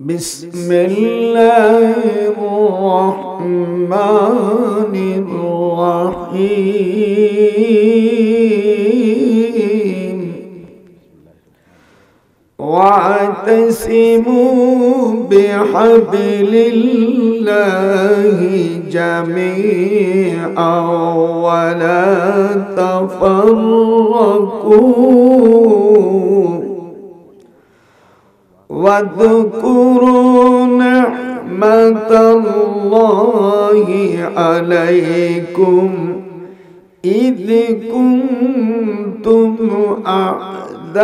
بسم الله الرحمن الرحيم واعتصموا بحبل الله جميعا ولا تفرقوا واذكروا نعمة الله عليكم إذ كنتم أعداء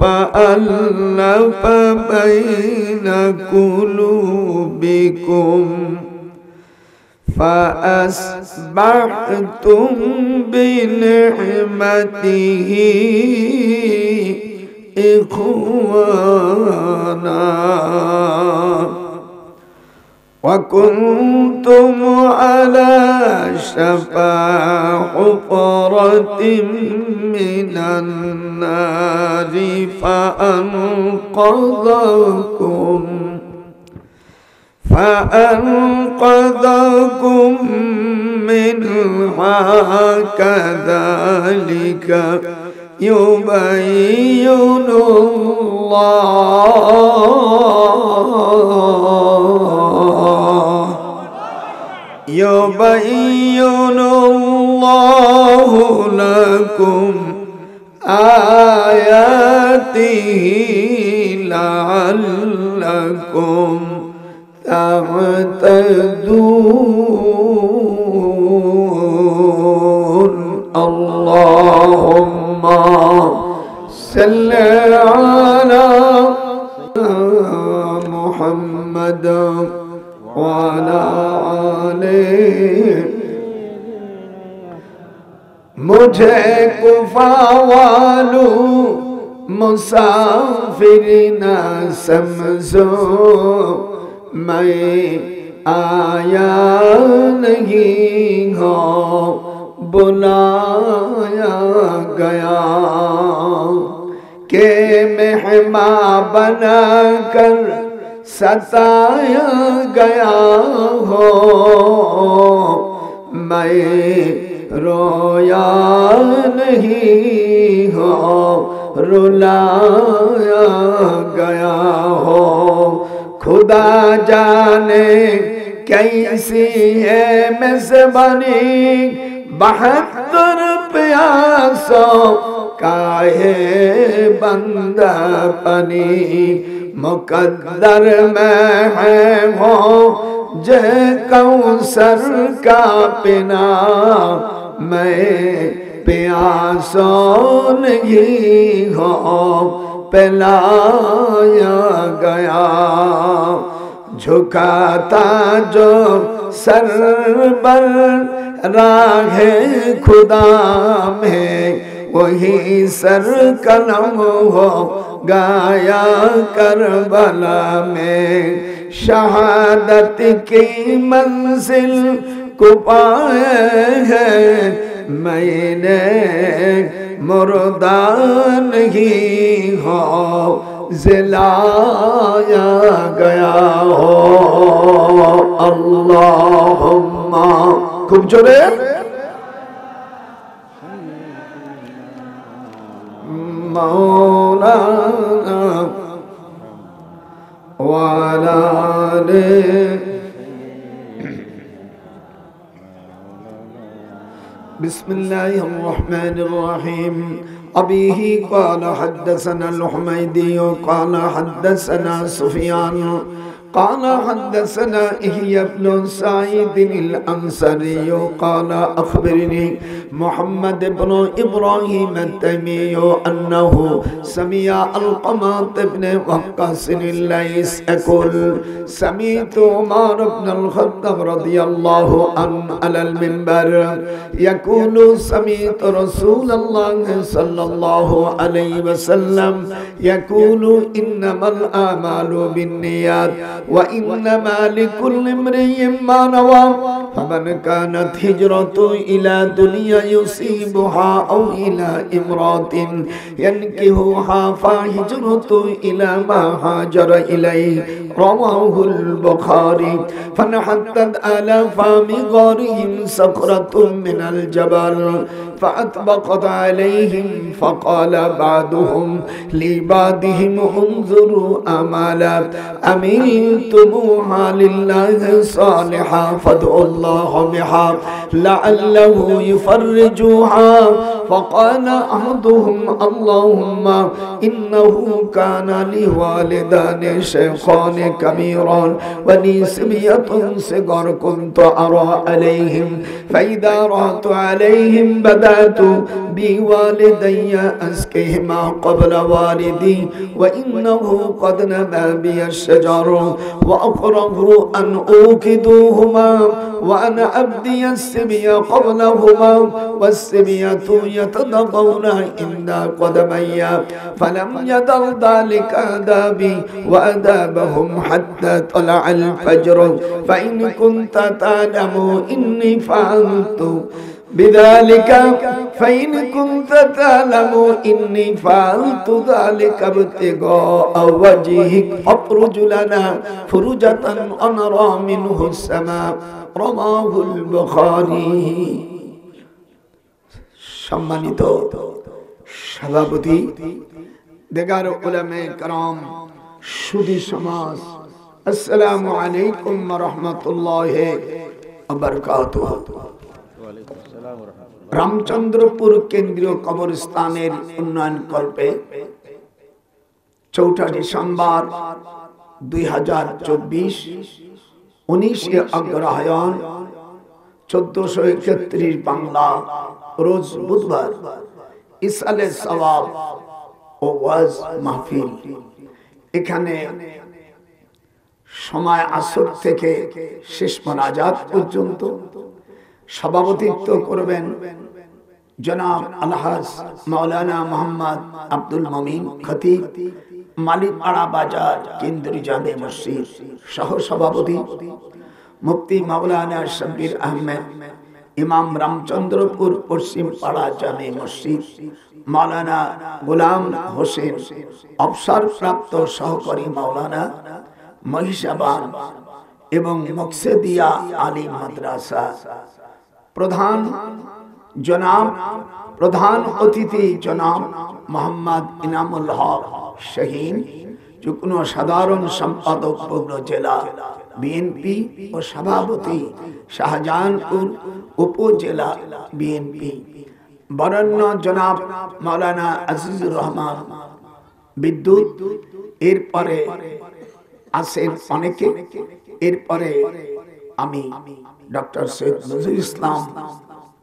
فألف بين قلوبكم فأصبحتم بنعمته إخوانا وكنتم على شفا حفرة من النار فأنقذكم منها كذلك يبين الله لكم آياته لعلكم تهتدون اللهم صل على محمد وعلى آله مجھے کفا والوں مسافر نہ سمجھو میں آیا نہیں ہوں بلایا گیا کہ مہمان بنا کر ستایا گیا ہو میں رویا نہیں ہو رلایا گیا ہو خدا جانے کیسی ہے میزبانی 72 پیاسوں کا ہے بندہ پنی مقدر میں ہے وہ جے کوثر کا پینا میں پیاسوں نہیں ہوں پلایا گیا جھکا تھا جو سر بر راہ خدا میں وہی سر قلم ہو گایا کربلا میں شہادت کی منزل کو پائے ہیں میں نے مردان ہی ہو زلایا گیا ہو اللہم خوب جڑے مولانا وعلى آله بسم الله الرحمن الرحيم أبيه قال حدثنا الحميدي قال حدثنا سفيان قال حدثنا إحيى بن سعيد الأنصاري قال أخبرني محمد بن إبراهيم التيمي أنه سمع علقمة بن وقاص الليث يقول سمعت عمر بن الخطاب رضي الله عنه على المنبر يقول سمعت رسول الله صلى الله عليه وسلم يقول إنما الأعمال بالنيات وإنما لكل امرئ ما نوى فمن كانت هجرته إلى دنيا يصيبها أو إلى امرأة ينكحها فهجرته إلى ما هاجر إليه رواه البخاري فانحطت على فم غارهم صخرة من الجبل فأطبقت عليهم فقال بعضهم لبعضهم انظروا أعمالا عملتموها لله صالحا فادعوا الله بها لعله يفرجوها فقال أحدهم اللهم إنه كان لي والدان شيخان كبيران ولي صبية صغار كنت أرى عليهم فإذا رأت عليهم بدأت بوالدي أسقيهما قبل والدي وإنه قد نبى بي الشجر وأكره أن أوكدوهما وأنا أبدي السبي قبلهما والسبية يتضغون عند قدمي فلم يدر ذلك عذابي وأدابهم حتى طلع الفجر فإن كنت تعلم إني فعلت بذلك فإن كنت تعلم إني فعلت ذلك ابتغاء وجهك فاخرج لنا فرجة أنرى منه السماء رواه البخاري সম্মানিত সভাপতি দেগার উলামায়ে کرام সুধী সমাজ আসসালামু আলাইকুম ওয়া রাহমাতুল্লাহি ওয়া বারাকাতুহু রামচন্দ্রপুর কেন্দ্রীয় কবরস্থানের উন্নয়ন কল্পে 4 ডিসেম্বর 2024 19 অগ্রহায়ণ 1431 বাংলা রোজ বুধবার ইসালে সওয়াব ও ওয়াজ মাহফিল এখানে সময় আসর থেকে শেষ মোনাজাত পর্যন্ত সভাপতিত্ব করবেন জনাব আলহাজ মাওলানা মোহাম্মদ আব্দুল মুমিন খতিব মালিকপাড়া বাজার কেন্দ্রীয় জামে মসজিদ সহ সভাপতি মুফতি মাওলানা শব্বির আহমেদ ইমাম রামচন্দ্রপুর পশ্চিম পাড়া জামে মসজিদ মাওলানা গোলাম হোসেন অবসরপ্রাপ্ত সহকারী মাওলানা মহিষাবান এবং মকসেদিয়া আলী মাদ্রাসা প্রধান অতিথি জনাব মোহাম্মদ ইনামুল হক শাহীন যুগ্ম সাধারণ সম্পাদক পৌর জেলা বিএনপি ও সভাপতি শাহজাহানপুর উপজেলা বিএনপি বরেণ্য জনাব মাওলানা আজিজুর রহমান বিদ্যুৎ এরপরে আছেন অনেকে এরপরে আমি ডক্টর সৈয়দ নজরুল ইসলাম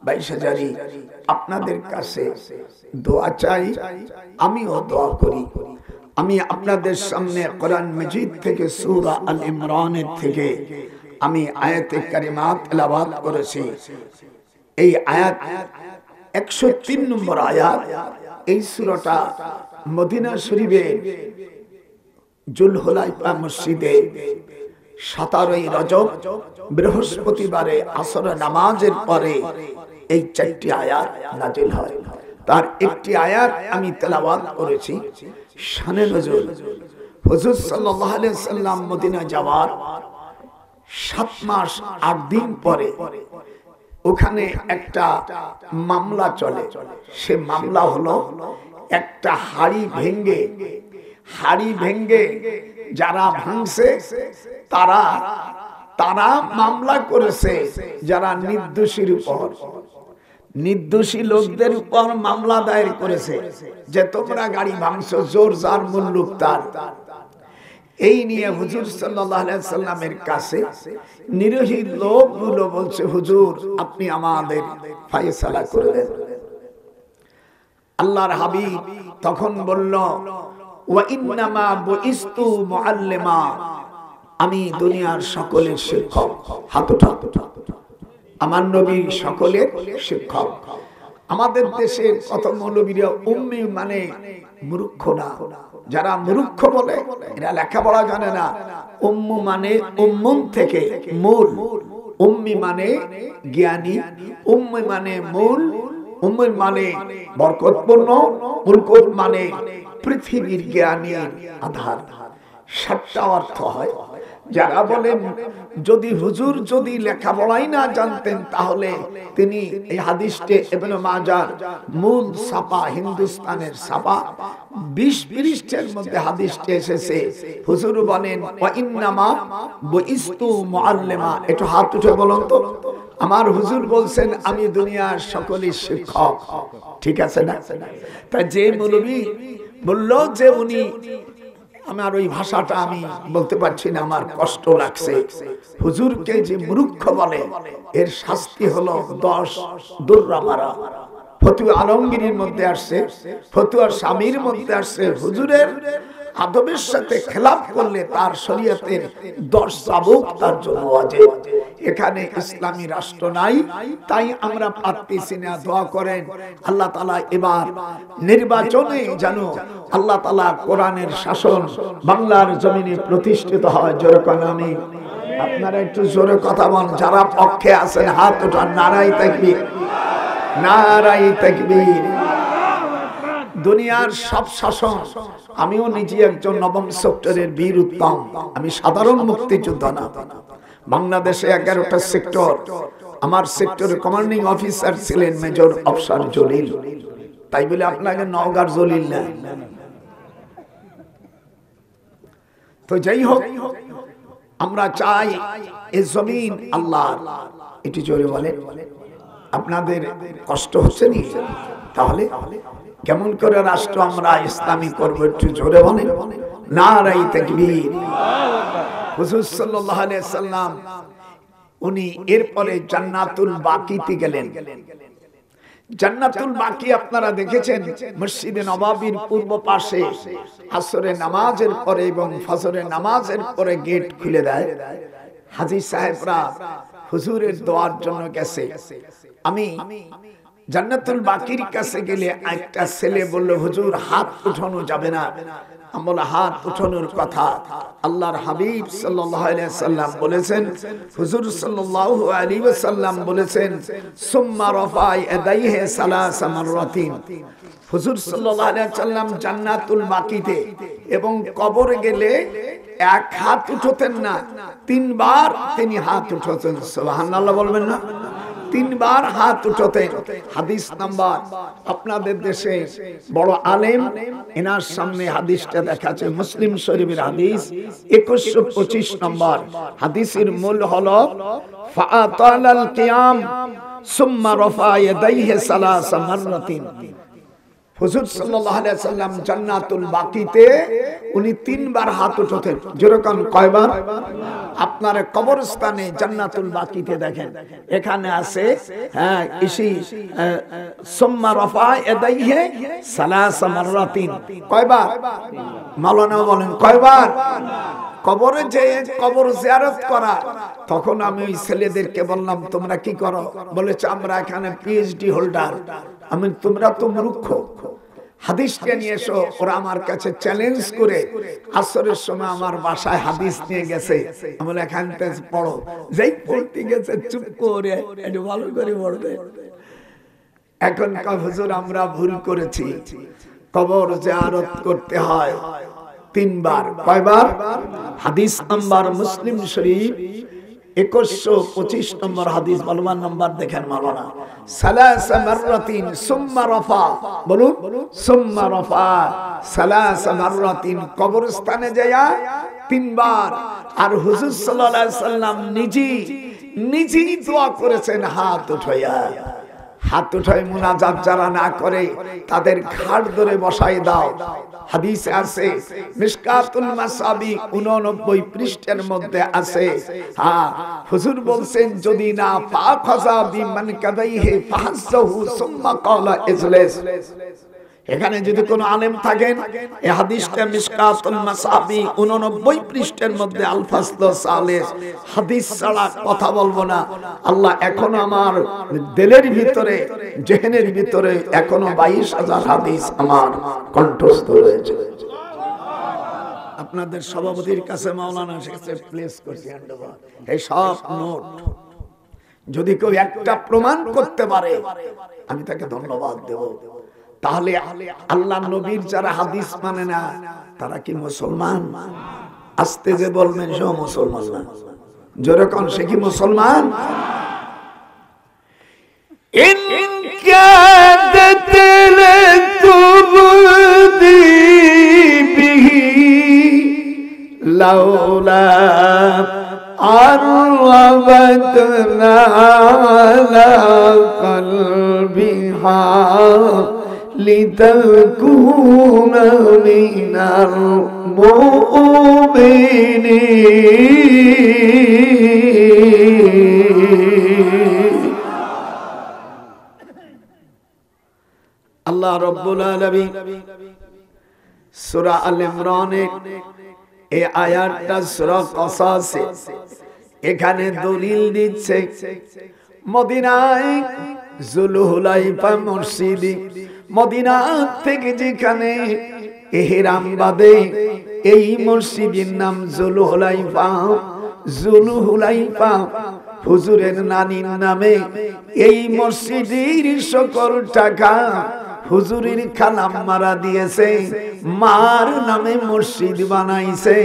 22,000 আপনাদের কাছে দোয়া চাই আমিও দোয়া করি আমি আপনাদের সামনে কোরআন মাজিদ থেকে সূরা আল ইমরানের থেকে আমি আয়াতে কারিমা তেলাওয়াত করেছি এই আয়াত 103 নম্বর আয়াত এই সূরাটা মদিনা শরীফে জুলহুলাইফা মসজিদে 17 রজব বৃহস্পতিবারে আসর নামাজের পরে এই 4টি আয়াত নাজিল হয় তার একটি আয়াত আমি তেলাওয়াত করেছি শানে নজুল হুজুর সাল্লাল্লাহু আলাইহি সাল্লাম মদিনা যাওয়ার 7 মাস 8 দিন পরে ওখানে একটা মামলা চলে সে মামলা হলো একটা হাড়ি ভেঙ্গে যারা ভাঙছে তারা মামলা করেছে যারা নির্দোষী লোকদের উপর মামলা দায়ের করেছে যে তোমরা গাড়ি ভাঙছো জোর জার মুল্লুক তার এই নিয়ে হুজুর সাল্লাল্লাহু আলাইহি সাল্লামের কাছে নিরীহ লোকগুলো বলছে হুজুর আপনি আমাদের ফয়সালা করে দেন আল্লাহর হাবিব তখন বলল ওয়া ইন্নামা বুইস্তু মুআল্লিমা আমি দুনিয়ার সকলের শিক্ষক হাত উঠা আমার নবী সকলের শিক্ষক আমাদের দেশের কত মৌলবীরা উম্মি মানে মূর্খ না, যারা মূর্খ বলে এরা লেখাপড়া জানে না। উম্মু মানে উম্মুন থেকে মূল, উম্মি মানে জ্ঞানী, উম্মি মানে মূল, উম্মি মানে বরকতপূর্ণ, মুলকুত মানে পৃথিবীর জ্ঞানীর আধার। 7টা অর্থ হয়। যারা বলেন যদি হুজুর যদি লেখাপড়াই না জানতেন তাহলে তিনি এই হাদিসটি ইবনে মাজার মূল ছাপা, হিন্দুস্তানের ছাপা 20 পৃষ্ঠার মধ্যে হাদিসটি এসেছে। হুজুর বলেন ওয়া ইন্নামা বুইস্তু মুআল্লিমা। একটু হাত উঠে বলুন তো, আমার হুজুর বলছেন আমি দুনিয়ার সকলের শিক্ষক। ঠিক আছে না? তাই যে মৌলবী বলল যে উনি, আমার ওই ভাষাটা আমি বলতে পারছি না, আমার কষ্ট লাগছে, হুজুরকে যে মূর্খ বলে এর শাস্তি হলো 10 দৌড়া মারা। ফতুয়া আলমগীরের মধ্যে আসছে, ফতুয়া স্বামীর মধ্যে আসছে, হুজুরের আদবের সাথে খেলাপ করলে তার শরীয়তের 10 চাবুক তার জন্য ওয়াজিব। এখানে ইসলামী রাষ্ট্র নাই, তাই আমরা পারতেছি না। দোয়া করেন আল্লাহ তাআলা এবার নির্বাচনে যেন আল্লাহ তাআলা কোরআনের শাসন বাংলার জমিনে প্রতিষ্ঠিত হয়। জোরে কোন আমিন। আপনারা একটু জোরে কথা বলেন। যারা পক্ষে আছেন হাত উঠান। নারায়ে তাকবীর, নারায়ে তাকবীর। দুনিয়ার সব শাসন, আমিও নিজে একজন নবম সেক্টরের বীর উত্তম, আমি সাধারণ মুক্তিযোদ্ধা না। বাংলাদেশে 11টা সেক্টর, আমার সেক্টরের কমান্ডিং অফিসার ছিলেন মেজর অফিসার জলিল। তাই বলে আপনাকে নওগাঁর জলিল না। তো যাই হোক, আমরা চাই এই জমিন আল্লাহর। এটি জোরে বলেন। আপনাদের কষ্ট হচ্ছে নি? তাহলে কেমন করে রাষ্ট্র আমরা ইসলামী করব? একটু জোরে বলেন। নারায়ে তাকবীর। হুজুর সাল্লাল্লাহু আলাইহি সাল্লাম উনি এরপরে জান্নাতুল বাকিতে গেলেন। জান্নাতুল বাকি আপনারা দেখেছেন, মসজিদে নববীর পূর্ব পাশে আসরের নামাজের পরে এবং ফজরের নামাজের পরে গেট খুলে দেয়। হাজী সাহেবরা হুজুরের দোয়ার জন্য গেছে। আমি জান্নাতুল বাকির কাছে গেলে একটা ছেলে বলল, হুজুর হাত উঠানো যাবে না। আমি বললাম হাত উঠানোর কথা আল্লাহর হাবিব সাল্লাল্লাহু আলাইহি ওয়াসাল্লাম বলেছেন, হুজুর সাল্লাল্লাহু আলাইহি ওয়াসাল্লাম বলেছেন সুম্মা রাফা ইয়াদাইহি সালাসা মাররাতিন। হুজুর সাল্লাল্লাহু আলাইহি ওয়াসাল্লাম জান্নাতুল বাকিতে এবং কবরে গেলে এক হাত উঠাতেন না, 3 বার তিনি হাত উঠাতেন। সুবহানাল্লাহ বলবেন না? 3 বার হাত উঠাতেন। হাদিস নাম্বার, আপনাদের দেশে বড় আলেম, এনার সামনে হাদিসটা দেখাচ্ছে মুসলিম শরীফের হাদিস 2125 নম্বর। হাদিসের মূল হলো ফাআতালাল কিয়াম সুম্মা রাফা ইয়াদাইহি সালাসা মাররাতিন। হুজুর সাল্লাল্লাহু আলাইহি ওয়াসাল্লাম জান্নাতুল বাকিতে উনি 3 বার হাত উঠাতেন। যেরকম কয়বার? আপনার কবরস্থানে জান্নাতুল বাকিতে দেখেন, এখানে আছে হ্যাঁ ইসি সুম্মা রাফা ইয়াদাইহি সালাসা মাররাতিন। কয়বার? মাওলানা বলেন কয়বার? কবরে যে কবর জিয়ারত করা। তখন আমি ওই ছেলেদেরকে বললাম তোমরা কি করো? বলেছে আমরা এখানে পিএইচডি হোল্ডার। আমি তোমরা তো মূর্খ, হাদিসটা নিয়ে এসো। ওরা আমার কাছে চ্যালেঞ্জ করে আসরের সময় আমার বাসায় হাদিস নিয়ে গেছে। আমি বলে এখান থেকে পড়ো। যেই পড়তে গেছে চুপ করে একটু ভালো করে পড়বে। এখন হুজুর আমরা ভুল করেছি, কবর জিয়ারত করতে হয় 3 বার। কয়বার? হাদিস নাম্বার মুসলিম শরীফ 2125 নম্বর হাদিস। বলমান নাম্বার দেখেন মাওলানা। সালাসা মাররাতিন সুম্মা রাফা। বলুন সুম্মা রাফা সালাসা মাররাতিন। কবরস্থানে যায়া 3 বার। আর হুজুর সাল্লাল্লাহু আলাইহি সাল্লাম নিজেই দোয়া করেছেন হাত উঠাইয়া। হাত উঠায় মুনাজাত যারা না করে তাদের ঘাড় ধরে বসাই দাও। হাদিসে আছে, মিশকাতুল মাসাবি 89 পৃষ্ঠার মধ্যে আছে। হ্যাঁ, হুজুর বলছেন যদি না ফাখাযা বিমান কাদাইহি ফাহসাহু সুম্মা ক্বালা ইজলিস। এখানে যদি কোনো আলেম থাকেন, এই হাদিসটা মিশকাতুল মাসাবি 89 পৃষ্ঠার মধ্যে আল ফাসল সালেস, হাদিস ছাড়া কথা বলবো না। আল্লাহ এখনো আমার দিলের ভিতরে, জেহেনের ভিতরে এখনো 22,000 হাদিস আমার কণ্ঠস্থ রয়েছে। আপনাদের সভাপতির কাছে মাওলানা শেখে প্লেস করছি হ্যান্ডওভার, এই সব নোট যদি কেউ একটা প্রমাণ করতে পারে আমি তাকে ধন্যবাদ দেব। তাহলে আল্লাহ নবীর যারা হাদিস মানে না তারা কি মুসলমান? আস্তে যে বলবেন সে মুসলমান না, যেরকম সে কি মুসলমান? ইন কাদাত লাতুবদি বিহি লাউলা আরওয়াতনা আলা কলবিহা লিতাকুনা মিনাল মুমিনিন। আল্লাহ রাব্বুল আলামিন সূরা আল ইমরানের এই আয়াতটা সূরা কসাসে এখানে দলিল দিচ্ছে মদিনায় জুলহুলাইফা মসজিদে, মদিনা থেকে যেখানে ইহরাম বাঁধে এই মসজিদের নাম জুলহুলাইফা। জুলহুলাইফা হুজুরের নানির নামে এই মসজিদের সকল টাকা হুজুরের খালাম্মারা দিয়েছে, মার নামে মসজিদ বানাইছে।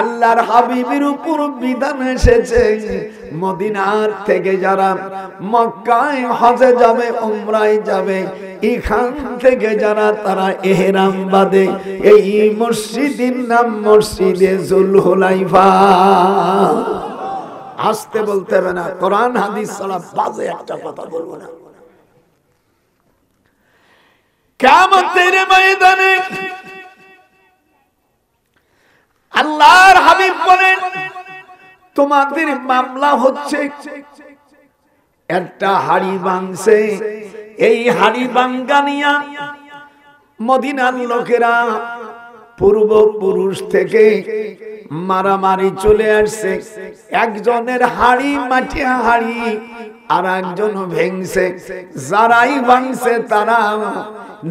আল্লাহর হাবিবের উপর বিধান এসেছে মদিনার থেকে যারা মক্কায় হজে যাবে, উমরায় যাবে, এখান থেকে যারা তারা ইহরাম বাঁধে এই মসজিদের নাম মসজিদে জুলহুলাইফা। আসতে বলতে হবে না, কোরআন হাদিস ছাড়া বাজে একটা কথা বলবো না। কিয়ামতের ময়দানে আল্লাহর হাবিব বলেন তোমাদের মামলা হচ্ছে একটা হাড়ি ভাঙছে, এই হাড়ি ভাঙ্গানিয়া মদিনার লোকেরা পূর্বপুরুষ থেকে মারামারি চলে আসছে। একজনের হাড়ি মাটিয়া হাড়ি আর একজন ভেঙছে, যারাই ভাঙছে তারা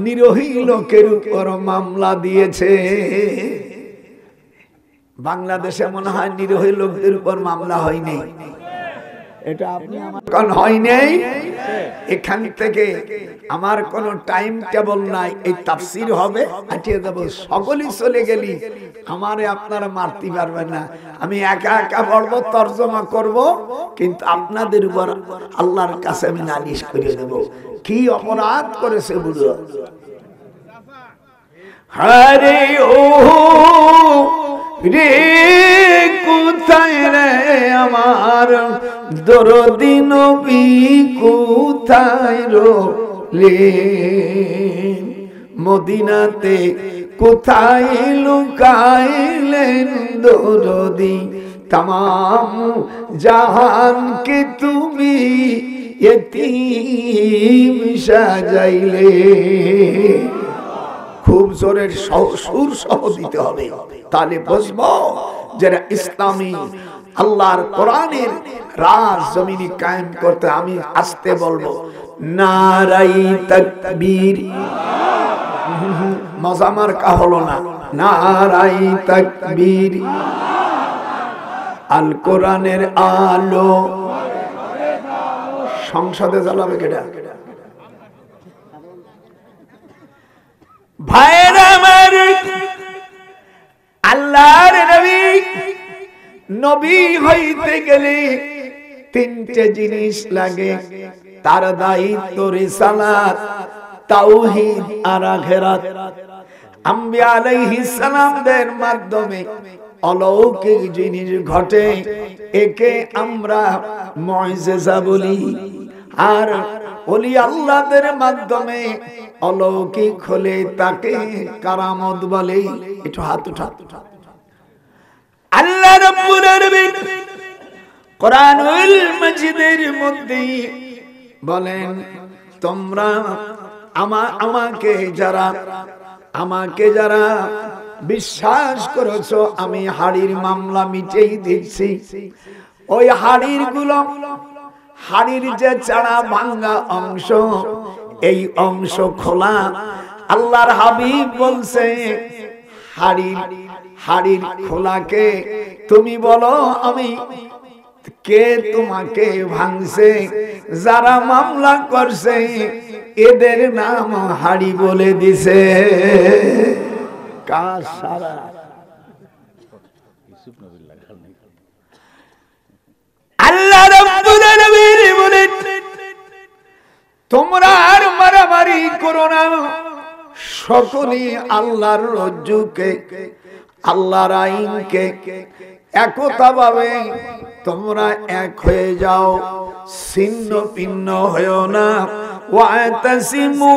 নিরীহ লোকের উপর মামলা দিয়েছে। বাংলাদেশে মনে হয় নিরীহ লোকদের উপর মামলা হয়নি, এটা আপনি আমার কোন হয়নি। এখান থেকে আমার কোন টাইম টেবল নাই, এই তাফসীর হবে আটিয়ে দেব, সকলেই চলে গেলি আমারে আপনারা মারতে পারবেন না। আমি একা একা পড়বো, তরজমা করব, কিন্তু আপনাদের উপর আল্লাহর কাছে আমি নালিশ করে দেব কি অপরাধ করেছে বুঝো। হরে ও রে কোথায় রে আমার দরদি নবী কোথায় রলেন, মদিনাতে কোথায় লুকাইলেন দরদি, तमाम জাহান কে তুমি यतीम সাজাইলে। খুব জোরের সুর সহ দিতে হবে, তাহলে বুঝবো যারা ইসলামী আল্লাহর কোরআনের রাজ জমিনে কায়েম করতে। আমি আস্তে বলবো নারাই তাকবীর, মজা মার্কা হলো না, নারাই তাকবীর, আল কোরআনের আলো। সংসদে জ্বালাবে কেডা? ভাইরা আমার, আল্লাহর নবী নবী হইতে গেলে তিনটে জিনিস লাগে, তার দায়িত্ব রিসালাত, তাওহীদ আর আখিরাত। আম্বিয়া আলাইহিস সালামদের মাধ্যমে অলৌকিক জিনিস ঘটে, একে আমরা মুজিজা বলি। আর ওলি আল্লাহদের মাধ্যমে অলৌকিক হলে তাকে কারামত বলে। একটু হাত উঠা। আল্লাহ রাব্বুল আলামিন কোরআনুল মাজিদের মধ্যে বলেন তোমরা আমাকে যারা বিশ্বাস করেছো আমি হাড়ির মামলা মিটেই দিচ্ছি। ওই হাড়ির যে চাড়া ভাঙ্গা অংশ, এই অংশ খোলা। আল্লাহর হাবিব বলছে হাড়ির খোলাকে তুমি বলো আমি কে তোমাকে ভাঙছে? যারা মামলা করছে এদের নাম হাড়ি বলে দিছে। আল্লাহ রাব্বুল আলামিন বলেন তোমরা আর মারামারি করো না, সকলেই আল্লাহর রজ্জুকে, আল্লাহর আইনকে একতাভাবে তোমরা এক হয়ে যাও, ছিন্ন ভিন্ন হয়েও না। ওয়াতাসিমু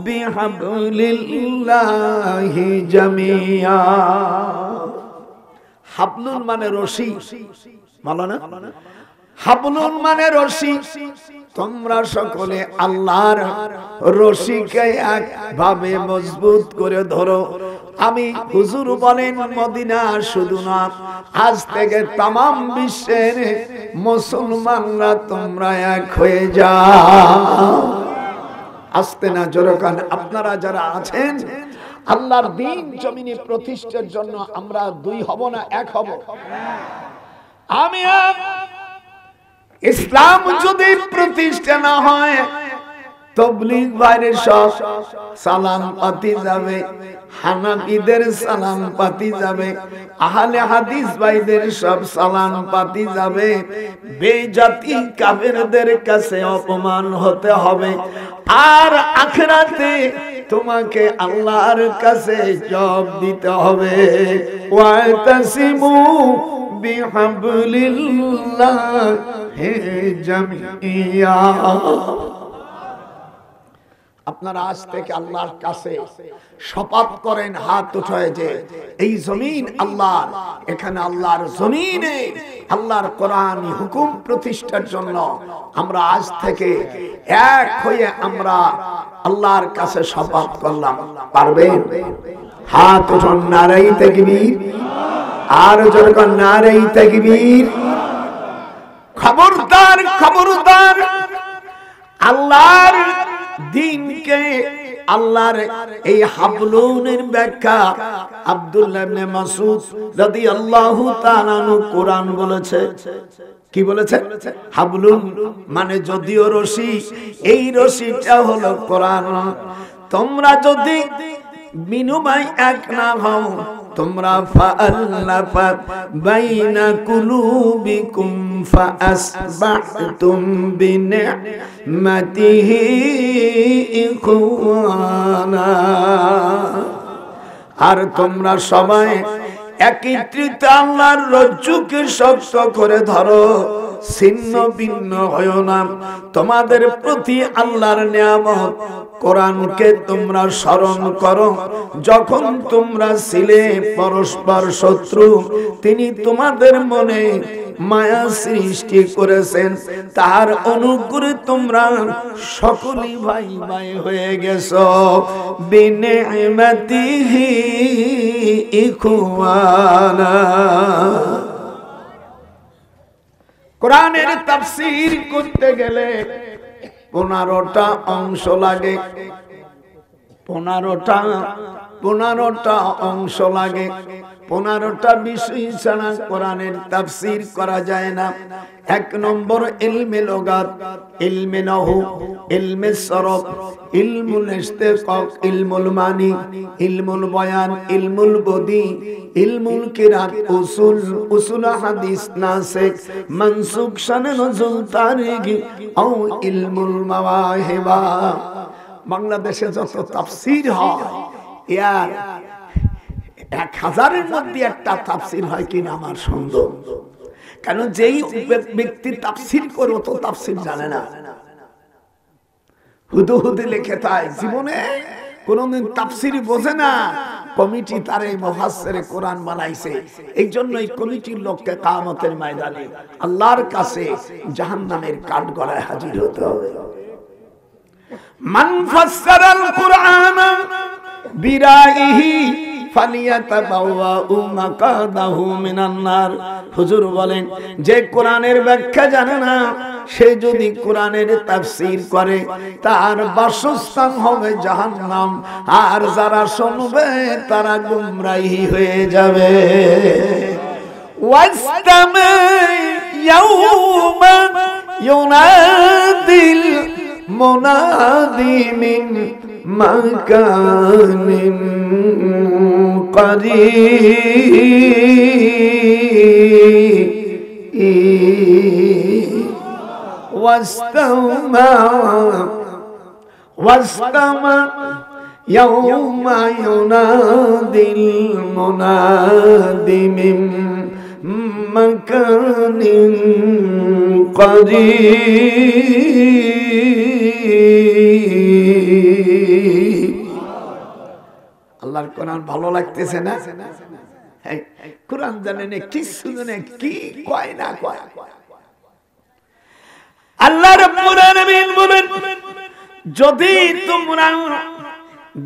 বিহাবলিল্লাহি জামিয়া। হাবলুল মানে রশি, বলো না? হাবলুল মানে রশি। তোমরা সকলে আল্লাহর রশিকে একভাবে মজবুত করে ধরো। আমি হুজুর বলেন মদিনা শুধু না, আজ থেকে তামাম বিশ্বের মুসলমানরা তোমরা এক হয়ে যাও। আস্তে না জোরে কান। আপনারা যারা আছেন আল্লাহর দ্বীন জমিনে প্রতিষ্ঠার জন্য আমরা দুই হব না এক হব? আমি ইসলাম যদি প্রতিষ্ঠা না হয় তবলিগ ভাইয়ের সব সালাম পাতি যাবে, হানাফিদের সালাম পাতি যাবে, আহলে হাদিস ভাইদের সব সালাম পাতি যাবে। বেজাতি কাফেরদের কাছে অপমান হতে হবে। আর আখিরাতে তোমাকে আল্লাহর কাছে জবাব দিতে হবে। ওয়াতাসিমু বিহাবলিল্লাহি জামিয়া। আপনারা আজ থেকে আল্লাহর কাছে শপথ করেন, হাত উঠায় যে এই জমিন আল্লাহর, এখানে আল্লাহর জমিনে আল্লাহর কোরআনী হুকুম প্রতিষ্ঠার জন্য আমরা আজ থেকে এক হয়ে আমরা আল্লাহর কাছে শপথ করলাম। পারবেন? হাত উঠান, নারাই তাকবীর। আর জোরে কোন নারাই তাকবীর। খবরদার খবরদার, আল্লাহর দ্বীনকে, আল্লাহর এই হাবলুনের ব্যাখ্যা আব্দুল্লাহ ইবনে মাসউদ রাদিয়াল্লাহু তাআলা আনহু কোরআন বলেছে। কি বলেছে? হাবলুন মানে যদিও রশি, এই রশিটা হলো কোরআন। তোমরা যদি বিনিময় এক না হও, তোমরা ফাআল্লাফা বাইনা কুলুবিকুম ফাআসবাহতুম বিনি'মাতিহি ইখওয়ানা। আর তোমরা সবাই একত্রিত আল্লাহর রজ্জুকে শক্ত করে ধরো, ছিন্ন ভিন্ন হয়ো না। তোমাদের প্রতি আল্লাহর নিয়ামত কোরআনকে তোমরা স্মরণ করো। যখন তোমরা ছিলে পরস্পর শত্রু, তিনি তোমাদের মনে মায়া সৃষ্টি করেছেন। তার অনুগ্রহে তোমরা সকলেই ভাই ভাই হয়ে গেছো। বিনি'মাতিহি ইখওয়ানা। কোরআনের তাফসীর করতে গেলে 15টা অংশ লাগে। 15টা অংশ লাগে। 15টা বিষয় ছাড়া কোরআনের তাফসীর করা যায় না। 1 নম্বর ইলমে লুগাত, ইলমে নাহু, ইলমে সরফ, ইলমুল ইশতিকাক, ইলমুল মানি, ইলমুল বয়ান, ইলমুল বদি, ইলমুল কিরাত, উসুল হাদিস, নাসিখ মানসুখ, শানে নজুল, তারিখ ও ইলমুল মাওয়াহিবা। বাংলাদেশে যত তাফসীর হয়, ইয়ার 1000-এর মধ্যে একটা তাফসীর হয় কিনা আমার সন্দেহ। কারণ যেই ব্যক্তি তাফসীর করে তো তাফসীর জানে না, হুদুহুদি লিখে তাই জীবনে কোনদিন তাফসীর বোঝে না। কমিটি তার এই মুফাসসিরে কোরআন বানাইছে। এই জন্য এই কমিটির লোককে কিয়ামতের ময়দানে আল্লাহর কাছে জাহান্নামের কাঠগড়ায় হাজির হতে হবে। মান ফাসসারাল কুরআন বিরাইহি ফালিয়াতাবাওয়াউ মাকাদাহু মিনান নার। হুজুর বলেন, যে কোরআনের ব্যাখ্যা জানে না সে যদি কোরআনের তাফসীর করে তার বাসস্থান হবে জাহান্নাম, আর যারা শুনবে তারা গুমরাহি হয়ে যাবে। ওয়াস্তামি ইয়াউমা ইউনাদিল মুনাদি মিন মাকানিন করিব واستمع يوم ينادي المنادي من مكان قريب। আল্লাহর কোরআন ভালো লাগতেছে না? কোরআন জানেন কিছু জানে কি কয় না কয়। আল্লাহ রাব্বুল আলামিন বলেন, যদি তোমরা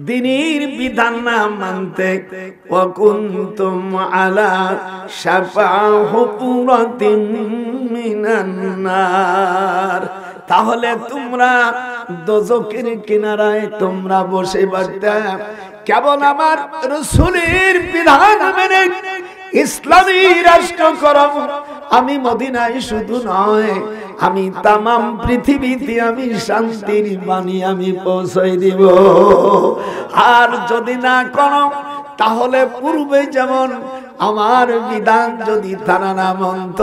দ্বীনের বিধান না মানতে ওয়া কুনতুম আলা শাফা হুফরাতিন মিনান নার, তাহলে তোমরা দোজখের কিনারায় তোমরা বসে বাড়তে কেবল আমার রাসূলের বিধান মেনে ইসলামী রাষ্ট্রকরণ আমি মদিনায় শুধু নয়, আমি তামাম পৃথিবীতে আমি শান্তির বাণী আমি পৌঁছাই দিব। আর যদি না করো তাহলে পূর্বে যেমন আমার বিধান যদি তারা না মানত,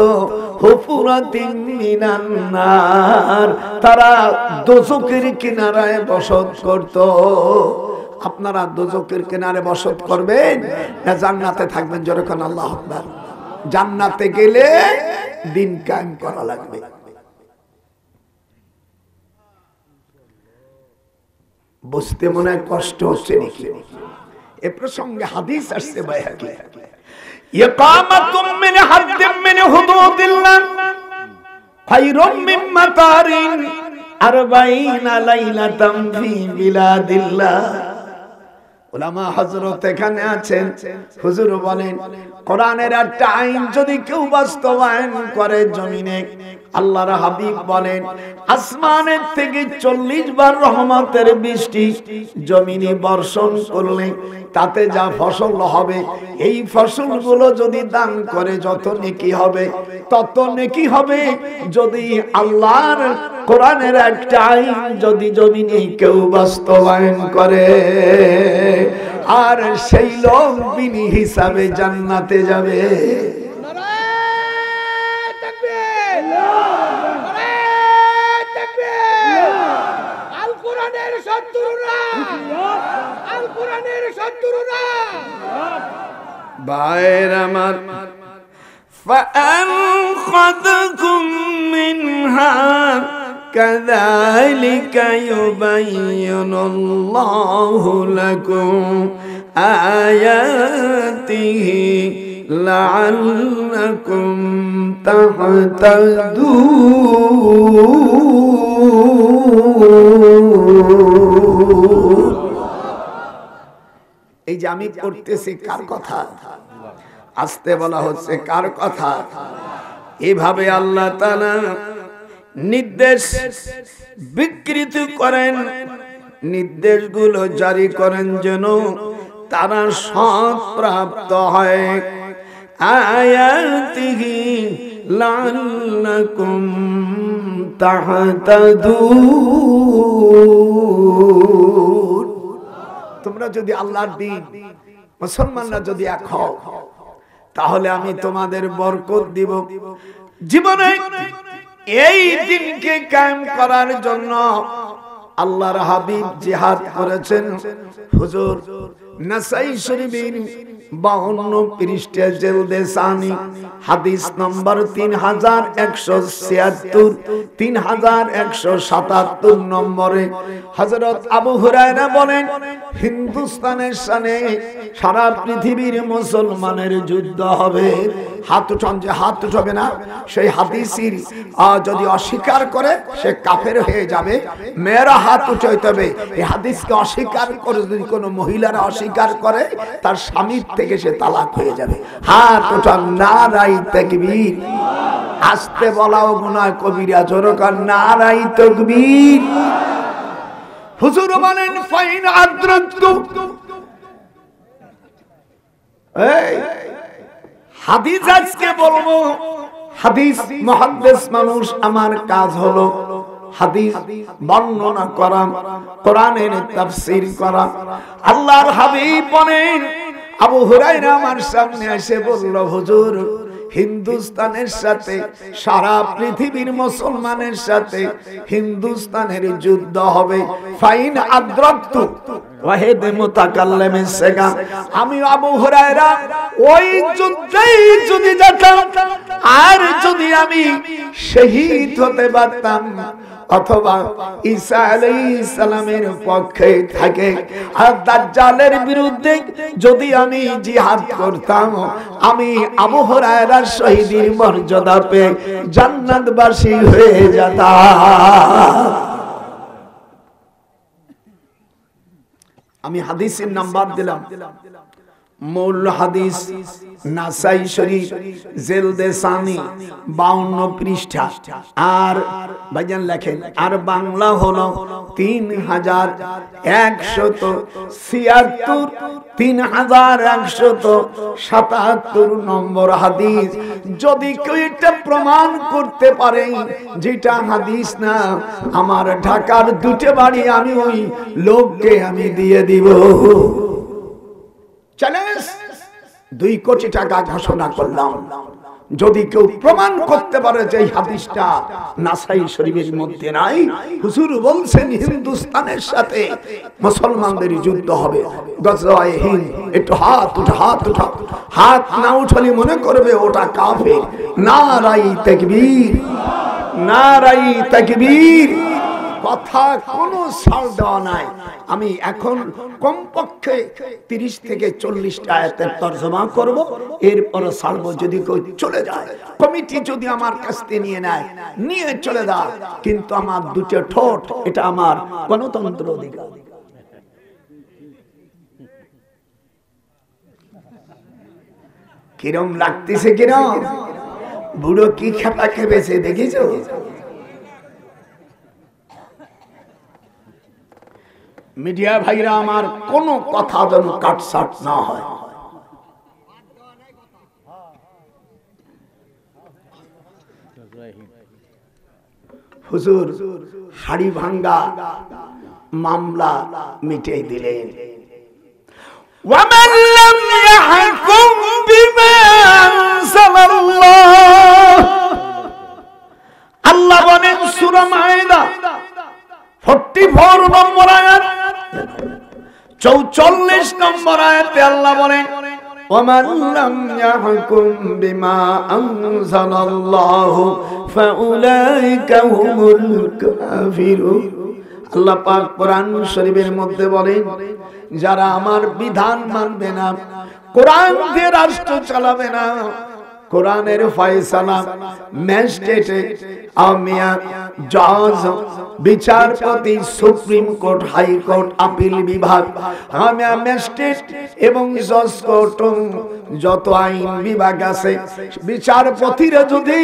হুফরাতিন মিনান নার, তারা দোজখের কিনারায় বসত করত। আপনারা দোজখের কিনারে বসত করবেন না জান্নাতে থাকবেন? যখন আল্লাহু আকবার। জান্নাতে গেলে দিন কায়েম করা লাগবে। বুঝতে মনে হয় কষ্ট হচ্ছে নাকি? এ প্রসঙ্গে হাদিস আসছে বাইহাকি, ইকামাতুম মিন হাদ্দিম মিন হুদুদিল্লাহ খায়রুম মিন মাতারিন 40 লাইলাতাম ফি বিলাদিল্লাহ। উলামা হযরত এখানে আছেন, হুজুর বলেন কোরআনের একটা আইন যদি কেউ বাস্তবায়ন করে জমিনে, আল্লাহর হাবিব বলেন আসমানের থেকে 40 বার রহমতের বৃষ্টি জমিনে বর্ষণ করলে তাতে যা ফসল হবে, এই ফসলগুলো যদি দান করে যত নেকি হবে তত নেকি হবে। যদি আল্লাহর কোরআনের একটা আইন যদি জমিনে কেউ বাস্তবায়ন করে, আর সেই লোক বিনি হিসাবে জান্নাতে যাবে। ভাইয়ের আমার, فأنقذكم منها كذلك يبين الله لكم آياته لعلكم تهتدون। এই যে আমি করতেছি কার কথা? আস্তে বলা হচ্ছে কার কথা? এভাবে আল্লাহ তাআলা নির্দেশ বিকৃত করেন, নির্দেশগুলো জারি করেন যেন তারা সৎ প্রাপ্ত হয়। আয়াতিহি লাআল্লাকুম তাহতাদুন। তোমরা যদি আল্লাহর দ্বীন, মুসলমানরা যদি এক হও, তাহলে আমি তোমাদের বরকত দিব। জীবনে এই দিনকে কায়েম করার জন্য আল্লাহর হাবিব জিহাদ করেছেন। হুজুর নাসাই শরীফের 52 পৃষ্ঠা জেলদে সানি হাদিস নম্বর 3176 3177 নম্বরে হযরত আবু হুরায়রা বলেন, হিন্দুস্তানের সামনে সারা পৃথিবীর মুসলমানের যুদ্ধ হবে, হাত উঠান, যে হাত উঠাবে না সেই হাদিসের যদি অস্বীকার করে সে কাফের হয়ে যাবে। মেয়েরা হাত উঠাইতে হবে। এই হাদিসকে অস্বীকার করে যদি কোনো মহিলারা অস্বীকার করে তার স্বামীর থেকে সে তালাক হয়ে যাবে। হাত উঠান, নারাই তাকবীর। আসতে বলাও গুনাহ কবিরা, জোরে কান নারাই তাকবীর। হুজুর বলেন ফাইন আদ্রাতু, এই হাদিস আজকে বলবো। হাদিস মুহাদ্দিস মানুষ, আমার কাজ হলো হাদিস বর্ণনা করা, কোরআনের তাফসীর করা। আল্লাহর হাবিব বলেন, আবু হুরায়রা আমার সামনে এসে বলল, হুজুর হিন্দুস্তানের সাথে সারা পৃথিবীর মুসলমানের সাথে হিন্দুস্তানের যুদ্ধ হবে। ফাইন আদ্রাতু ওয়াহিদ মুতাকাল্লিমিস সাগা, আমি আবু হুরায়রা ওই যুদ্ধেই যদি যেতাম আর যদি আমি শহীদ হতে পারতাম অথবা ঈসা আলাইহিস সালামের পক্ষে থাকে আর দাজ্জালের বিরুদ্ধে যদি আমি জিহাদ করতাম, আমি আবু হুরায়রার শহীদের মর্যাদা পেয়ে জান্নাতবাসী হয়ে যেতাম। আমি হাদিসের নাম্বার দিলাম, মূল হাদিস নাসাই শরীফ জেলদে সানি 52 পৃষ্ঠা। আর ভাইজান লেখেন, আর বাংলা হলো 3176 3177 নম্বর হাদিস। যদি কেউ এটা প্রমাণ করতে পারে যেটা হাদিস না, আমার ঢাকার দুটো বাড়ি আমি ওই লোককে আমি দিয়ে দিব। চ্যালেঞ্জ, 2 কোটি টাকা ঘোষণা করলাম। যদি কেউ প্রমাণ করতে পারে যে এই হাদিসটা নাসাই শরীফের মধ্যে নাই, হুজুর বলছেন হিন্দুস্তানের সাথে মুসলমানদের যুদ্ধ হবে, গজওয়ায়ে হিন্দ। একটু হাত উঠা, হাত উঠা। হাত না উঠালে মনে করবে ওটা কাফের। নারাই তাকবীর, নারাই তাকবীর। কথা কোনো ছাড় দেওয়া নাই। আমি এখন কমপক্ষে 30 থেকে 40টা আয়াতের তরজমা করব, এরপর ছাড়বো। যদি কেউ চলে যায়, কমিটি যদি আমার কাছ থেকে নিয়ে চলে যায়, কিন্তু আমার 2টা ঠোঁট, এটা আমার গণতন্ত্র অধিকার। কিরম লাগতেছে, কিরম বুড়ো কি খেপা খেপেছে দেখেছো? মিডিয়া ভাইরা আমার কোনো কথা যেন কাটছাট না হয়। হুজুর হাড়ি ভাঙ্গা মামলা মিটিয়ে দিলেন। ওয়ামান লাম ইয়াহকুম বিমা আনজালাল্লাহ, আল্লাহ বলেন সূরা মাইদা 44 নম্বর আয়াত, 44 নম্বর আয়াতে আল্লাহ বলেন, ওয়ামান লাম ইয়াহকুম বিমা আনজালাল্লাহু ফাউলাইকা হুমুল কাফিরুন। আল্লাহ পাক কোরআন শরীফের মধ্যে বলেন, যারা আমার বিধান মানবে না, কোরআন দিয়ে রাষ্ট্র চালাবে না, কোরআনের ফয়সালা ম্যাজিস্ট্রেটে আমিয়া জজ বিচারপতি, supreme court, high court, appeal বিভাগ, আমিয়া ম্যাজিস্ট্রেট এবং জজ কোর্ট, যত আইন বিভাগ আছে, বিচারপতিরা যদি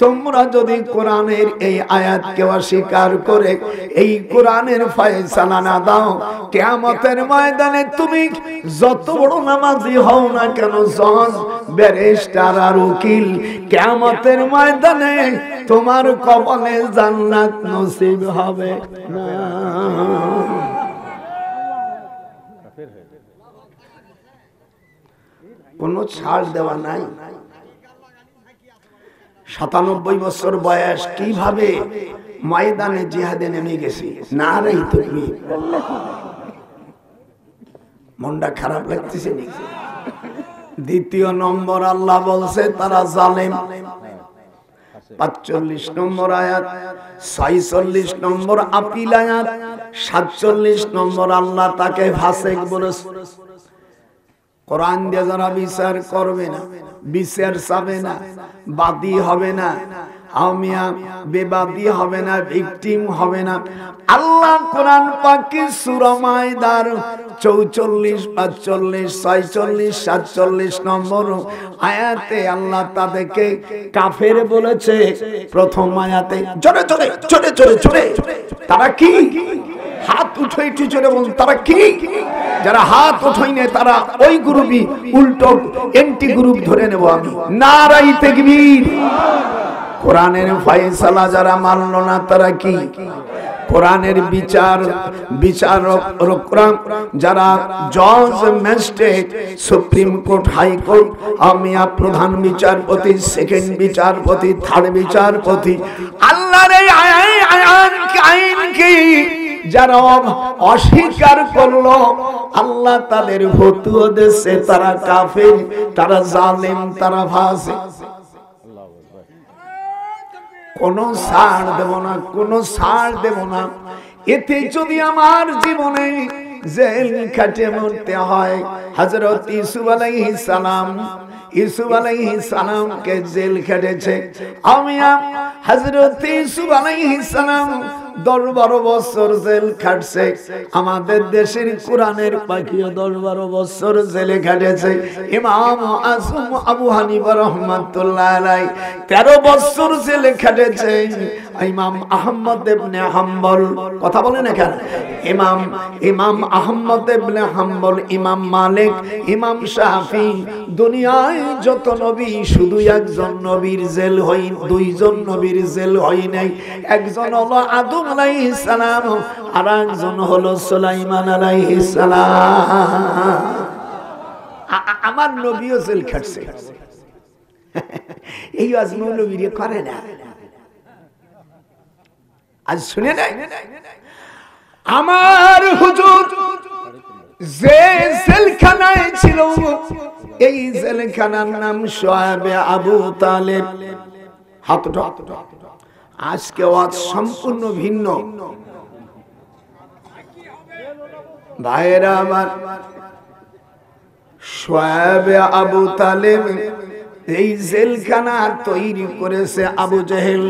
তোমরা যদি কোরআনের এই আয়াতকে অস্বীকার করে এই কোরআনের ফয়সালা না দাও, কিয়ামতের ময়দানে তুমি যত বড় নামাজি হও না কেন, জজ, ব্যারিস্টার আর উকিল, কিয়ামতের ময়দানে তোমার কপালে জান্নাত নসিব হবে না। কোনো ছাড় দেওয়া নাই। 97 বছর বয়স, কিভাবে ময়দানে জিহাদে নেমে গেছি। নারাই তাকবীর। মনটা খারাপ লাগতেছে নাকি? দ্বিতীয় নম্বর আল্লাহ বলছে তারা জালেম। 45 নম্বর আয়াত, 46 নম্বর আপিল আয়াত, 47 নম্বর আল্লাহ তাকে ফাসিক বলেছে। কোরআন দিয়ে যারা বিচার করবে না, বিচার চাবে না, বাদী হবে না, আমিয়া বেবাদী হবে না, ভিকটিম হবে না, আল্লাহ কোরআন পাকে সূরা মাইদার 44, 45, 46, 47 নম্বর আয়াতে আল্লাহ তাদেরকে কাফের বলেছে। প্রথম আয়াতে জোরে জোরে জোরে জোরে জোরে তারা কি? হাত উঠে একটু জোরে বলুন, তারা কি? যারা হাত উঠাইনে তারা ওই গ্রুপই, উল্টো এন্টি গ্রুপ ধরে নেব আমি। নারায়ে তাকবীর। কোরআনের ফয়সালা যারা মানল না তারা কি? কোরআনের বিচারক যারা জজ, magistrate, supreme court, high court, আমিয়া প্রধান বিচারপতি, সেকেন্ড বিচারপতি, থার্ড বিচারপতি, আল্লাহর এই আইনকে যারা অস্বীকার করলো, আল্লাহ তাদের ফতোয়া দিয়েছে তারা কাফের, তারা জালেম, তারা ফাসিক। কোনো ছাড় দেব না, কোনো ছাড় দেব না। এতে যদি আমার জীবনে জেল খাটে মরতে হয়, হযরত ইউসুফ আলাইহিস সালামকে জেল খেটেছে। আমিয়া হযরত ইউসুফ আলাইহিস সালাম 10-12 বছর জেল খাটছে। আমাদের দেশের কোরআনের পাখিও 10-12 বছর জেলে খাটেছে। ইমাম আযম আবু হানিফা রাহমাতুল্লাহ আলাইহি 13 বছর জেলে খাটেছে। ইমাম আহমদ ইবনে হাম্বল, কথা বলেন এখানে, ইমাম আহমদ ইবনে হাম্বল, ইমাম মালিক, ইমাম শাফি, দুনিয়ায় যত নবী শুধু একজন নবীর জেল হয়, দুইজন নবীর জেল হয় নাই। একজন হলো আদম আলাইহিস সালাম, আর একজন হলো সুলাইমান আলাইহিস সালাম। আমার নবীও জেল খাটছে। এই আজ মৌলবীর করে না, আজ শুনে নাই। আমার হুজুর যে জেলখানায় ছিল, এই জেলখানার নাম শুআয়বে আবু তালেব। হাত উঠা। আজকে ওয়াজ সম্পূর্ণ ভিন্ন। ভাইরা আমার, শুআয়বে আবু তালেব এই জেলখানা তৈরি করেছে আবু জাহেল।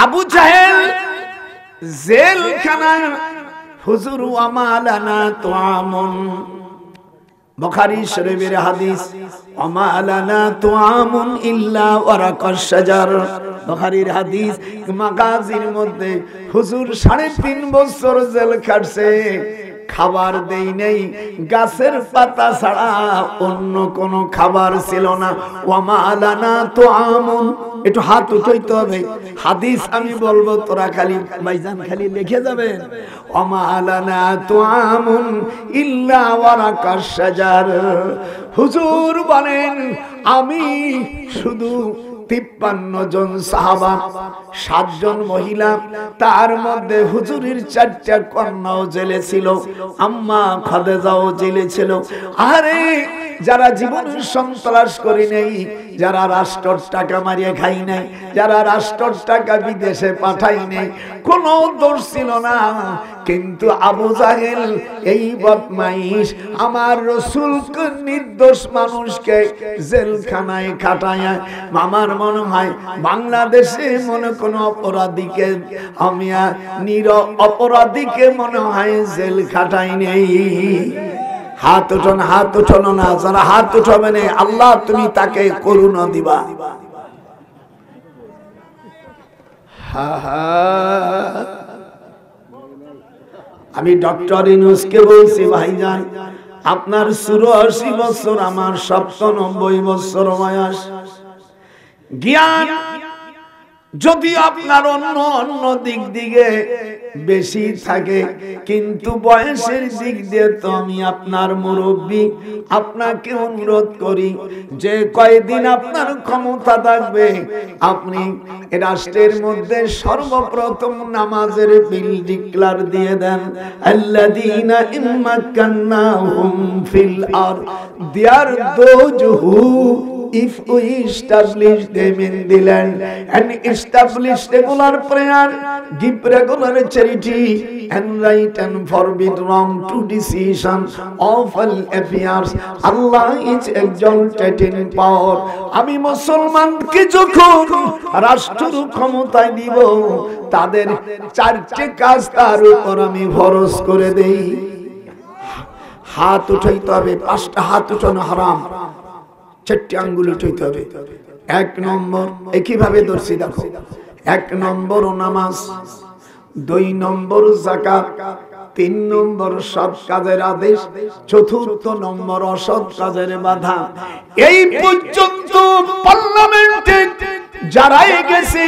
আবু জাহেল জেলখানা, হুজুর আমালানা তুআমুন, বুখারী শরীফের হাদিস, আমালানা তুআমুন ইল্লা ওয়ারাকাশ শাজার, বুখারীর হাদিস। মাগাজির মধ্যে হুজুর 3.5 বছর জেল খাটছে, খাবার দেই নেই, গাছের পাতা ছাড়া অন্য কোনো খাবার ছিল না। ওয়ামালানা তুআমুন, একটু হাত উঠাইতে হবে, হাদিস আমি বলবো, তোরা খালি ভাইজান খালি লিখে যাবেন। ওয়ামালানা তুআমুন ইল্লা ওয়ারাকাশ শাজার। হুজুর বলেন, আমি শুধু 53 জন সাহাবা, 7 জন মহিলা, তার মধ্যে হুজুরের 4টা কন্যাও জেলে ছিল, আম্মা খাদিজাও জেলে ছিল। আরে যারা জীবনের সন্ত্রাস করে নেই, যারা রাষ্ট্রের টাকা মারিয়ে খাই নাই, যারা রাষ্ট্রের টাকা বিদেশে পাঠাই নাই, কোনো দোষ ছিল না। কিন্তু আবু জাহেল এই বদমাইশ আমার রাসূলকে, নির্দোষ মানুষকে জেলখানায় খাটায়। আমার মনে হয় বাংলাদেশে মনে কোনো অপরাধীকে, আমি অপরাধীকে মনে হয় জেল খাটাই নেই। হাত উঠান, হাত উঠানো না, যারা হাত উঠাবে না আল্লাহ তুমি তাকে করুণা দিবা। আমি ডক্টর ইউনূসকে বলছি, ভাইজান আপনার 84 বছর, আমার 97 বছর বয়স। জ্ঞান যদি আপনার অন্য দিক দিকে বেশি থাকে, কিন্তু বয়সের দিক দিয়ে তো আমি আপনার মুরব্বী। আপনাকে অনুরোধ করি, যে কয়দিন আপনার ক্ষমতা থাকবে, আপনি রাষ্ট্রের মধ্যে সর্বপ্রথম নামাজের বিল ডিক্লার দিয়ে দেন। আল্লাযীনা ইম্মাক্কান্নাহুম ফিল আরদ, they're those who if we establish them in the land and establish regular prayer, give regular charity and right and forbid wrong to decision of all affairs, Allah is exalted in power. আমি মুসলমানকে যখন রাষ্ট্র ক্ষমতায় দিব, তাদের চারটি কাজ তার উপর আমি ফরজ করে দেই। হাত উঠাইতে হবে, 5টা হাত উঠানো হারাম, 4টি আঙ্গুল উঠাইতে হবে। 1 নম্বর একইভাবে ধরছি দেখো, 1 নম্বর নামাজ, 2 নম্বর যাকাত, 3 নম্বর সৎ কাজের আদেশ, 4 নম্বর অসৎ কাজের বাধা। এই পর্যন্ত পার্লামেন্টে যারাই গেছে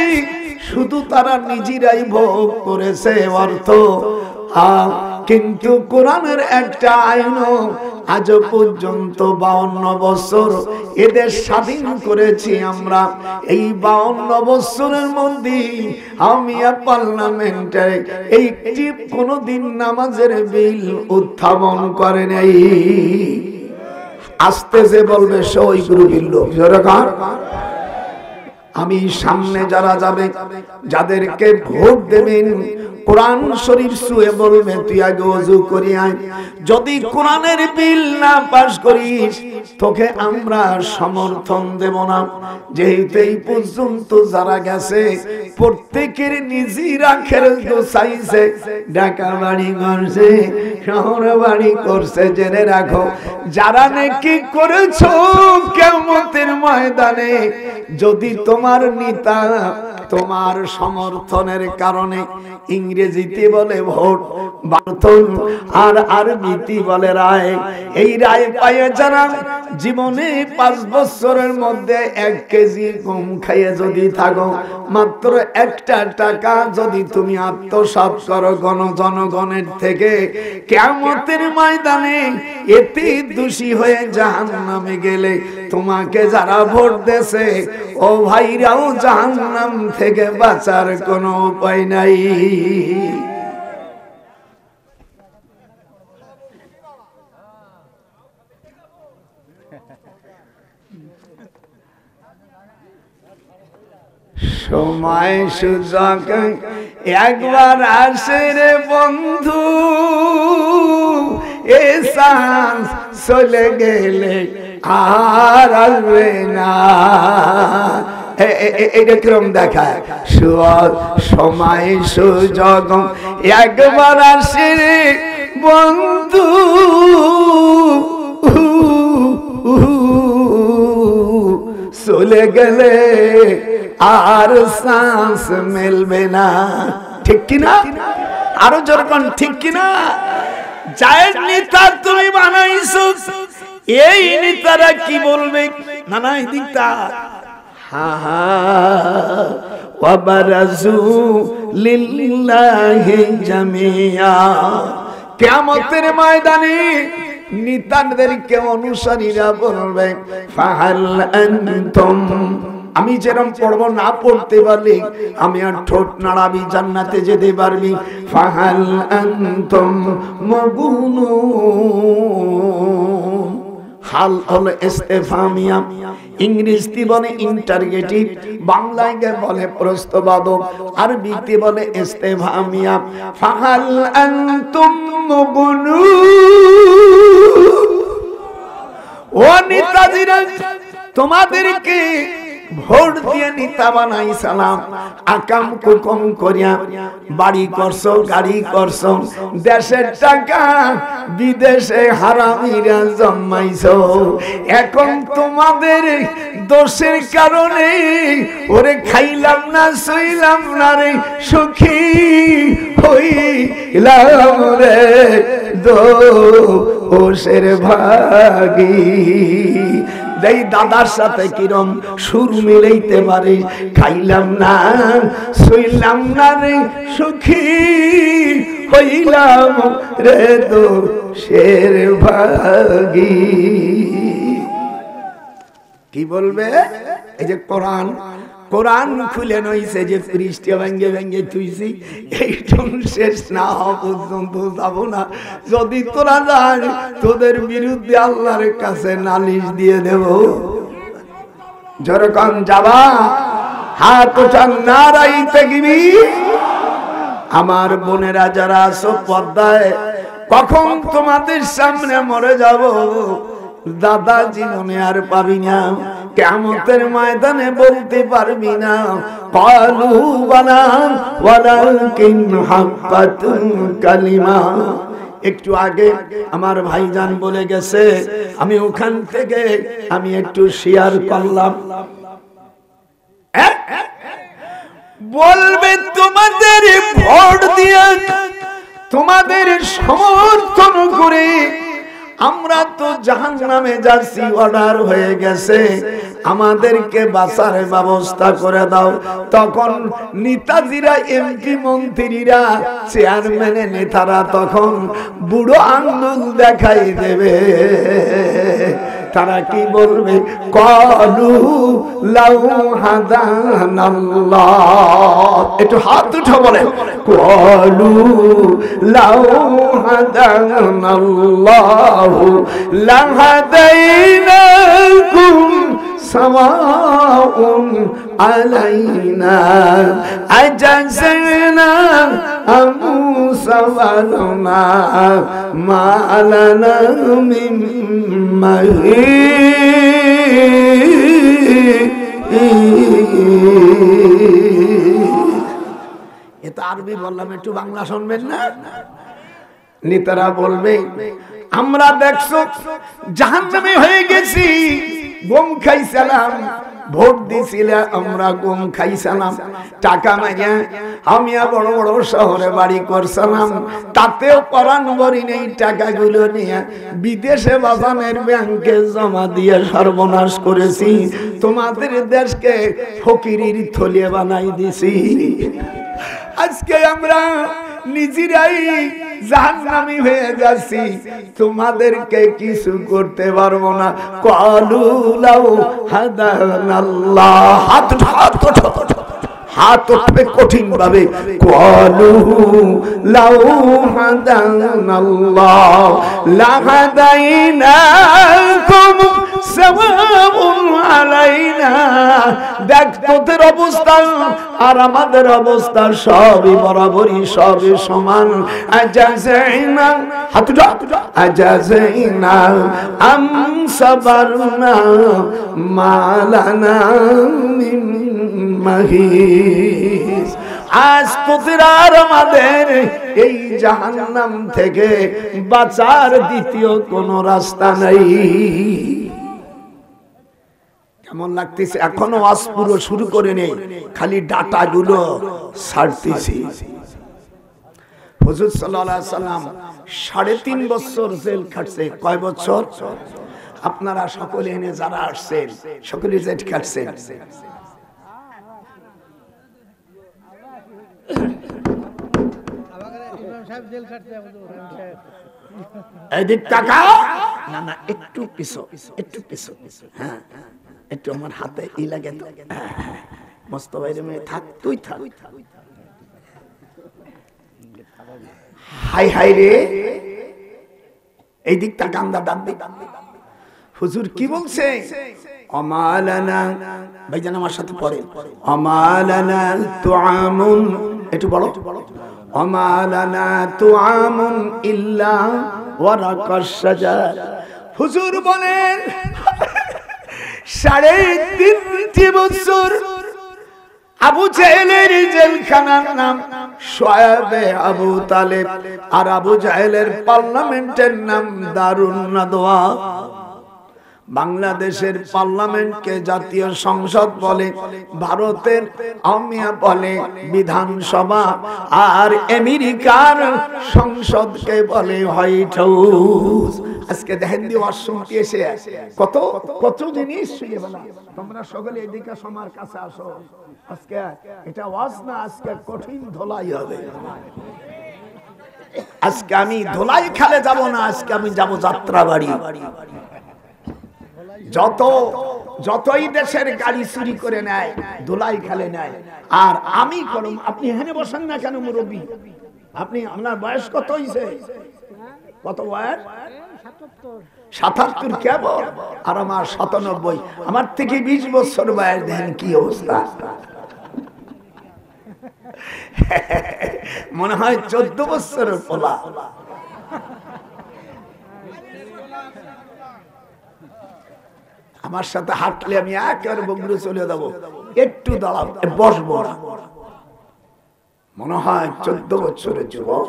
শুধু তারা নিজেরাই ভোগ করেছে অর্থ, কিন্তু কোরআনের একটা আইনও আজ পর্যন্ত 52 বছর এদের স্বাধীন করেছি আমরা। এই 52 বছরের মধ্যে আমি পার্লামেন্টে একটি কোনদিন নামাজের বিল উত্থাপন করে নাই। আস্তে যে বলবে সই গ্রুপের লোক, আমি সামনে যারা যাবে, যাদেরকে ভোট দেবেন, কোরআন শরীফ ছুঁয়ে বলবে তুই আগে ওযু করি আয়। যদি কোরআনের বিল না পাস করিস তোকে আমরা সমর্থন দেব না। যেহেতু এই পর্যন্ত যারা গেছে প্রত্যেকের নিজেরা খেলে চাইছে, ঢাকা বাড়ি করছে, শহর বাড়ি করছে। জেনে রাখো, যারা নেকি করেছো কিয়ামতের ময়দানে যদি তোমার নেতা তোমার সমর্থনের কারণে, ইংরেজিতে বলে ভোট, বার্তন আর আরবিতে বলে রায়, এই রায় পায়ে যারা জীবনে 5 বছরের মধ্যে 1 কেজি কম খাইয়ে যদি থাকো, মাত্র 1টা টাকা যদি তুমি আত্মসাৎ করো জনগণের থেকে, কিয়ামতের ময়দানে এতে দোষী হয়ে জাহান্নামে গেলে তোমাকে যারা ভোট দেছে ও ভাইরাও জাহান্নাম থেকে বাঁচার কোনো উপায় নাই। সময় সুযোগ একবার আসে রে বন্ধু, এ চান্স চলে গেলে আর আসবে না। এটা কিরম দেখায়, সময় সুযোগ একবার আসে রে বন্ধু, চলে গেলে আর শ্বাস মেলবে না। ঠিক কিনা? আরো যেরকম ঠিক কিনা? যার নেতা তুমি বানাইছো, এই নেতারা কি বলবে? নানা দিকটা কিয়ামতের ময়দানে নেতাদেরকে অনুসারীরা বলবে ফাহাল আনতুম, আমি যেরকম পড়বো না পড়তে পারলে আমি আর ঠোঁট নাড়াবি, জান্নাতে যেতে পারবি। ফাহাল আনতুম মাবুনুন, হাল হলো ইস্তেফামিয়া, ইংরেজিতে বলে ইন্টারগেটিভ, বাংলায় বলে প্রশ্নবাদক, আরবিতে বলে ইস্তেফামিয়া। ফাহাল আনতুম মাবুনুন, ও নেতাজিরা তোমাদেরকে ভোট দিয়ে নেতা বানাই সালাম, আকাম কুকম করিয়া বাড়ি করছো, গাড়ি করছো, দেশের টাকা বিদেশে হারামিরা জন্মাইছো। এখন তোমাদের দোষের কারণে ওরে খাইলাম না, শুইলাম না রে, সুখী হইলাম রে দোষের ভাগী। দেই দাদার সাথে কিরম সুর মিলাইতে পারে, খাইলাম না, শুইলাম না রে, সুখী হইলাম রে দোষের ভাগী। কি বলবে? এই যে কোরআন খুলে নইছে যে পৃষ্ঠে ভেঙ্গে ভেঙ্গে তুইছি, এইটুকু শেষ না হওয়া পর্যন্ত যাবো না। যদি তোরা যাস তোদের বিরুদ্ধে আল্লাহর কাছে নালিশ দিয়ে দেব। যেরকম যাবা হাত উঠান নারাই তাকবীর। আমার বোনেরা যারা আছো পর্দায়, কখন তোমাদের সামনে মরে যাব দাদা জীবনে আর পাবি না, কিয়ামতের ময়দানে বলতে পারবি না ক্বালু বালা ওয়ালাকিন হাক্কাত কালিমা। একটু আগে আমার ভাইজান বলে গেছে, আমি ওখান থেকে আমি একটু শেয়ার করলাম। বলবে তোমাদের ভোট দিয়ে তোমাদের সমর্থন করে আমরা তো জাহান্নামে যাচ্ছি, অর্ডার হয়ে গেছে, আমাদেরকে বাঁচার ব্যবস্থা করে দাও। তখন নেতাজিরা, এমপি মন্ত্রীরা, চেয়ারম্যান নেতারা তখন বুড়ো আঙ্গুল দেখাই দেবে। তারা কি বলবে? ক্বালু লাউ হাদানাল্লাহ। একটু হাত উঠে বলে ক্বালু লাউ হাদানাল্লাহ লাহাদাইনাকুম সাওয়াউন আলাইনা আজাযনা আম সাওয়ালনা মা লানা মিন এটা আরবি বললাম, একটু বাংলা শুনবেন না? নেতারা বলবে আমরা দেখছো জাহান্নামে হয়ে গেছি, গম খাইছিলাম, ভোট দিছিলাম, আমরা গম খাইছিলাম, টাকা মাইয়া আমি বড় বড় শহরে বাড়ি করছিলাম, তাতেও পরাণ ভরি নেই, টাকাগুলো নিয়ে বিদেশে বাজানের ব্যাংকে জমা দিয়ে সর্বনাশ করেছি, তোমাদের দেশকে ফকিরির থলিয়ে বানাই দিছি। আজকে আমরা নিজেরাই জাহান্নামী হয়ে যাচ্ছি, তোমাদেরকে কিছু করতে পারবো না। ক্বালু লাউ হাদানাল্লাহ। হাত উঠবে কঠিন ভাবে। ক্বালু লাউ হাদানাল্লাহ লাহাদাইনাকুম সাওয়াউন আলাইনা। দেখ তোদের অবস্থা আর আমাদের অবস্থা সবই বরাবরই, সবই সমান। আজাযাইনা হাতুটা আজাযাইনা আম সাবারনা মালানা মিন মাহিস। আজ তোদের আর আমাদের এই জাহান্নাম থেকে বাঁচার দ্বিতীয় কোনো রাস্তা নাই। কেমন লাগতেছে? এখনো ওয়াজ পুরো শুরু করে নেই, খালি ডাটা গুলো ছাড়তেছি। হুজুর সাল্লাল্লাহু আলাইহি সাল্লাম 3.5 বছর জেল খাটছে। কয় বছর? আপনারা সকলে এনে যারা আসছেন সকলে জেল খাটছেন। এদিক টাকা না না, একটু পিছু, একটু পিছু। হ্যাঁ, একটু আমার হাতে ই লাগে তো। মস্ত বাইরে মেয়ে থাক, তুই থাক। হাই হাই রে, এই দিকটা গান্দা ডান দিক। হুজুর কি বলছে? অমালানা, ভাইজান আমার সাথে পড়ে, অমালানা তুআমুন, একটু বলো, অমালানা তুআমুন ইল্লা ওয়ারাকাশ শাজার। হুজুর বলেন 3.5 বছর আবু জাহেলের জেলখানার নাম শোয়েবে আবু তালেব, আর আবু জাহেলের পার্লামেন্টের নাম দারুন নাদওয়া। বাংলাদেশের পার্লামেন্টকে জাতীয় সংসদ বলে, ভারতের আমিয়া বলে বিধানসভা, আর আমেরিকার সংসদকে বলে হোয়াইট হাউস। আজকে দেখেন দি ওয়াজ শুনতে এসে কত কত জিনিস শুনে বলা। তোমরা সকলে এদিকে আমার কাছে আসো। আজকে এটা ওয়াজ না, আজকে কঠিন ধোলাই হবে। আজকে আমি ধোলাই খালে যাব না, আজকে আমি যাব যাত্রাবাড়ি। যতই দেশের গাড়ি চুরি করে নেয়, ধোলাই খালে নেয়, আর আমি করম। আপনি এখানে বসেন না কেন মুরব্বী? আপনি, আপনার বয়স কত হয়েছে? কত বয়স? 77 কেবল, আর আমার 97। আমার থেকে 20 বছর বয়স, দেখেন কি অবস্থা। মনে হয় 14 বছরের পোলা। আমার সাথে হাঁটলে আমি একেবারে বগুড়ে চলে যাবো, একটু দাঁড়াবো, বসবো না। মনে হয় 14 বছরের যুবক।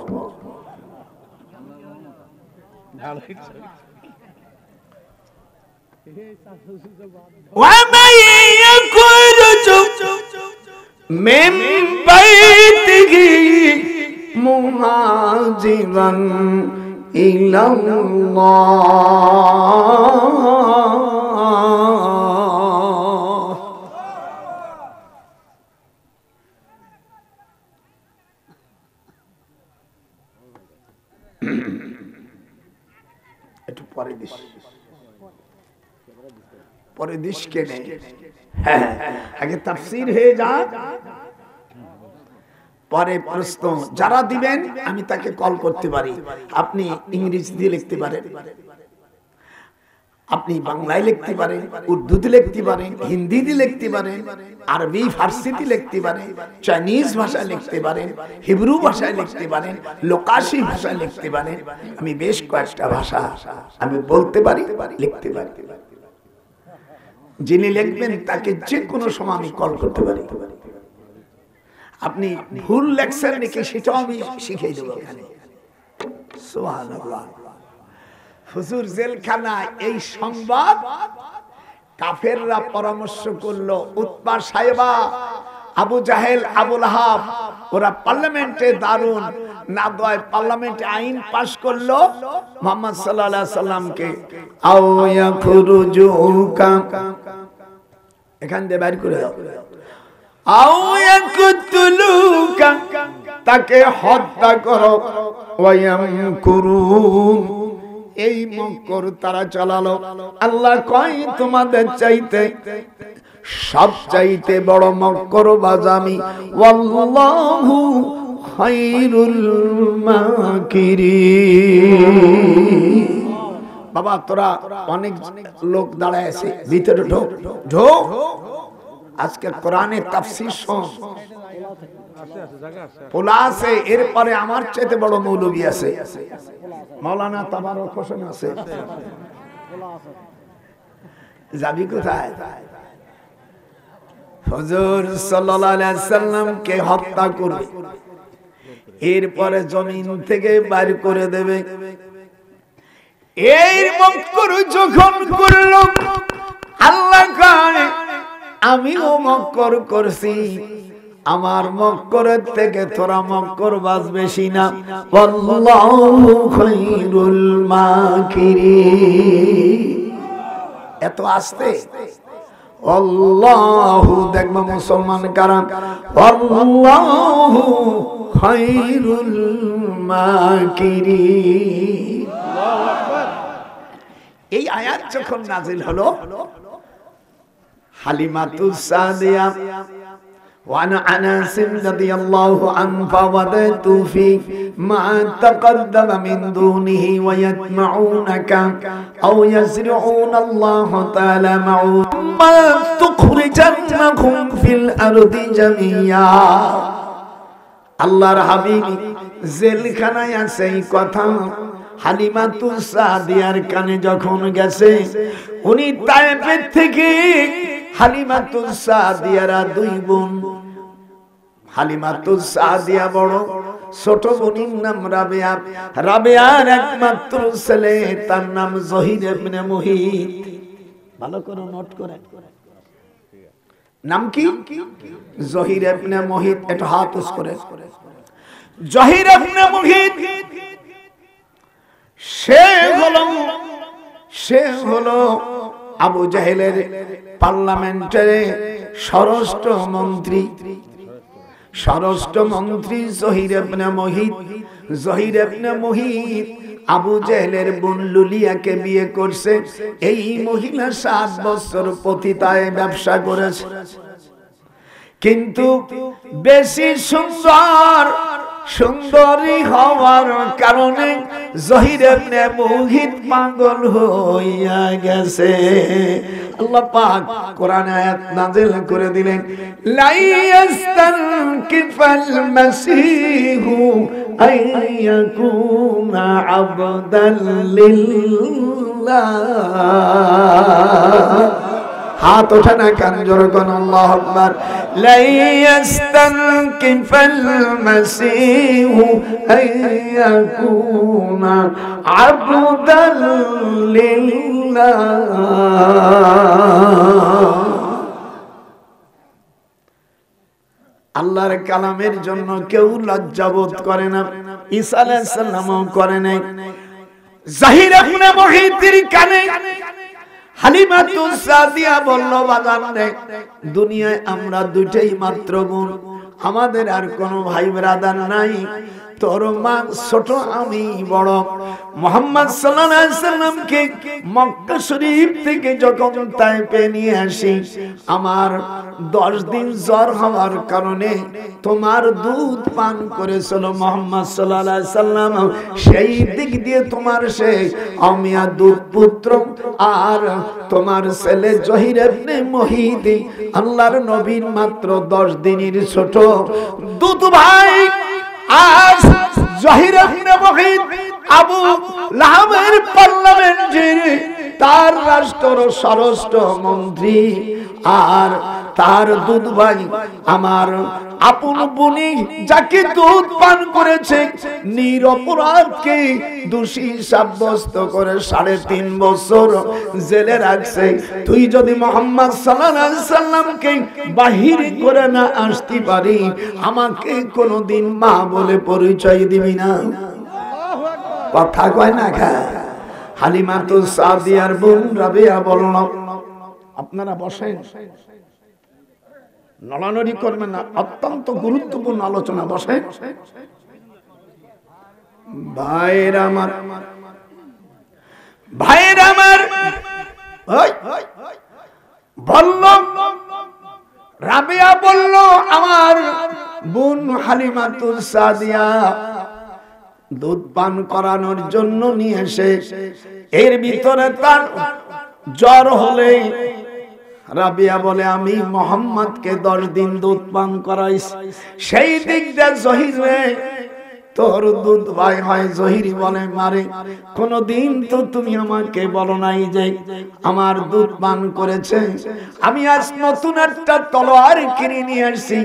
ومن يخرج من بيته مهاجرا إلى الله একটু পরে দিস, পরে দিস কেনে। হ্যাঁ, আগে তাফসীর হয়ে যা, পরে প্রশ্ন যারা দিবেন আমি তাকে কল করতে পারি। আপনি ইংরেজি দিয়ে লিখতে পারেন, আপনি বাংলায় লিখতে পারেন, উর্দুতে লিখতে পারেন, হিন্দিতে লিখতে পারেন, আরবি ফার্সিতে লিখতে পারেন, চাইনিজ ভাষায় লিখতে পারেন, হিব্রু ভাষায় লিখতে পারেন, লোকাশি ভাষায় লিখতে পারেন। আমি বেশ কয়েকটা ভাষা আমি বলতে পারি, লিখতে পারি। যিনি লিখবেন তাকে যে কোনো সময় আমি কল করতে পারি। আপনি ভুল লেখছেন নাকি সেটাও আমি শিখিয়ে দেবো এখানে। সুবহানাল্লাহ। হুজুর জেলখানা, এই সংবাদ কাফেররা পরামর্শ করলো, উতবা সাহেবা, আবু জাহেল, আবু লাহাব, ওরা পার্লামেন্টে দারুন না দয় পার্লামেন্টে আইন পাশ করলো মুহাম্মদ সাল্লাল্লাহু আলাইহি সাল্লামকে আও ইয়াখরুজুকা, এখান দিয়ে বাইর করে দাও, আও ইয়াকতুলুকা, তাকে হত্যা করো, ওয়ায়ামকুরুন, এই মক্কর তারা চালালো। আল্লাহ কয় তোমাদের চাইতে সব চাইতে বড় মক্করবাজ আমি, ওয়াল্লাহু খায়রুল মাকিরিন। বাবা তোরা অনেক লোক দাঁড়ায় আছে, ভিতরে ঢোক ঢোক, আজকে কোরআনের তাফসীর শোন। পোলা আছে, এরপরে আমার চাইতে বড় মৌলবী আছে, মাওলানা তাবারক হোসেন আছে। যাবি কোথায়? হুজুর সাল্লাল্লাহু আলাইহি সাল্লামকে হত্যা করবে, এরপরে জমিন থেকে বাইর করে দেবে। এই মক্কর যখন করল, আল্লাহ কয় আমিও মক্কর করছি, আমার মক্করের থেকে তোরা মক্করবাজ বেশি না। আল্লাহু খায়রুল মাকিরিন। এত আস্তে আল্লাহু, দেখবা মুসলমান কারাম, আল্লাহু খায়রুল মাকিরিন। এই আয়াত যখন নাজিল হলো, হালিমাতুস সাদিয়া وعن أنس رضي الله عنه فوددت في ما تقدم من دونه ويتمعونك أو يزرعون الله تعالى معهم ما تخرجنهم في الأرض جميعا। আল্লাহর হাবিব জেলখানায় আছে, এই কথা হালিমাতুস সাদিয়ার কানে যখন গেছে, উনি তায়েফের থেকে, হালিমাতুস সাদিয়ারা দুই বোন, হালিমাতুস সাদিয়া বড়, ছোট বোনের নাম রাবেয়া, রাবেয়ার একমাত্র ছেলে, তার নাম জহির ইবনে মুহিত। ভালো করে নোট করে, নাম কি? জহির ইবনে মুহিত। এটা হাত উস করে, জহির ইবনে মুহিত সে হলো আবু জাহেলের পার্লামেন্টের স্বরাষ্ট্রমন্ত্রী। স্বরাষ্ট্রমন্ত্রী জহির ইবনে মুহিত। জহির ইবনে মুহিত আবু জাহেলের বোন লুলিয়াকে বিয়ে করছে। এই মহিলা 7 বছর পতিতায় ব্যবসা করেছে, কিন্তু বেশি সুন্দর সুন্দরী হওয়ার কারণে জহির ইবনে মুহিত পাগল হইয়া গেছে। আল্লাহ পাক কোরআনে আয়াত নাযিল করে দিলেন, লা ইয়াস্তানকিফাল মাসীহু আইয়াকুনা আবদাল লিল্লাহ। হাত ওঠে না কান জোর কোন আল্লাহু আকবার। লা ইয়াস্তানকিফাল মাসীহু আইয়াকুনা আবদাল লিল্লাহ। আল্লাহর কালামের জন্য কেউ লজ্জাবোধ করে না, ঈসা আলাইহিস সালামও করে নাই। জাহির ইবনে মুহিতের কানে হালিমাতুস সাদিয়া বলল, বাজান রে, দুনিয়ায় আমরা দুইটাই মাত্র বোন, আমাদের আর কোনো ভাই ব্রাদার নাই। তোর মা ছোট, আমি বড়। মুহাম্মদ সাল্লাল্লাহু আলাইহি সাল্লামকে মক্কা শরীফ থেকে যখন তায়েফে নিয়ে আসি, আমার 10 দিন জ্বর হওয়ার কারণে তোমার দুধ পান করেছিল মুহাম্মদ সাল্লাল্লাহু আলাইহি সাল্লাম। সেই দিক দিয়ে তোমার সেই আমিয়া দুধ পুত্র আর তোমার ছেলে জহির ইবনে মুহিত আল্লাহর নবীর মাত্র 10 দিনের ছোট দুধ ভাই। আজ জহির ইবনে মুহিত আবু লাহাবের পার্লামেন্টের তার রাষ্ট্র স্বরাষ্ট্র মন্ত্রী, আর তার দুধ ভাই আমার আপন বোনি যাকে দুধ পান করেছে নিরপরাধকে দোষী সাব্যস্ত করে 3.5 বছর জেলে রাখছে। তুই যদি মুহাম্মদ সাল্লাল্লাহু আলাইহি সাল্লামকে বাহির করে না আসতে পারি, আমাকে কোনোদিন মা বলে পরিচয় দিবি না। কথা কয় না খা। হালিমাতুস সাদিয়ার বোন রাবিয়া বলল, আপনারা বসেন, নড়ানড়ি করবেন না, অত্যন্ত গুরুত্বপূর্ণ আলোচনা, বসেন। ভাইরা আমার, ভাইরা আমার, বলল রাবিয়া বলল, আমার বোন হালিমাতুস সাদিয়া দুধ পান করানোর জন্য নিয়ে এসে এর ভিতরে তার জ্বর হলে রাবিয়া বলে, আমি মুহাম্মদকে 10 দিন দুধ পান করাইছি। সেই দিক দিয়ে জহির রে, তোর দুধ ভাই হয়। জহিরি বলে, মারে কোনদিন তো তুমি আমাকে বলো নাই যে আমার দুধ পান করেছে। আমি আজ নতুন একটা তলোয়ার কিনে নিয়ে আসছি,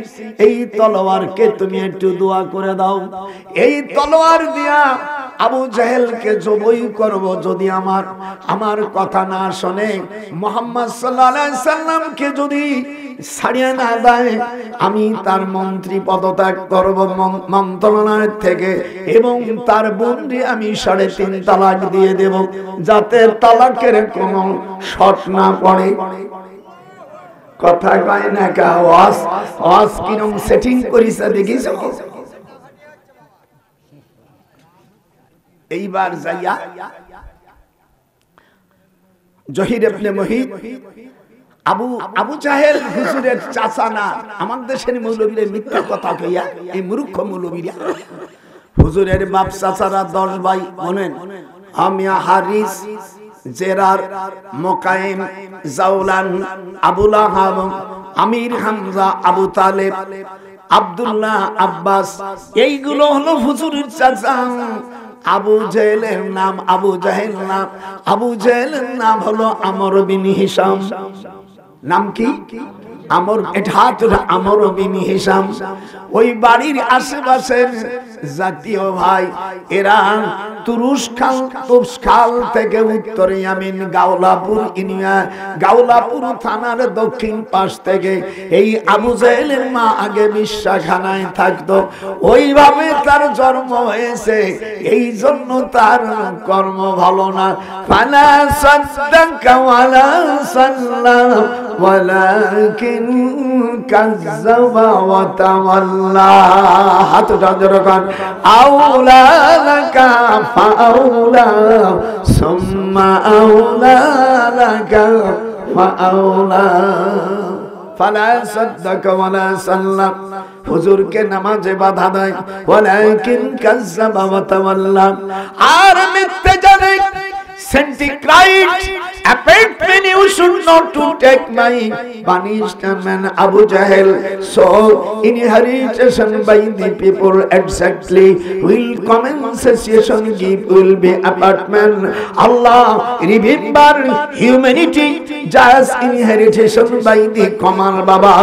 এই তলোয়ারকে তুমি একটু দোয়া করে দাও। এই তলোয়ার দিয়া আবু জাহেলকে জবই করব, যদি আমার কথা না শোনে, মুহাম্মদ সাল্লাল্লাহু আলাইহি সাল্লামকে যদি ছাড়িয়ে না দেয়, আমি তার মন্ত্রী পদত্যাগ করব মন্ত্রণালয় থেকে, এবং তার বোনকে আমি 3.5 তালাক দিয়ে দেব, যাতে তালাকের কোনো শর্ত না পড়ে। কথা কয় না কা? ওয়াজ কিরম সেটিং করিছে দেখিস? এইবার যাইয়া জহির ইবনে মুহিত আবু জাহেল হুজুরের চাচা না, আমাদের দেশের মৌলবীরা মিথ্যা কথা কইয়া, এই মূর্খ মৌলবীরা হুজুরের বাপ চাচারা 10 ভাই বলেন, আমিয়া হারিস, জেরার, মুকাইম, জাওলান, আবু লাহাব, আমির হামজা, আবু তালেব, আব্দুল্লাহ, আব্বাস, এইগুলো হলো হুজুরের চাচা। আবু জাহেলের নাম আবু জাহেল না, আবু জাহেলের নাম হলো আমর বিন হিশাম। নাম কি? আমর। এটা আমর বিন হিশাম। ওই বাড়ির আশেপাশের জাতীয় ভাই এরা তুরস্কাল থেকে উত্তরে ইয়ামিন গাওলাপুর ইউনিয়ন, গাওলাপুর থানার দক্ষিণ পাশ থেকে এই আবু জাহেলের মা আগে বিশ্বাখানায় থাকতো, ওইভাবে তার জন্ম হয়েছে। এই জন্য তার কর্ম ভালো না। ফালা সাদ্দাকা ওয়ালা সাল্লাম ওয়ালাকিন কাযযাবা ওয়া তাওয়াল্লা। হাত জোরে কর। আউলা লাকা ফাউলা সুম্মা আউলা লাকা ফাউলা। ফালা সাদ্দাকা ওয়ালা সাল্লাম হুজুরকে নামাজে বাধা দেয় ওয়ালাকিন কাজ্জাবা ওয়া তাওয়াল্লা আর মিথ্যে জানে Centigrade appointment you should not to take my punishment Abu Jahl so inheritance by the people exactly will compensation give will be apartment Allah remember humanity just inheritance by the Kamal Baba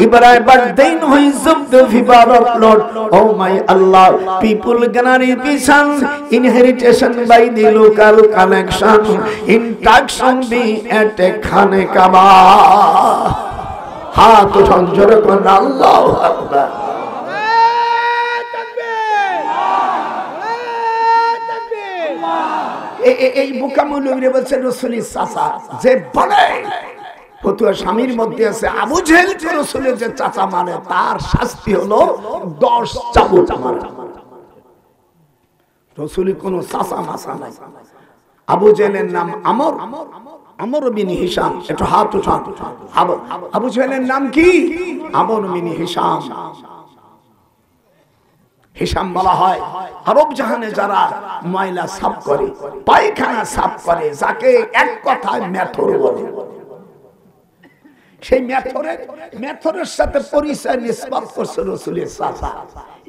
Ibrahim but then who is of the fever of Lord oh my Allah people gonna revision inheritance by the local connection interaction be at a khane kaba ha to sanjore kon Allahu akbar এই বুকামুলুরে বলছে রাসূলের চাচা যে বলে ফতুয়া স্বামীর মধ্যে আছে আবু জেহেল রাসূলের যে চাচা মানে তার শাস্তি হলো 10 চাবুক মারা রাসূলের কোনো চাচা মাসা নাই আবু জেহেলের নাম আমর বিন হিশাম একটু হাত উঠান আবু জেহেলের নাম কি আমর বিন হিশাম হিশাম বলা হয় আরব জাহানে যারা ময়লা সাফ করে পায়খানা সাফ করে যাকে এক কথায় মেথর বলে সেই মেথরের সাথে পরিচয় নিসবত করছে রাসূলের চাচা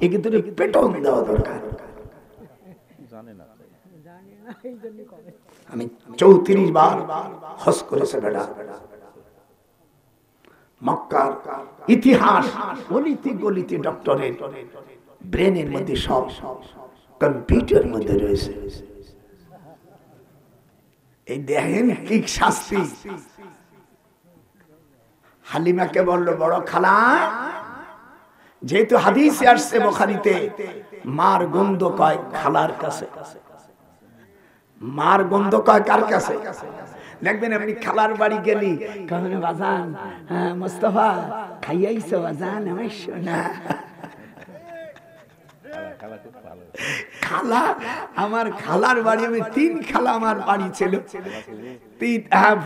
একে তো পেটন দেওয়া দরকার আমি 34 বার হজ করেছে বেটা মক্কার ইতিহাস গলিতে গলিতে ডক্টরের ব্রেনের মধ্যে সব কম্পিউটার মধ্যে রয়েছে এই দেখেন কি শাস্তি হালিমাকে বলল বড় খালা যেহেতু হাদিসে আসছে বুখারীতে মার গন্ধ কয় খালার কাছে মার গন্ধ কয় কার কাছে দেখবেন আপনি খালার বাড়ি গেলি কখনো বাজান মুস্তাফা খাইয়াইছো বাজান আমার সোনা খালা আমার খালার বাড়ি আমি 3 খালা আমার বাড়ি ছিল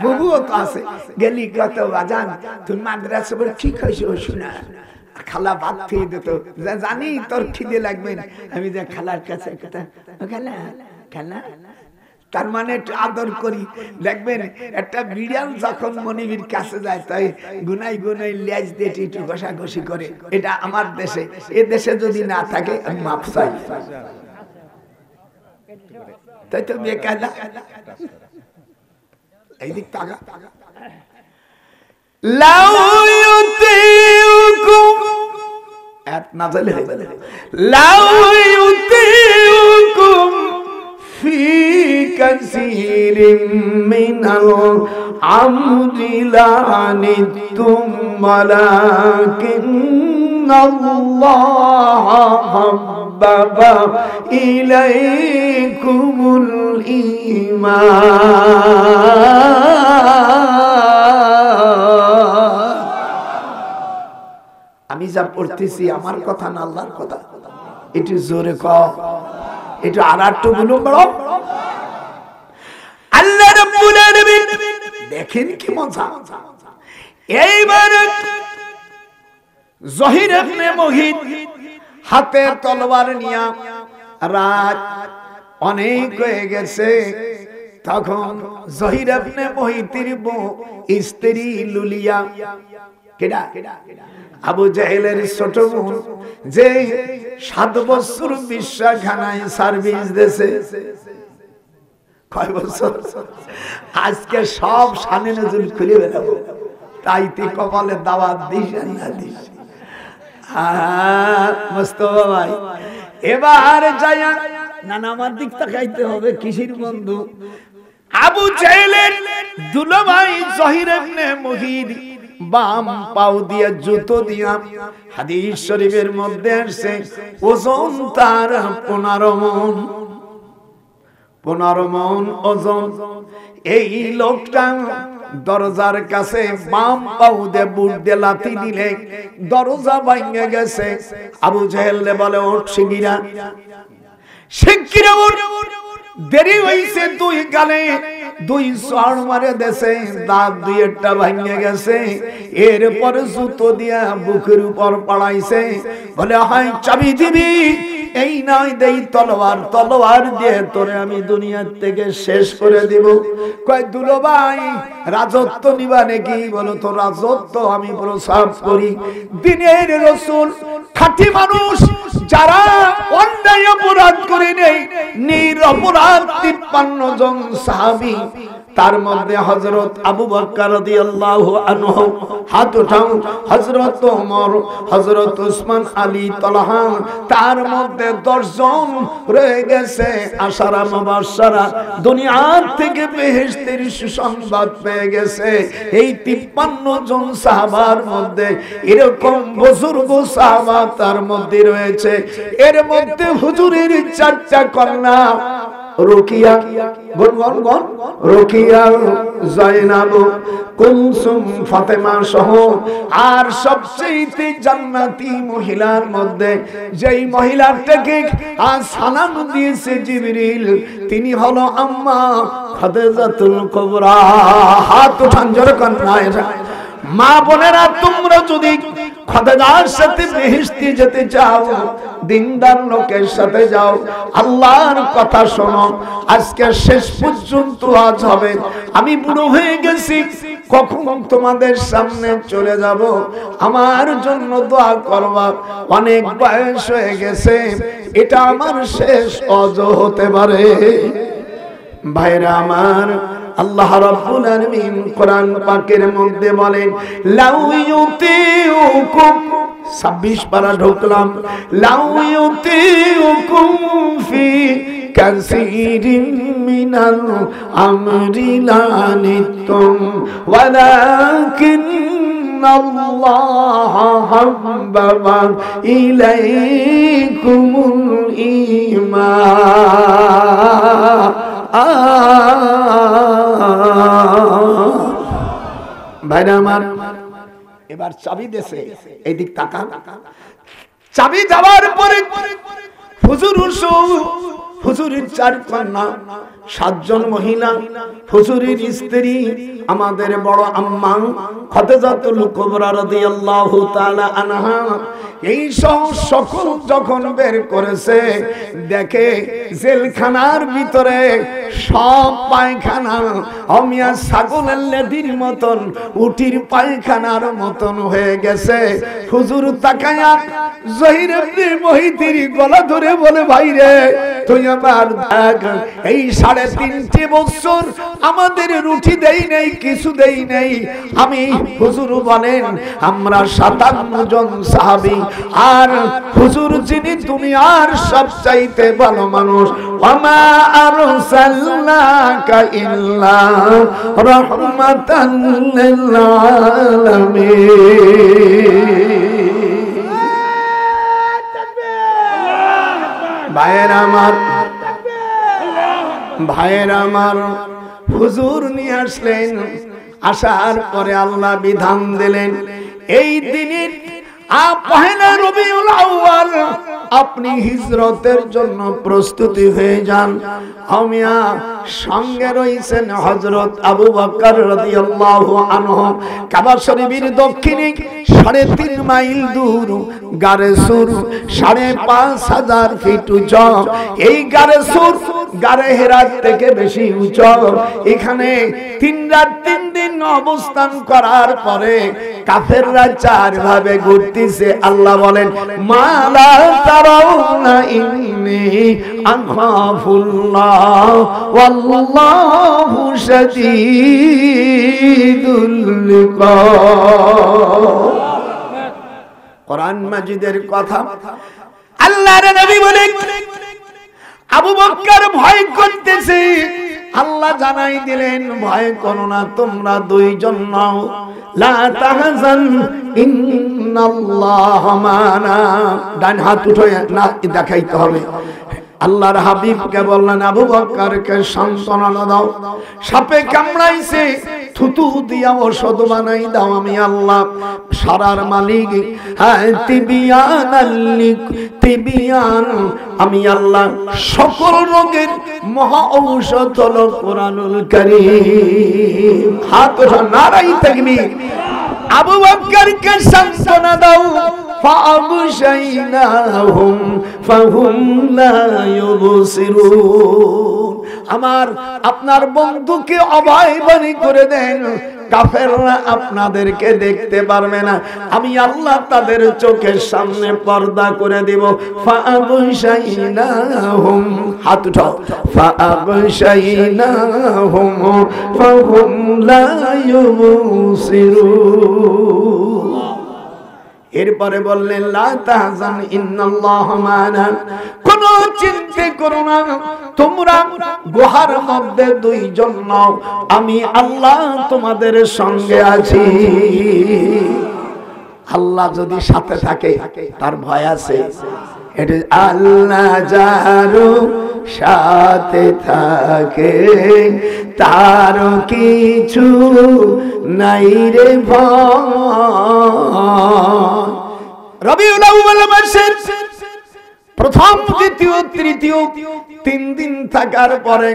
বুবুও তো আছে গেলি কত বাজান তুমি মাদ্রাসা বলে ঠিক হয়েছে শোনা খালা ভাত খেয়ে দিত জানি তোর খিদে লাগবে আমি যে খালার কাছে খালা খালা তার মানে একটু আদর করি দেখবেন একটা বিড়াল যখন মনিবির কাছে যায় তাই গুনাই গুনাই লেজ দিয়ে একটু ঘষাঘষি করে এটা আমার দেশে এ দেশে যদি না থাকে আমি মাপ চাই তাই তো বেকায়দা এই দিক টাকা লাউ ইউতিউকুম এত নাজল হয়ে গেল লাউ ইউতিউকুম في كثير من الأمر لعنتم ولكن الله حبب إليكم الإيمان আমি যা পড়তেছি আমার কথা না আল্লাহর কথা একটু জোরে কও এটা আরেকটু বলুন বড় আল্লাহ রাব্বুল আলামিন দেখেন কি মজা এইবার জহির ইবনে মুগীত হাতে তলোয়ার নিয়া রাত অনেক হয়ে গেছে তখন জহির ইবনে মুগীতের বউ স্ত্রী লুলিয়া কেডা আবু জাহেলের ছোট বোন যে 7 বছর বিশ্বখানায় সার্ভিস দিয়েছে কয় বছর আজকে সব শানে নজুল খুলে বেরাবো তাই তুই কপালে দাওয়াত দিস না দিস মুস্তাফা ভাই এবার যায়া নানা আমার দিক তাকাইতে হবে কিসির বন্ধু আবু জাহেলের দুলাভাই জহির ইবনে মুগীত বাম পাও দিয়া জুতো দিয়া হাদিস শরীফের মধ্যে আছে ওজন তার 15 মণ ওজন এই লোকটা দরজার কাছে বাম পাও দিয়ে বুট দিয়ে লাথি দিলে দরজা ভেঙে গেছে আবু জাহেল বলে ওঠ শিগগিরা ওঠ দেরি হইছে তুই গালে দুই চড় মারে দেশে, দাঁত দুই একটা ভাঙে গেছে। এরপরে জুতো দিয়া বুকের উপর পড়াইছে, বলে হয় চাবি দিবি? এই নয় দেই তলোয়ার, তলোয়ার দিয়ে তোরে আমি দুনিয়ার থেকে শেষ করে দিব। কয় দুলোভাই রাজত্ব নিবা নাকি? বলো তো রাজত্ব আমি প্রসাব করি। দিনের রাসূল খাঁটি মানুষ, যারা অন্যায় অপরাধ করে নেই, নিরপরাধ 53 জন সাহাবী, তার মধ্যে হযরত আবু বকর রাদিয়াল্লাহু আনহু হাত উঠাও, হযরত ওমর, হযরত উসমান, আলী, তালহা, তার মধ্যে 10 জন রয়ে গেছে আশারা মুবাশশারা, দুনিয়ার থেকে বেহেশতের সুসংবাদ পেয়ে গেছে। এই 53 জন সাহাবার মধ্যে এরকম বুজুর্গ সাহাবা তার মধ্যে রয়েছে। এর মধ্যে হুজুরের 4টা কন্যা, রুকিয়া, গুনগুন, রুকিয়া, জাইনাব, কুলসুম, ফাতেমা সহ, আর সবচেয়ে জান্নাতি মহিলার মধ্যে যেই মহিলাটাকে আজ সালাম দিয়েছে জিবরিল, তিনি হলো আম্মা খাদিজাতুল কুবরা। হাত উঠান জোরে কন্যা। মা বোনেরা, তোমরা যদি খাদিজার সাথে বেহেশতে যেতে চাও, দিনদার লোকের সাথে যাও, আল্লাহর কথা শোনো। আজকে শেষ পর্যন্ত আজ হবে। আমি বুড়ো হয়ে গেছি, কখন তোমাদের সামনে চলে যাব, আমার জন্য দোয়া করবা। অনেক বয়স হয়ে গেছে, এটা আমার শেষ অজ হতে পারে। ভাইরা আমার, আল্লাহ রাব্বুল আলামিন কোরআন পাকের মধ্যে বলেন, লাউ ইউতিউকুম, 26 পারা ঢুকলাম, লাউ ইউতিউকুম ফি কাসীরিন মিনাল আমরি লানিতুম ওয়ালাকিন আল্লাহ হাব্বাবা ইলাইকুমুল ঈমান। ভাইরা আমার, এবার চাবি দেশে, এইদিক তাকান। চাবি যাওয়ার পরে হুজুর, হুজুরের 4 কন্যা, 7 জন মহিলা, হুজুরের স্ত্রী আমাদের বড় আম্মা খাদিজাতুল কুবরা রাদিয়াল্লাহু তাআলা আনহা, এই সকল যখন বের করেছে, দেখে জেলখানার ভিতরে সব পায়খানা অমিয়া ছাগলের লেদির মতন, উটির পায়খানার মতন হয়ে গেছে। হুজুর তাকায়া জহির ইবনে মুহিতির গলা ধরে বলে, ভাই রে, তুই আমার দেখ, এই 3.5 বছর আমাদের রুটি দেই নেই, কিছু দেই নেই। আমি, হুজুর বলেন, আমরা 57 জন সাহাবী, আর হুজুর যিনি দুনিয়ার সবচাইতে ভালো মানুষ, ওয়ামা আরসালনাকা ইল্লা রাহমাতাল লিল আলামিন। ভাইয়েরা আমার, ভাইয়েরা আমার, হুজুর নিয়ে আসলেন। আসার পরে আল্লাহ বিধান দিলেন, এই দিনে পহেলা রবিউল আউয়াল আপনি হিজরতের জন্য প্রস্তুতি হয়ে যান। আমিয়া সঙ্গে রয়েছেন হযরত আবু বকর রাদিয়াল্লাহু আনহু। কাবা শরীফের দক্ষিণে 3.5 মাইল দূর গারে সুর, 5,500 ফিট উঁচু। এই গারে সুর গারে হেরাত থেকে বেশি উঁচু। এখানে 3 রাত 3 দিন অবস্থান করার পরে কাফেররা 4 ভাবে ঘুরতেছে। আল্লাহ বলেন, মালা তারাউনা ইন্নী আখাফুল্লাহ ওয়াল্লাহু শাদীদুল ইকাব। কোরআন মাজিদের কথা। আল্লাহর নবী বলেন, আবু বকর ভয় করতেছে। আল্লাহ জানাই দিলেন, ভয় করো না, তোমরা 2 জন নাও। লা তাহজান ইন্নাল্লাহা মা'ানা। ডান হাত উঠে না দেখাইতে হবে। আল্লাহর হাবিবকে বললেন আবু বকরকে সান্ত্বনা দাও, সাপে কামড়াইছে, থুতু দিয়া ওষুধ বানাই দাও, আমি আল্লাহ সারার মালিক, হ্যাঁ তিবিয়ান, আমি আল্লাহ সকল রোগের মহা ঔষধ হলো কোরআনুল কারীম। হাত ওঠা, নারাই তাকবীর। আবু বকরকে সান্ত্বনা দাও, ফাবশাইনাহুম ফাহুম লা ইউবসিরুন। আমার আপনার বন্ধুকে অভয় বাণী করে দেন, কাফেররা আপনাদেরকে দেখতে পারবে না, আমি আল্লাহ তাদের চোখের সামনে পর্দা করে দেব। ফাবশাইনাহুম, হাত উঠাও, ফাবশাইনাহুম ফাহুম লা ইউবসিরুন। এরপরে বললেন লা তাহজান ইন্নাল্লাহা মা'ানা, কোনো চিন্তা করো না, তোমরা গুহার মধ্যে দুইজন নাও, আমি আল্লাহ তোমাদের সঙ্গে আছি। আল্লাহ যদি সাথে থাকে তার ভয় আছে? এটা আল্লাহ যারো সাথে থাকে তার কিছু নাই রে ভয়। রবিউল আউয়াল মাসের প্রথম, দ্বিতীয়, তৃতীয় 3 দিন থাকার পরে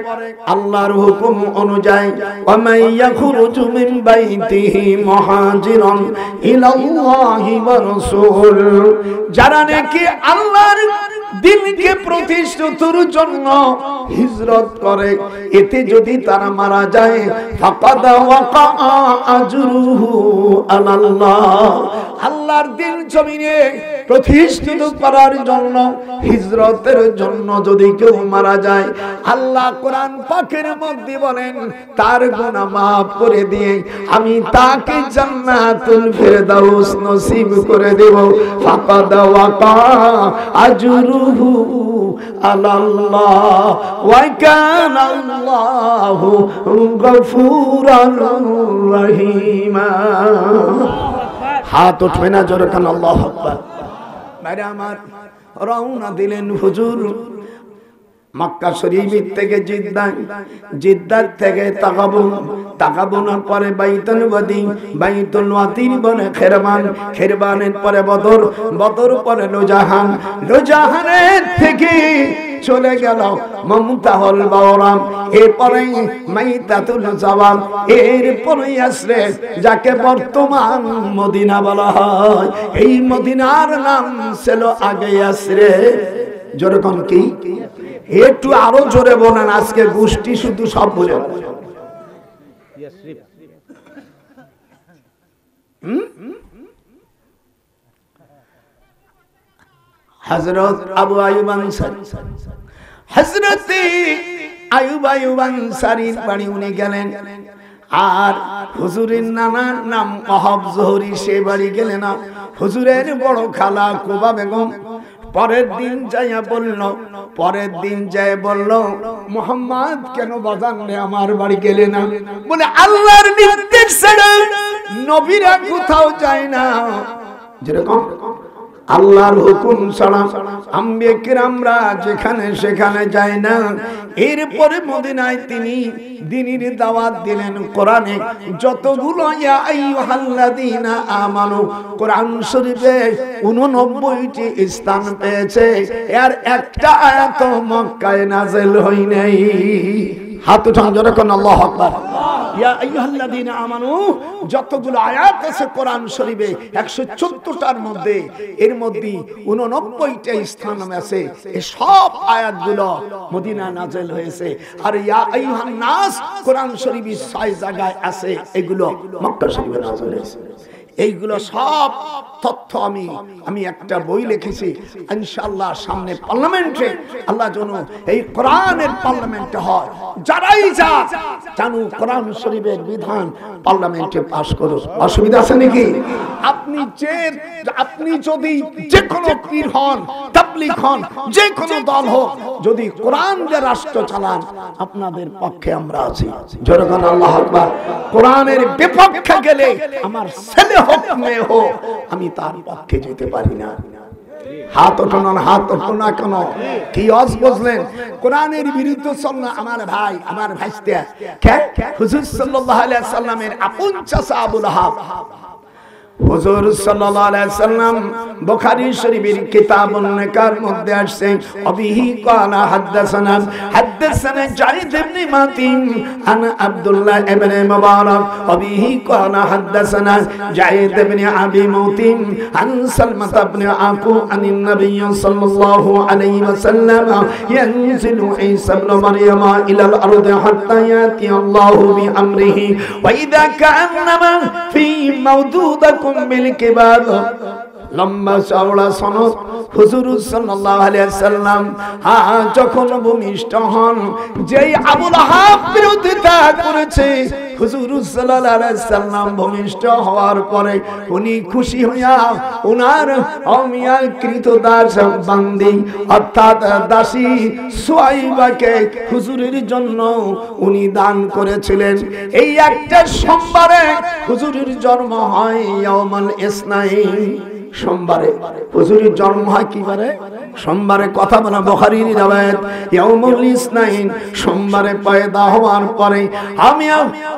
আল্লাহর হুকুম অনুযায়ী ওয়ামাই ইয়াখরুজু মিন বাইতিহি মুহাজিরান ইলাল্লাহি ওয়া রাসূল, যারা নাকি আল্লাহর দিনকে প্রতিষ্ঠার জন্য হিজরত করে, এতে যদি তারা মারা যায় ফাকাদ ওয়াকা আজরুহু আলাল্লাহ, আল্লাহর দিন জমিনে প্রতিষ্ঠিত করার জন্য, হিজরতের জন্য যদি কেউ মারা যায়, আল্লাহ কোরআন পাকের মধ্যে বলেন তার গুনাহ মাফ করে দিয়ে আমি তাকে জান্নাতুল ফেরদাউস নসিব করে দেব। ফাকাদ ওয়াকা আজরুহু আলাল্লাহ ওয়া কানা আল্লাহু গফুরার রহিমা। হাত উঠবে না জোরে কান আল্লাহু আকবার। বাইরে আমার রওনা দিলেন হুজুর মক্কা শরীফ থেকে জিদ্দার থেকে তাকাবুনের পরে বাইতুল ওয়াদি, বাইতুল ওয়াদির পরে খেরবানের পরে বদর পরে লোজাহানের থেকে চলে গেল মুমতাহুল বাওরাম, এরপরে মাইতাতুল জাওয়াল, এরপরে আসরে যাকে বর্তমান মদিনা বলা হয়। এই মদিনার নাম ছিল আগে আসরে। জোরে কোন কি? একটু আরো জোরে বলেন, আজকে গোষ্ঠী শুধু সব বলে। হযরত আবু আইয়ুব আনসারী, হযরত আইয়ুব আনসারীর বাড়ি উনি গেলেন, আর হুজুরের নানার নাম ওয়াহাব জোহরি, সে বাড়ি গেলেন না। হুজুরের বড় খালা কুবা বেগম পরের দিন যায় বলল মুহাম্মদ কেন বাজান রে আমার বাড়ি গেলে না? বলে আল্লাহর নির্দেশ ছাড়া নবীরা কোথাও যায় না, যেরকম আল্লাহর হুকুম ছাড়া আম্বিয়া কিরামরা যেখানে সেখানে যায় না। এরপরে মদিনায় তিনি দ্বীনের দাওয়াত দিলেন। কোরআনে যতগুলো ইয়া আইয়ুহাল্লাযীনা আমানু কোরআন শরীফে 89টি স্থান পেয়েছে, এর একটা আয়াত মক্কায় নাযিল হয় নাই। হাত উঠান জোরে কোন আল্লাহু আকবার। ইয়া আইয়ুহাল্লাযীনা আমানু যতগুলো আয়াত আছে কোরআন শরীফে 114টার মধ্যে, এর মধ্যে 89টা স্থান আছে, এই সব আয়াতগুলো মদিনা নাযিল হয়েছে। আর ইয়া আইয়ুহান নাস কোরআন শরীফে 6 জায়গায় আছে, এগুলো মক্কা শরীফে নাযিল হয়েছে। এইগুলো সব তথ্য আমি একটা বই লিখেছি, ইনশাআল্লাহ সামনে পার্লামেন্টে আল্লাহ যেন এই কোরআনের পার্লামেন্টে হয়, যারাই জানু কোরআন শরীফের বিধান পার্লামেন্টে পাস করো। অসুবিধা আছে নাকি? আপনি যদি যে কোনো পীর হন, তাবলীগ হন, যে কোনো দল হোক, যদি কোরআন দিয়ে রাষ্ট্র চালান, আপনাদের পক্ষে আমরা আছি। জোরে বলেন আল্লাহু আকবার। কোরআনের বিপক্ষে গেলে আমার ছেলে হোক মেয়ে হোক, আমি তার পক্ষে যেতে পারি না। হাত ওঠানো হাত ওঠো না কেন? কি অজ বুঝলেন? কোরআনের বিরুদ্ধে চল না আমার ভাই, আমার ভাইস্তে। হুজুর সাল্লাল্লাহু আলাইহি সাল্লামের আপন চাচা আবু লাহাব। হুজুর সাল্লাল্লাহু আলাইহি সাল্লাম বুখারী শরীফের কিতাবুন নিকার মধ্যে আসছে, আবিহি ক্বালা হাদাসানা জাইদ ইবনে মাতিন আন আব্দুল্লাহ ইবনে মুবারক, আবিহি ক্বালা হাদাসানা জাইদ ইবনে আবি মাতিন আন সালমাহ ইবনে আকু আনিন নবী সাল্লাল্লাহু আলাইহি ওয়াসাল্লাম ইয়ানজিলু ঈসা ইবনে মারইয়াম ইলাল আরদি হাত্তা ইয়াতি আল্লাহু বিআমরিহি ওয়া ইযা কাআন্নামা ফি মাওদুদাকুম বিল কিবাদ। লম্বা চওড়া সনদ। হুজুর সাল্লাল্লাহু আলাইহি সাল্লাম যখন ভূমিষ্ঠ হন, যেই আবু লাহাব বিরোধিতা করেছে, হুজুর সাল্লাল্লাহু আলাইহি সাল্লাম ভূমিষ্ঠ হওয়ার পরে উনি খুশি হইয়া ওনার অমিয়া কৃতদাস বান্দি অর্থাৎ দাসী সুয়াইবাকে হুজুরের জন্য উনি দান করেছিলেন। এই একটা সোমবারে হুজুরের জন্ম হয় ইয়াউমুল ইসনাইন, সোমবারে হুজুরের জন্ম হয় কি বারে? সোমবারে। কথা বলা বুখারীর riwayat ইয়াউমুল ইসনাইন, সোমবারে পয়দা হওয়ার পরে আমি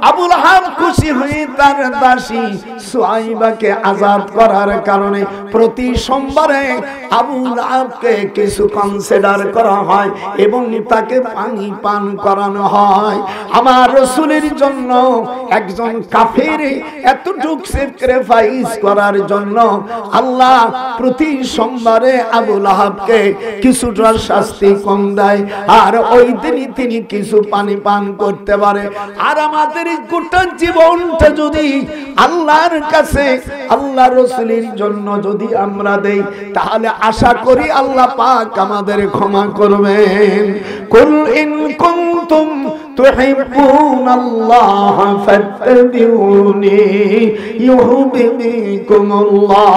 আবু লাহাব খুশি হয়ে তার দাসী সুয়াইবাকে আজাদ করার কারণে প্রতি সোমবারে আবু লাহাবকে কিছু কনসিডার করা হয় এবং তাকে পানি পান করানো হয়। আমার রাসূলের জন্য একজন কাফের এতটুকু স্যাক্রিফাইস করার জন্য আল্লাহ প্রতি সোমবারে আবু লাহাবকে কিছুটা শাস্তি কম দেয়, আর ওই দিনই তিনি কিছু পানি পান করতে পারে। আর আমাদের গোটা জীবনটা যদি আল্লাহর কাছে আল্লাহ রাসূলের জন্য যদি আমরা দেই, তাহলে আশা করি আল্লাহ পাক আমাদের ক্ষমা করবেন। কুল ইন কুনতুম তুহিব্বুনাল্লাহ ফাত্তাবিউনি ইউহিব্বুকুমুল্লাহ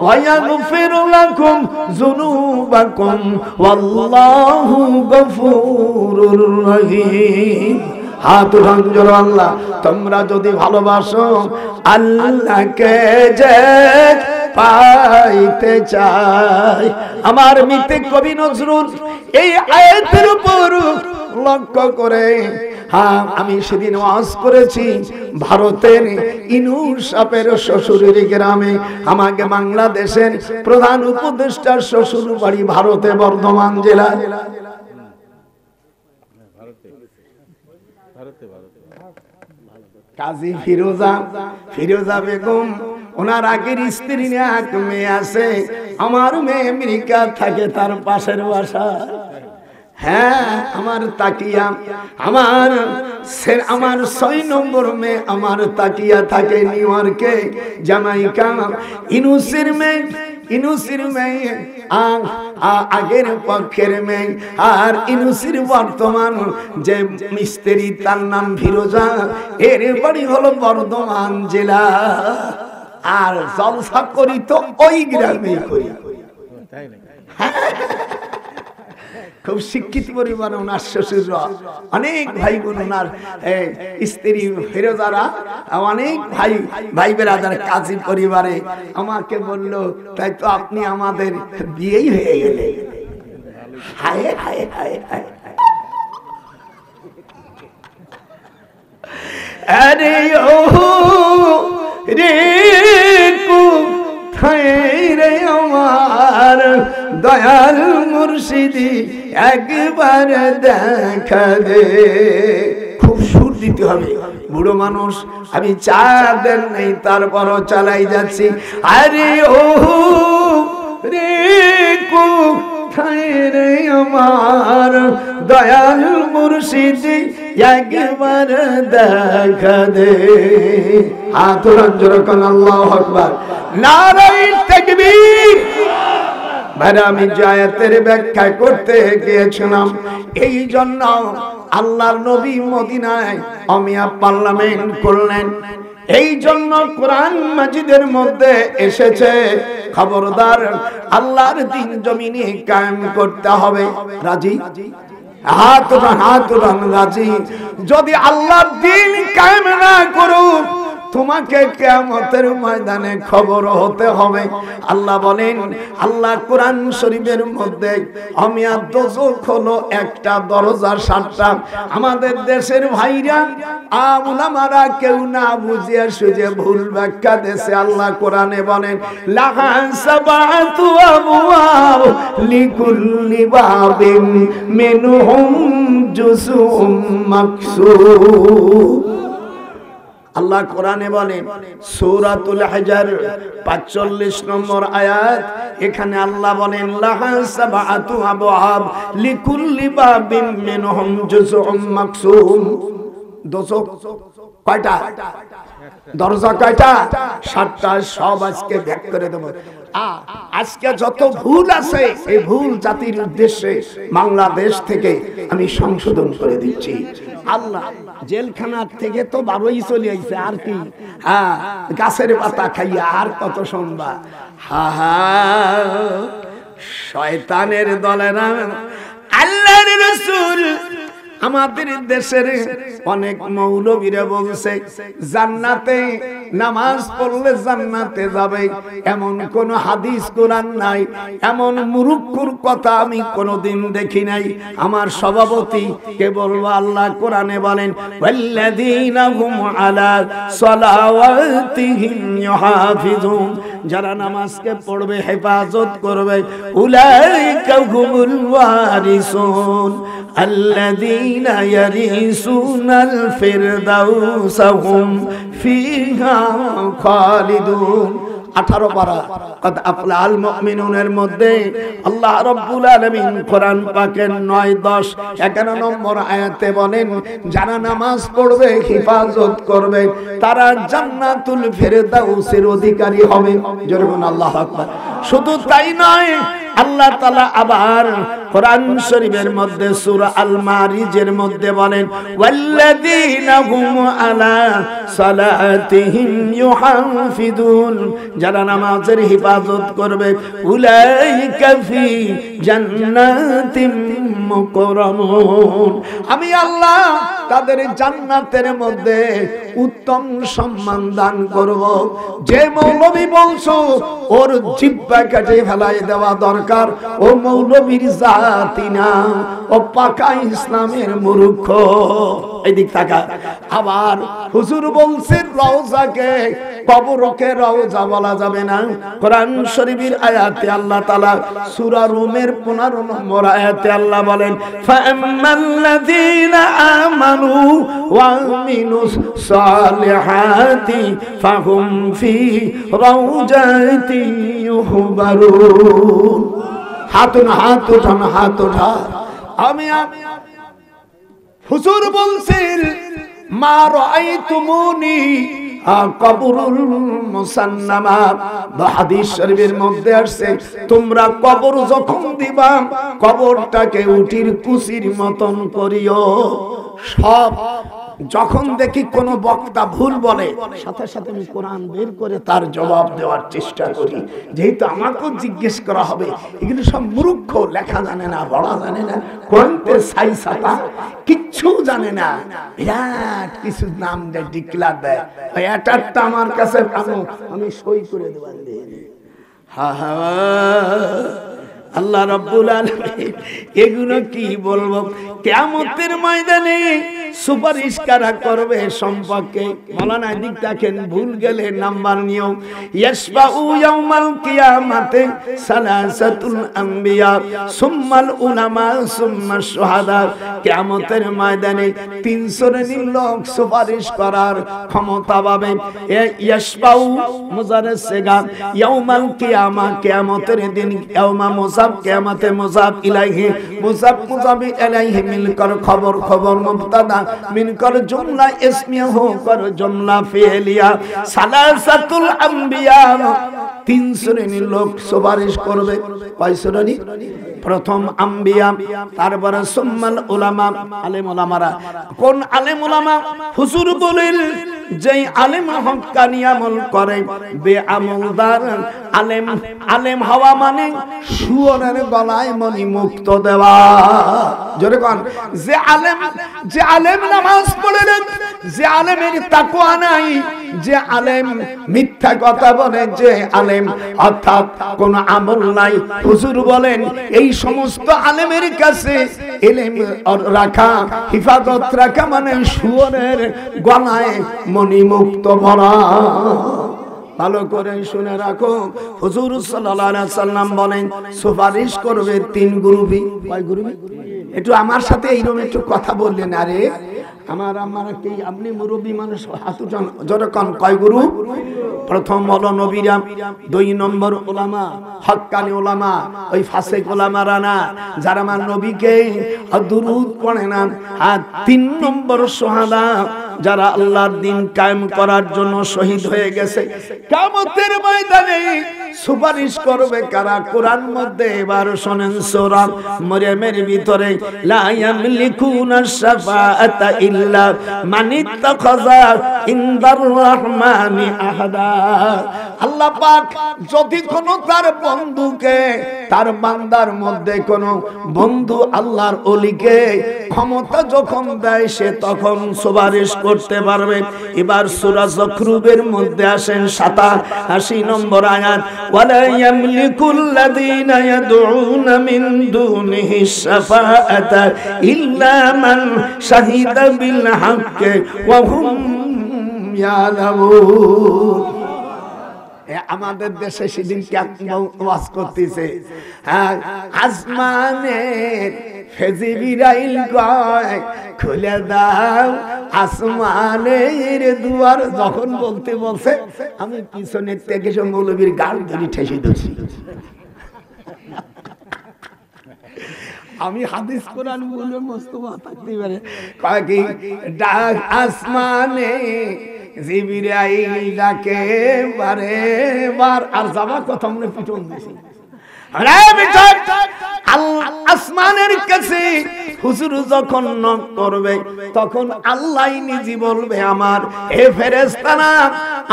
ওয়া ইয়াগফির লাকুম যুনুবাকুম ওয়াল্লাহু গফুরুর রহিম। হাত রঞ্জন আল্লাহ, তোমরা যদি ভালোবাসো আল্লাহকে যে পাইতে চাই। আমার মিতে কবি নজরুল এই আয়াতের উপর লক্ষ্য করে আমি সেদিন ওয়াজ করেছি ভারতের ইনুস সাহেবের শ্বশুরের গ্রামে। আমাকে বাংলাদেশের প্রধান উপদেষ্টার শ্বশুর বাড়ি ভারতে বর্ধমান জেলা। কাজী ফিরোজা বেগম, ওনার আগের স্ত্রী এক মেয়ে আছে। আমার মেয়ে আমেরিকা থাকে, তার পাশের বাসা। হ্যাঁ, আমার তাকিয়া আমার 6 নম্বর মেয়ে আমার তাকিয়া থাকে নিউ ইয়র্কে, জামাইকা। ইনুসির মেয়ে আগের পক্ষের মেয়ে, আর ইনুসির বর্তমান যে মিস্ত্রি তার নাম ফিরোজা, এর বাড়ি হলো বর্ধমান জেলা। আর জলসা করি তো ওই গ্রামে করি। খুব শিক্ষিত পরিবার ওনার শ্বশুররা, অনেক ভাই বোন ওনার স্ত্রী ফিরোজারা, অনেক ভাই বেরাদার কাজী পরিবারে। আমাকে বলল, তাই তো আপনি আমাদের বিয়েই হয়ে গেলে। হায় হায় হায় হায়, আরে ও রে রে আমার দয়াল মুর্শিদি একবার দেখা দে। খুব সুর দিতে হবে, বুড়ো মানুষ, আমি চার দেন নেই, তারপরও চালাই যাচ্ছি। আরে ও রে কোথায় রে আমার দয়াল মুর্শিদি একবার দেখা দে। হাত রঞ্জন কোন আল্লাহু আকবার, নারায়ে তাকবীর। ভাইরা, আমি আয়াতের ব্যাখ্যা করতে গিয়েছিলাম। এই জন্য আল্লাহর নবী মদিনায় অমিয়া পার্লামেন্ট করলেন। এই জন্য কোরআন মাজিদের মধ্যে এসেছে, খবরদার আল্লাহর দ্বীন জমিনে কায়েম করতে হবে। রাজি? হাত রান রাজি। যদি আল্লাহর দ্বীন কায়েম না করো, তোমাকে কিয়ামতের ময়দানে খবর হতে হবে। আল্লাহ বলেন, আল্লাহ কোরআন শরীফের মধ্যে অমিয়াদ দোজখ হলো একটা দরজা 7টা। আমাদের দেশের ভাইরা উলামারা কেউ না বুঝিয়ে সুঝে ভুল ব্যাখ্যা দেশে আল্লাহ কোরআনে বলেন লাহা সাবাতু আবওয়াব লিকুল্লি বাবিন মিনহুম জুজুম মাকসুর। আল্লাহ কোরআনে বলেন সূরাতুল হিজর 45 নম্বর আয়াত, এখানে আল্লাহ বলেন লাহা সাবাতু আবওয়াব লিকুল্লি বাবিন মিনহুম জুজুম মাকসুম। দোজখ কয়টা? দরজা কয়টা? 7টা। সব আজকে ব্যাখ্যা করে দেব। আজকে যত ভুল আছে এই ভুল জাতির উদ্দেশ্যে বাংলাদেশ থেকে আমি সংশোধন করে দিচ্ছি। আল্লাহ জেলখানার থেকে তো বারোই চলে আইছে, আর কি গাছের পাতা খাইয়া আর কত শুনবা। শয়তানের দলেরা। আল্লাহর রাসূল আমাদের দেশের অনেক মৌলবীরা বলছে জান্নাতে নামাজ পড়লে জান্নাতে যাবে, এমন কোন হাদিস কোরআন নাই। এমন মুরুক্কুর কথা আমি কোনদিন দেখি নাই। আমার সভাপতি কে বলবো, আল্লাহ কোরআনে বলেন ওয়াল্লাযীনা হুম আলা সালাওয়াতিহিম ইউহাফিজুন, যারা নামাজকে পড়বে হেফাজত করবে, উলাইকা হুমুল ওয়ারিসুন আল্লাযীনা ইয়ারিসুনাল ফিরদাউসা হুম ফিহা খালিদুন। 18 পারা কদ আফলাল মুমিনুনের মধ্যে আল্লাহ রাব্বুল আলামিন কোরআন পাকের 9, 10, 11 নম্বর আয়াতে বলেন যারা নামাজ পড়বে হিফাজত করবে তারা জান্নাতুল ফিরদাউসের অধিকারী হবে। জোরে বলুন আল্লাহু আকবার। শুধু তাই নয়, আল্লাহ তাআলা আবার কোরআন শরীফের মধ্যে সূরা আল মারিজের মধ্যে বলেন ওয়াল্লাযীনা হুম আলা সালাতিহিম ইউহাফিজুন, যারা নামাজের হিফাজত করবে উলাইকা ফি জান্নাতিম মুকরামুন, আমি আল্লাহ তাদের জান্নাতের মধ্যে উত্তম সম্মান দান করব। যে মৌলবী বলছো ওর জিহ্বা কেটে ফেলাই দেওয়া দরকার, ও মৌলবীর জাতি না, ও পাকা ইসলামের মূর্খ। এদিক তাকা। আবার হুজুর বলছেন রওজাকে কবরকে রওজা বলা যাবে না। কোরআন শরীফের আয়াতে আল্লাহ তাআলা সূরা রুমের 15 নম্বর আয়াতে আল্লাহ বলেন ফাআম্মাল্লাযীনা আমানু ওয়া আমিলুস সালিহাতি ফাহুম ফি রাউজাতি ইউহবারুন। হাত উঠান, হাত উঠা। আমি হুজুর বলছেন মা রাআইতুমুনি কবরুল মুসান্নামা, হাদিস শরীফের মধ্যে আসছে তোমরা কবর যখন দিবা কবরটাকে উটির কুচির মতন করিও। সব যখন দেখি কোন বক্তা ভুল বলে সাথে সাথে আমি কোরআন বের করে তার জবাব দেওয়ার চেষ্টা করি, যেহেতু আমাকেও জিজ্ঞেস করা হবে। এগুলো সব মূর্খ, লেখা জানে না, পড়া জানে না, কোরআনতে সাই সাতা কিচ্ছু জানে না, বিরাট কিছু নাম দেয়, ডিক্লার দেয়। এটা আমার কাছে আমি সই করে দেওয়ার দিই। আল্লাহ রাব্বুল আলামিন এগুলো কি বলবো, কিয়ামতের ময়দানে সুপারিশ কারা করবে সম্পর্কে মাওলানা দিক দেখেন, ভুল গেলে নাম্বার নিও। ইয়াসবাউ ইয়াউমাল কিয়ামাতে সালাসাতুল আম্বিয়া সুম্মাল উলামা সুম্মাশ শুহাদা, কিয়ামতের ময়দানে 3 শ্রেণীর লোক সুপারিশ করার ক্ষমতা পাবে। ইয়াসবাউ মুজারে সেগা, ইয়াউমাল কিয়ামা কিয়ামতের দিন, ইয়াউমা মুসাব কিয়ামতে মুসাব ইলাইহি, মুসাব মুসাবি ইলাইহি মিলকর খবর, খবর মুবতাদা মিনকর জুমলা ইসমিয়া হো কর জুমলা ফিলিয়া। সালাসাতুল আম্বিয়া তিন শ্রেণীর লোক সুপারিশ করবে। কয় শ্রেণী? প্রথম আম্বিয়া, তারপরে সুম্মাল উলামা, আলেম উলামারা। কোন আলেম উলামা? হুজুর বলেন যেই আলেম হক্কানি আমল করে, বেআমলদার আলেম। আলেম হওয়া মানে শুয়োরের গলায় মণি মুক্ত দেওয়া। জোরে কোন? যে আলেম নামাজ পড়ে না, যে আলেমের তাকওয়া নাই, যে আলেম মিথ্যা কথা বলে, যে আলেম অর্থাৎ কোন আমল নাই, হুজুর বলেন এই সমস্ত আলেমের কাছে ইলম রাখা, হিফাজত রাখা মানে শুয়োরের গলায় মণিমুক্ত ভরা। ভালো করে শুনে রাখো, হুজুর সাল্লাল্লাহু আলাইহি সাল্লাম বলেন সুপারিশ করবে তিন গ্রুপই। কয় গ্রুপই? একটু আমার সাথে এইরকম একটু কথা বললেন। আরে আমার কি আপনি মুরব্বী মানুষ, হাত উঠান জোরে কোন। কয় গ্রুপ? প্রথম হলো নবীরা, দুই নম্বর উলামা, হক্কানি উলামা, ওই ফাসিক উলামারা না, যারা আমার নবীকে দুরূদ পড়ে না। আর তিন নম্বর সুহাদা, যারা আল্লাহর দ্বীন কায়েম করার জন্য শহীদ হয়ে গেছে। কিয়ামতের ময়দানে সুপারিশ করবে কারা? কোরআন মধ্যে এবার শুনেন সূরা মারইয়ামের ভিতরে, লা ইয়ামলিকুনা শাফাআতা ইল্লা মান ইত্তাখাযা ইনদার রহমানি আহাদা। আল্লাহ পাক যদি কোনো তার বন্ধুকে, তার বান্দার মধ্যে কোনো বন্ধু আল্লাহর ওলিকে ক্ষমতা যখন দেয়, সে তখন সুপারিশ করতে পারবে। এবার সূরা যখরুফের মধ্যে আসেন 87 নম্বর আয়াত, ওয়ালা ইয়ামলিকুল্লাযীনা ইয়াদউনা মিন দুনিহি শাফাআতা ইল্লা মান শাহিদা বিল হাক্কি ওয়া হুম ইয়ালামুন। আমাদের দেশে সেদিন ওয়াজ করতেছে, আসমানের ফেজিবিরাইল কয় খুলে দাও আসমানের দুয়ার। যখন বলতে বলছে, আমি পিছনের থেকে সব মৌলবীর গাল ধরে ঠেসে দিচ্ছি। আমি হাদিস কোরআন বলে মোস্তফা থাকতে পারে, কয় কি ডাক আসমানে জিবরাইল ডাকে বারে বার। আর যাবা কথা মনে পিটন দিছি। আসমানের কাছে হুজুর যখন নক করবে, তখন আল্লাহ নিজে বলবে, আমার হে ফেরেশতারা,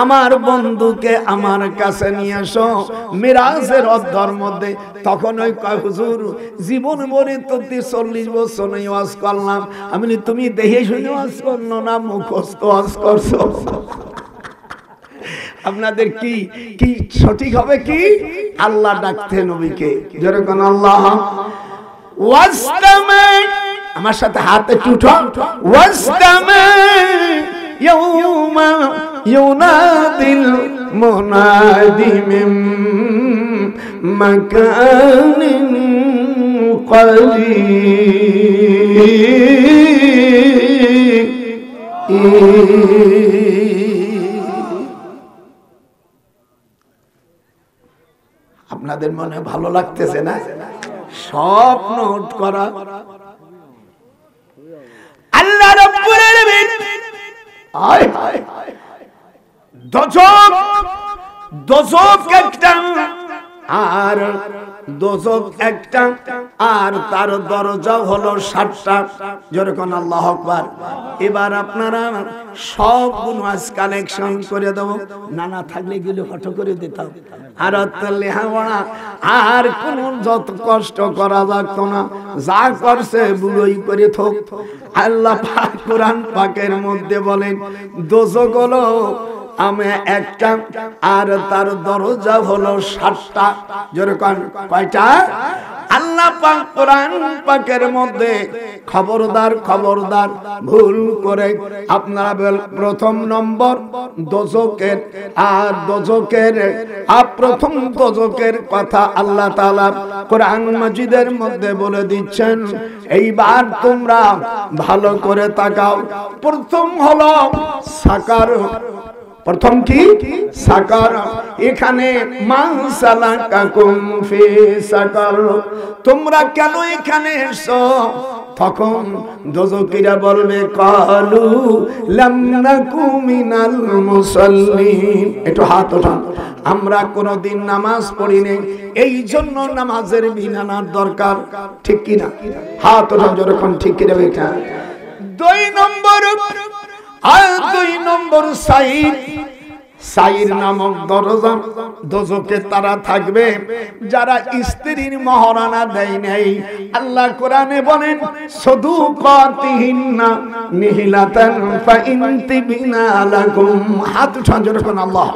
আমার বন্ধুকে আমার কাছে নিয়ে এসো মিরাজের অধ্যর মধ্যে। তখন ওই কয়, হুজুর জীবন ভরে তো 40 বছর ওয়াজ করলাম। আমি তুমি দেখে শুনে ওয়াজ করলো না, মুখস্থ ওয়াজ করছো। আপনাদের কি কি সঠিক হবে? কি আল্লাহ ডাকতে নবীকে, যেরকম আল্লাহ ওয়াসতামা। আমার সাথে হাতে টুটো, ওয়াসতামা ইয়াউমা ইউনাদিল মুনাদি মিন মাকানিন করিব। আপনাদের মনে ভালো লাগতেছে না? সব নোট করা। আল্লাহ রাব্বুল আলামিন দোজখ একটা, আর দোজখ একটা, আর তার দরজা হলো 7টা। যেরকম আল্লাহু আকবার। এবার আপনারা সব ওয়াজ কালেকশন করে দেব, নানা থাকলে গেলে ফটো করে দিতাম। আর লেখাপড়া আর কোন যত কষ্ট করা লাগতো না, যা করছে বুড়োই করে থোক। আল্লাহ পাক কোরআন পাকের মধ্যে বলেন, দোজখ হলো আমি একটা, আর তার দরজা হলো 7টা। যেরকম কয়টা? আল্লাহ পাক কোরআন পাকের মধ্যে খবরদার খবরদার ভুল করে আপনারা প্রথম নম্বর দোজখের, আর দোজখের প্রথম দোজখের কথা আল্লাহ তাআলা কোরআন মাজিদের মধ্যে বলে দিচ্ছেন। এইবার তোমরা ভালো করে তাকাও। প্রথম হলো সাকার, প্রথম কি সাকার। এখানে মান সালাকাকুম ফি সাকার, তোমরা কেন এখানে এসো? তখন দোজখীরা বলবে কালু লাম নাকু মিনাল মুসাল্লিন, একটু হাত ওঠান। আমরা কোনদিন নামাজ পড়ি নাই, এই জন্য নামাজের বিধানের দরকার, ঠিক কি না? হাত ওঠান যখন, ঠিক কি না? এটা 2 নম্বর। আর 2 নম্বর সাইর নামক দরজা, দোজখে তারা থাকবে যারা স্ত্রীর মহারানা দেয় নাই। আল্লাহ কোরআনে বলেন সাদুকাতিহিন্না নিহিলাতান ফাইনতিবিনা লাকুম। হাত উঠান যখন আল্লাহ।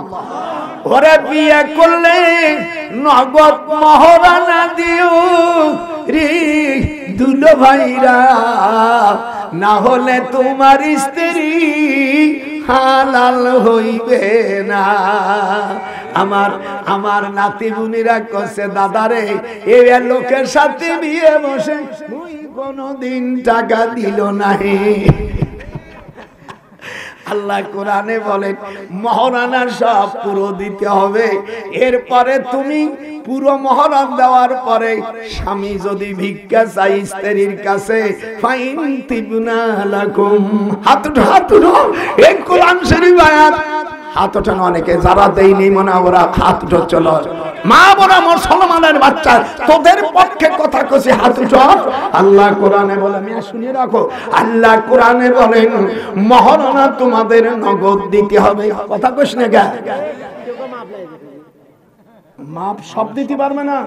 ওরে বিয়ে করলে নগদ মহারানা দিও রে দুলো ভাইরা, না হলে তোমার স্ত্রী হালাল হইবে না। আমার নাতি বুনিরা কইছে দাদারে এই লোকের সাথে বিয়ে বসে তুই কোনদিন টাকা দিল নাহি। আল্লাহ কোরআনে বলেন মহারানা সব পুরো দিতে হবে। এরপরে তুমি পুরো মহারান দেওয়ার পরে স্বামী যদি ভিক্ষা চাই স্ত্রীর কাছে ফাইন তিবনা লাকুম। হাত উঠাও, এই কোরআন শরীফ আয়াত। হাত ওঠান অনেকে, যারা দেয়নি মনে ওরা হাত উঠো। চলো মা বোনা মুসলমানের বাচ্চা, তোদের পক্ষে কথা কইছি, হাত উঠো। আল্লাহ কোরআনে বলে, মিয়া শুনিয়ে রাখো, আল্লাহ কোরআনে বলেন মহারানা তোমাদের নগদ দিতে হবে। কথা কইছ না গা? মাপ সব দিতে পারবে না,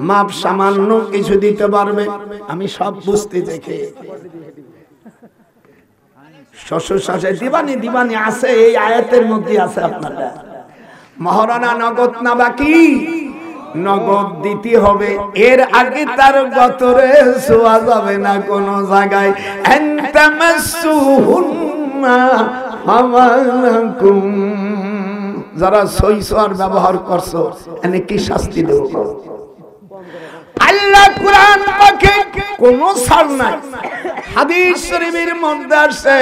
মাপ সামান্য কিছু দিতে পারবে। আমি সব বুঝতে দেখে শ্বশুর শাশুড়ি দিবানি আছে, এই আয়াতের মধ্যে আছে। আপনারা মহারানা নগদ না বাকি? নগদ দিতে হবে। এর আগে তার গতরে ছোঁয়া যাবে না কোন জায়গায়। যারা সইসর ব্যবহার করছো এনে কি শাস্তি দেব? আল্লাহ কোরআন পাকে কোনো ছাড় নাই। হাদিস শরীফের মধ্যে আছে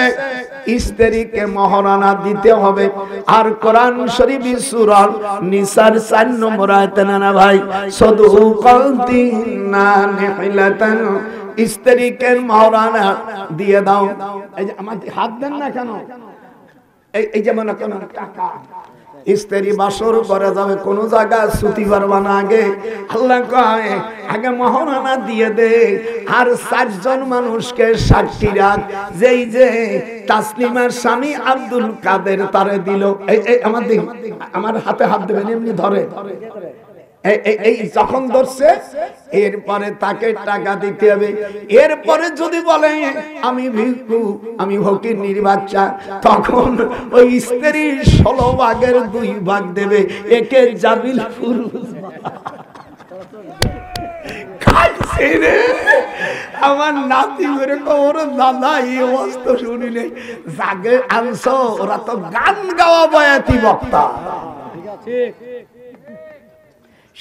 স্ত্রীকে মহারানা দিতে হবে। আর কোরআন শরীফ সূরা নিসার 4 নম্বর আয়াতে না ভাই, সাদুকাতিনা নিহিলাতান, স্ত্রীকে মহারানা দিয়ে দাও। এই যে আমার হাত দেন না কেন? এই যে মনে করেন টাকা স্ত্রী বাসর করে যাবে কোন জায়গা ছুটি পারবা না, আগে আল্লাহ কয় আগে মহারানা দিয়ে দে। আর 4 জন মানুষকে সাক্ষী রাখ। যেই যে তাসলিমার স্বামী আব্দুল কাদের তারে দিল, আমার হাতে হাত দেবেন, এমনি ধরে এই যখন ধরছে এরপরে তাকে টাকা দিতে হবে। এরপরে যদি বলে আমি ভিক্ষু, আমি ফকির বাচ্চা, তখন ওই স্ত্রীর 16 ভাগের 2 ভাগ দেবে। একে জাবিল ফুরুজ আমার নাতি করে ওর দাদা এই অবস্থা শুনি নেই, জাগে আনছো, ওরা তো গান গাওয়া বয়াতি বক্তা।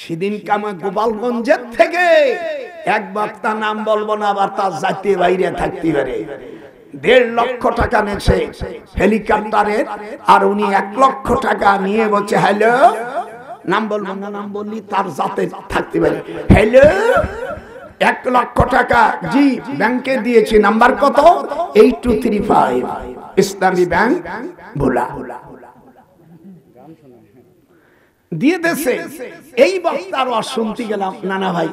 সেদিন কামা গোপালগঞ্জের থেকে এক বক্তা, নাম বলবো না, আবার তার জাতীয় বাইরে থাকতে পারে, 1.5 লক্ষ টাকা নেছে হেলিকপ্টারের। আর উনি 1 লক্ষ টাকা নিয়ে বলছে হ্যালো, নাম বলবো না, নাম বললি তার জাতে থাকতে পারে, হ্যালো 1 লক্ষ টাকা জি ব্যাংকে দিয়েছি, নাম্বার কত 8235 ইসলামী ব্যাংক ভোলা দিয়ে দেশে। এই বক্তার ওয়াজ শুনতে গেলাম, নানা ভাই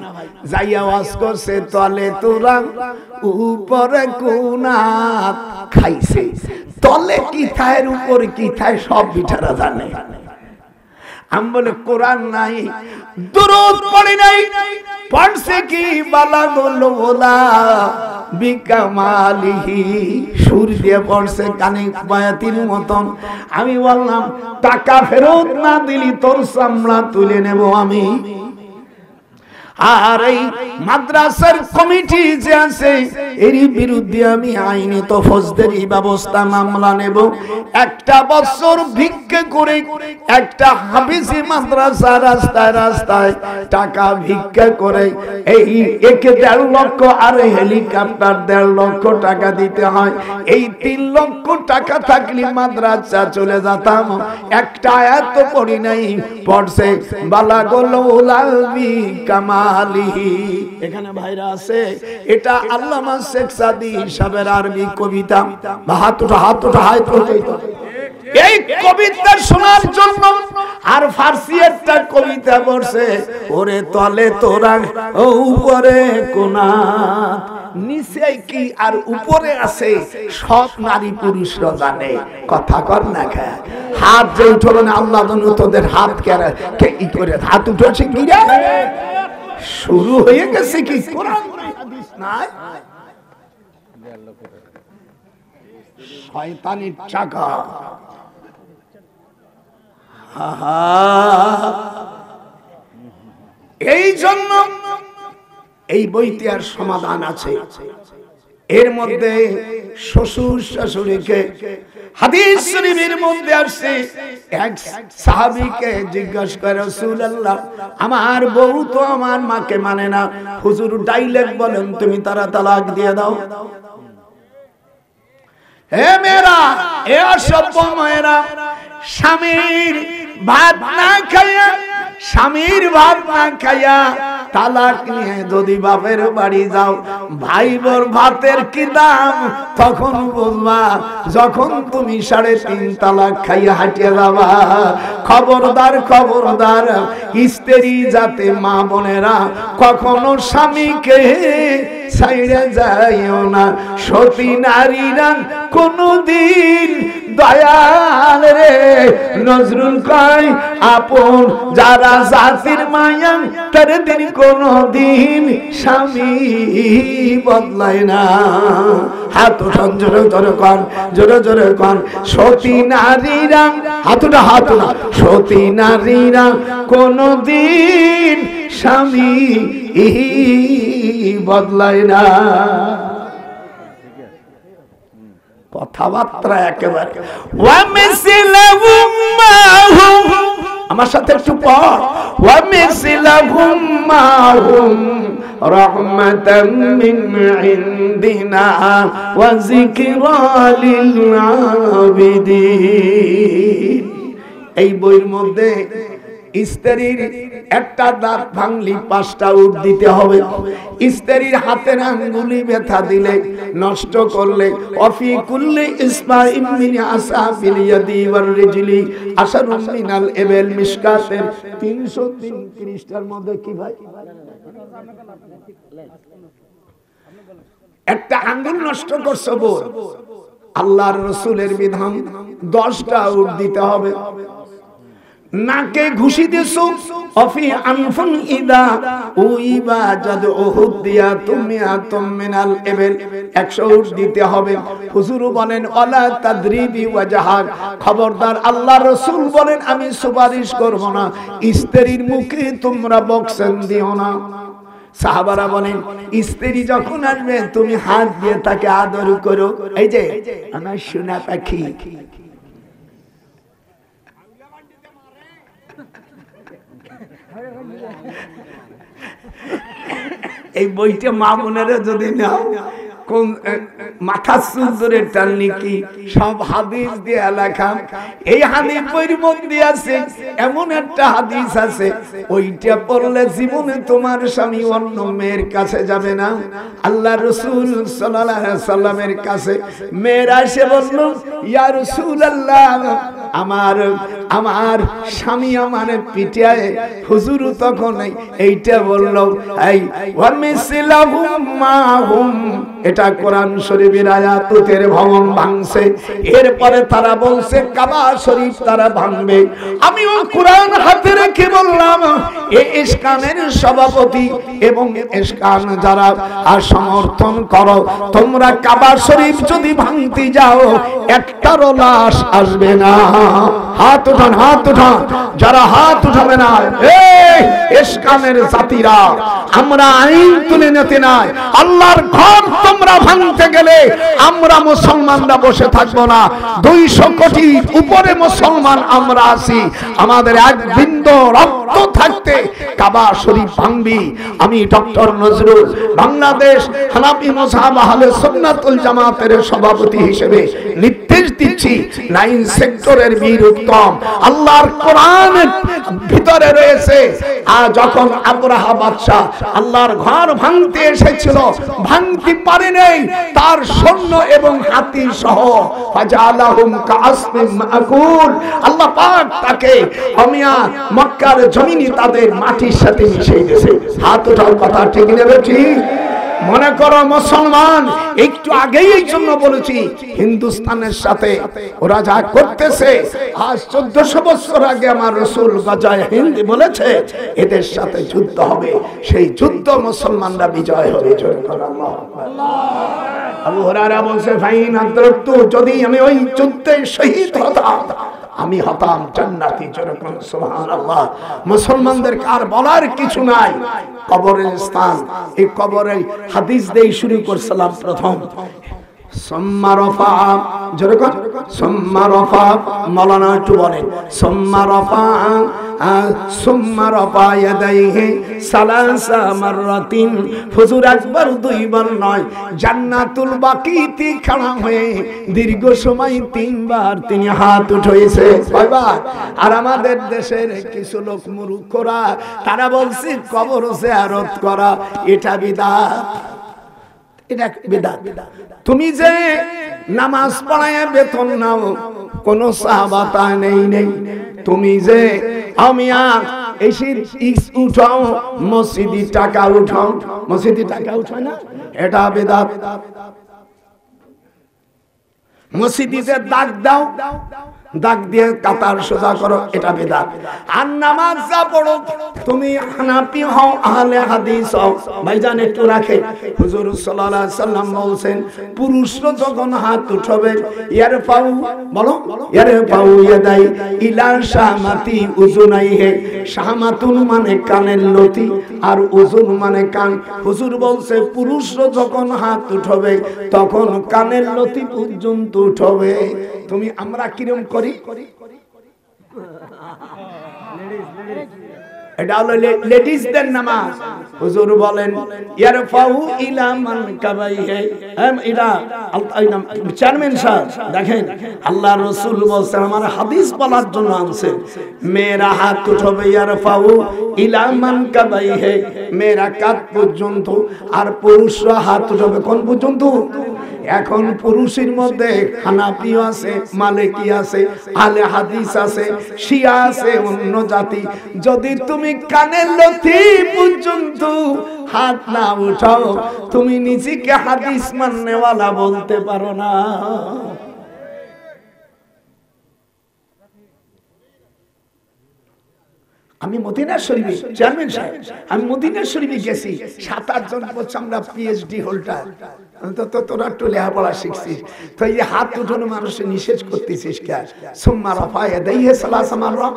যাইয়া ওয়াজ করছে, তলে তোরা উপরে কোনাত খাইছে, তলে কি থায় উপরে কি থায় সব বিটারা জানে। আমি বলে কোরআন নাই, দুরূদ পড়ি নাই, পড়ছে কি বালাগুল ওলা বিকামালিহি, সুর দিয়ে পড়ছে কানে বায়াতির মতন। আমি বললাম টাকা ফেরত না দিলি তোর চামড়া তুলে নেব আমি। আর এই মাদ্রাসার কমিটি যে আছে এর বিরুদ্ধে আমি আইনত ফৌজদারি ব্যবস্থা মামলা নেব। একটা বছর ভিক্ষা করে একটা হাফেজি মাদ্রাসা রাস্তায় রাস্তায় টাকা ভিক্ষা করে এই 1.5 লক্ষ আর হেলিকপ্টার 1.5 লক্ষ টাকা দিতে হয়। এই 3 লক্ষ টাকা থাকলে মাদ্রাসা চলে যেতাম। একটা আয়াত তো পড়ি নাই, পড়ছে বালাগুল উলাবি কামালিহি। এখানে ভাইরা আছে, এটা আল্লামা শেখ সাদি সাহেবের আরবি কবিতা। হাত উঠা, হাত উঠা, হাত উঠা। এই কবিতা শোনার জন্য আর ফার্সি একটা কবিতা পড়ছে, ওরে তলে তোরা উপরে কোনা, নিচে কি আর উপরে আছে সব নারী পুরুষরা জানে। কথা কর না কে হাত যে উঠলো না, আল্লাহ জানো তোদের হাত কে কি করে হাত উঠেছে কি রে? শুরু হয়ে গেছে কি কোরআন হাদিস নাই, শয়তানের চাকা। এই জন্য এই বইতে আর সমাধান আছে। এর মধ্যে শ্বশুর শাশুড়িকে হাদিস শরীফের মধ্যে আসছে, এক সাহাবীকে জিজ্ঞাসা করে রাসূলুল্লাহ, আমার বউ তো আমার মাকে মানে না, হুজুর ডাইরেক্ট বলেন তুমি তারা তালাক দিয়ে দাও। হে মেয়েরা, এ অসভ্য মেয়েরা, স্বামীর ভাত না খাইয়া, স্বামীর ভাত না খাইয়া তালাক নিয়ে যদি বাপের বাড়ি যাও, ভাই বোর ভাতের কি দাম তখন বুঝবা যখন তুমি 3.5 তালাক খাইয়া হাঁটিয়ে যাবা। খবরদার, খবরদার, স্ত্রী যাতে মা বোনেরা কখনো স্বামীকে ছাইড়ে যাইও না। সতী নারীরা কোনদিন দয়াল রে নজরুল কয় আপন যারা জাতির মায়া তার দিন কোনদিন স্বামী বদলায় না। হাত উঠান, জোরে জোরে কন, জোরে জোরে কন। সতী নারীরা, হাতুটা হাতুটা, সতী নারীরা কোনদিন স্বামী বদলায় না। কথাবার্তা একেবারে আমার সাথে একটু পড়। ওয়ামিসলাহুম মাহুম রাহমাতাম মিন ইনদিনা ওয়া যিকরা লিল আবিদিন। এই বইয়ের মধ্যে স্ত্রীর একটা দাঁত ভাঙলি 5টা উট দিতে হবে। স্ত্রীর হাতের আঙ্গুলি ব্যথা দিলে, নষ্ট করলে, অফি কুল্লি ইসমাইন মিন আসাবিল ইয়াদি ওয়ার রিজলি আশারুম মিনাল ইবেল। মিশকাতের 303 পৃষ্ঠার মধ্যে কি ভাই একটা আঙ্গুল নষ্ট করছো বল, আল্লাহর রাসূলের বিধান 10টা উট দিতে হবে। নাকে ঘুষি দিছো, অফি আনফুন ইদা উইবা জাদ উহুদ দিয়া তুমি আতম মিনাল ইবেল, 100 উট দিতে হবে। হুজুর বলেন ওয়ালা তাদরিবি ওয়াজহাক, খবরদার আল্লাহর রাসূল বলেন আমি সুপারিশ করব না, স্ত্রীর মুখে তোমরা বক্সেন দিও না। সাহাবারা বলেন স্ত্রী যখন আসবে তুমি হাত দিয়ে তাকে আদর করো। এই যে আমার সোনা পাখি, এই বইটা মা বোনেরা যদি নাও, কোন মাথা সুন্দরে টাননি কি সব হাদিস দিয়ে লেখা। এই হাদিস বইয়ের মধ্যে আছে এমন একটা হাদিস আছে, ওইটা পড়লে জীবনে তোমার স্বামী অন্য মেয়ের কাছে যাবে না। আল্লাহ রাসূল সাল্লাল্লাহু আলাইহি সাল্লামের কাছে মেয়েরা এসে বলল, ইয়া রাসূলুল্লাহ, আমার স্বামী আমারে পিটায়। হুজুর তখন এইটা বলল, এই ওয়ামিসলাহুম মাহুম, এটা কোরআন শরীফের আয়াত। এর ভবন ভাঙছে, এরপরে তারা বলছে কাবা শরীফ তারা ভাঙবে। আমিও কোরআন হাতে রেখে বললাম, এই ইসকানের সভাপতি এবং ইসকান যারা আর সমর্থন করো, তোমরা কাবা শরীফ যদি ভাঙতে যাও একটারও লাশ আসবে না। হাত উঠান, হাত উঠান, যারা হাত উঠাবে না। এই দেশ কানের জাতিরা, আমরা আইন তুলে নিতে নাই। আল্লাহর ঘর তোমরা ভাঙতে গেলে আমরা মুসলমানরা বসে থাকবো না। 200 কোটি উপরে মুসলমান আমরা আছি, আমাদের এক বিন্দু রক্ত থাকতে কাবা শরীফ ভাঙবি। আমি ডক্টর নজরুল বাংলাদেশ হানাফি মাযহাব আহলে সুন্নাতুল জামাতের সভাপতি হিসেবে নির্দেশ দিচ্ছি, 9 সেক্টরের বীর উত্তম আল্লাহর কোরআনের ভিতরে রয়েছে। আর যখন আবরাহা বাদশা আল্লাহর ঘর ভাঙতে এসেছিল, ভাঙতে পারে নাই, তার সৈন্য এবং হাতি সহ ফাজালাহুম কাআসমিন মাকুল, আল্লাহ পাক তাকে আমিয়া মক্কার জমিনে তাদের মাটির সাথে মিশিয়ে দিয়েছে। হাত উঠাও, কথা ঠিক নেবে ঠিক? মনে করো মুসলমান, একটু আগেই এই জন্য বলেছি হিন্দুস্তানের সাথে ওরা যা করতেছে, আজ 1400 বছর আগে আমার রাসূল গাজায় হিন্দ বলেছে এদের সাথে যুদ্ধ হবে, সেই যুদ্ধ মুসলমানরা বিজয় হবে। আবু হুরায়রা বলছে ফাইন আদরতু, যদি আমি ওই যুদ্ধে শহীদ হতাম আমি হতাম জান্নাতি। যেরকম সুবহানাল্লাহ। মুসলমানদের আর বলার কিছু নাই। কবরের স্থান, এই কবরে হাদিস দিয়ে শুরু করছিলাম প্রথম। সুম্মা রাফা, যেরকম সুম্মা রাফা, মাওলানা একটু বলেন সুম্মা রাফা সুম্মা রাফা ইয়াদাইহি সালাসা মাররাতিন, হুজুর একবার দুইবার নয়, জান্নাতুল বাকিতে খাড়া হয়ে দীর্ঘ সময় 3 বার তিনি হাত উঠাইছে। কয়বার? আর আমাদের দেশের কিছু লোক মূর্খরা তারা বলছে কবর জিয়ারত করা এটা বিদআত, এটা বিদআত। তুমি যে নামাজ পড়ায় বেতন নাও, কোন সাহাবাতা নেই। তুমি যে আমিয়া এসে উঠাও, মসজিদে টাকা উঠাও, মসজিদে টাকা উঠায় না, এটা বিদআত। মসজিদে দাগ দাও, দাগ দিয়ে কাতার সোজা করো, এটা বিদআত। আর নামাজ যা পড়ো, তুমি হানাফি হও আহলে হাদিস হও, ভাইজান একটু রাখে। হুজুর সাল্লাল্লাহু আলাইহি সাল্লাম বলেন পুরুষরা যখন হাত উঠাবে, ইয়ারফাউ, বলো ইয়ারফাউ ইয়াদাই ইলা শামাতি উযুনাইহি, শামাতুন মানে কানের লতি আর উযুন মানে কান। হুজুর বলছে পুরুষরা যখন হাত উঠাবে তখন কানের লতি পর্যন্ত উঠাবে। তুমি আমরা কিরম করি? এটা হলো লেডিসদের নামাজ। হুজুর বলেন ইয়ারফাউ ইলা মান কাবাইহি, এটা চেয়ারম্যান সাহেব দেখেন আল্লাহর রাসূল বলেন, আমার হাদিস বলার জন্য আনছে, মেয়েরা হাত উঠাবে ইয়ারফাউ ইলা মান কাবাইহি, মেয়েরা কাঁধ পর্যন্ত, আর পুরুষরা হাত উঠাবে কোন পর্যন্ত? এখন পুরুষের মধ্যে হানাফি আছে, মালিকি আছে, আহলে হাদিস আছে, শিয়া আছে, অন্য জাতি। যদি তুমি কানের লতি পর্যন্ত হাত না উঠাও, তুমি নিজেকে হাদিস মাননেওয়ালা বলতে পারো না। আমি মদিনা শরীফে চেয়ারম্যান সাহেব, আমি মদিনা শরীফে গেছি, 7-8 জন বলছে আমরা পিএইচডি হোল্ডার, তো তোরা একটু লেখাপড়া শিখছিস, তো এই হাত উঠানো মানুষের নিষেধ করতেছিস কে? সুম্মা রাফা ইয়াদাইহি সালাসা মাররা।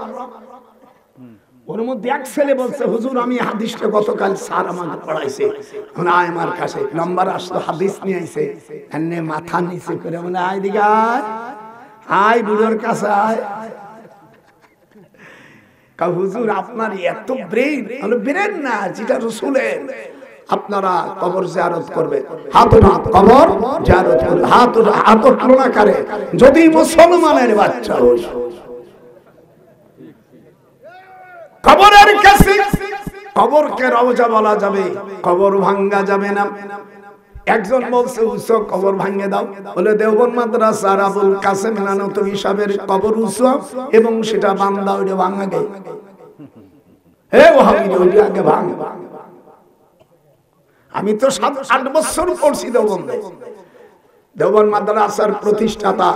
ওর মধ্যে এক ছেলে বলছে হুজুর আমি হাদিসটা গতকাল স্যার আমাকে পড়াইছে, মানে আয় আমার কাছে নাম্বার আসলো, হাদিস নিয়ে আইছে, এনে মাথা নিচে করে মানে আয় দিকে আয় বুড়োর কাছে আয়। হুজুর আপনার এত ব্রেন, ব্রেন না যেটা রাসূলের, আপনারা কবর জিয়ারত করবে, হাত উঠা কবর জিয়ারত করবে, হাত উঠা, হাত উঠলো না কারে? যদি মুসলমানের বাচ্চা হয়। কবরের কাছে কবরকে রওজা বলা যাবে, কবর ভাঙ্গা যাবে না। একজন বলছে উৎস কবর ভাঙে দাও, বলে দেওবন্দ মাদ্রাসার আবুল কাসেম নানতুবি সাহেবের কবর উৎস এবং সেটা বান্দা ওইটা ভাঙা গে, হে ওহাবি ওইটা আগে ভাঙ। আমি তো 7-8 বছর পড়ছি দেওবন্দে। দেওবন্দ মাদ্রাসার প্রতিষ্ঠাতা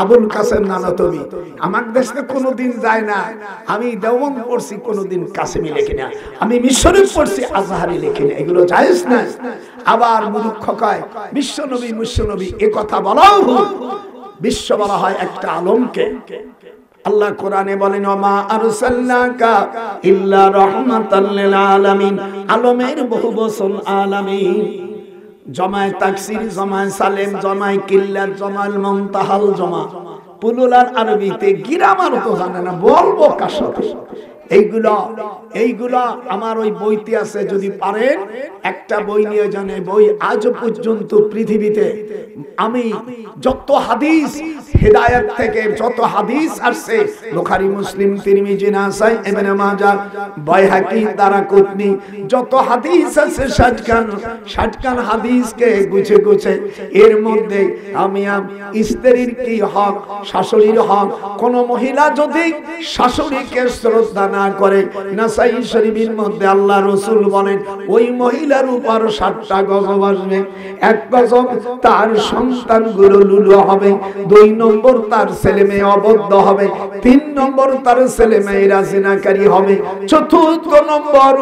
আবুল কাসেম নানতুবি আমার দেশে কোনোদিন যায় না। আমি দেওবন্দ পড়ছি, কোনোদিন কাসেমি লেখি না। আমি মিশরে পড়ছি, আজহারি লেখি না। এগুলো জায়েজ না। আবার মূর্খ কয় বিশ্বনবী মুশ্বনবী, এ কথা বলাও ভুল। বিশ্ব বলা হয় একটা আলমকে, আল্লাহ কোরআনে বলেন ওমা আরসালনাকা ইল্লা রাহমাতাল লিল আলামিন, আলমের বহুবচন আলামিন। জমায়ে তাকসির, জমায়ে সালেম, জমায়ে কিল্লাত, জমাল মুনতাহাল, জমা পুলুলার আরবিতে গ্রামার তো জানে না, বলবো কার সাথে? এইগুলা আমার ওই বইতে আছে, যদি পারেন একটা বই নিয়ে জানে। বই আজ পর্যন্ত পৃথিবীতে আমি যত হাদিস হিদায়াত থেকে যত হাদিস আসছে, বুখারী, মুসলিম, তিরমিজি, নাসাই, ইবনে মাজাহ, বাইহাকি, দারাকুতনি, যত হাদিস আছে 60 খান হাদিসকে গুছে গুছে এর মধ্যে আমি স্ত্রীর কি হক, শাশুড়ির হক, কোন মহিলা যদি শাশুড়িকে শ্রদ্ধা না করে, নাসাই শরীফের মধ্যে আল্লাহ রাসূল বলেন ওই মহিলার উপর 60টা গজব আসবে। এক গজব তার সন্তানগুলো লুলু হবে, 2 নম্বর তার ছেলে মেয়ে অবদ্ধ হবে, 3 নম্বর তার ছেলে মেয়েরা জিনাকারী হবে, 4র্থ নম্বর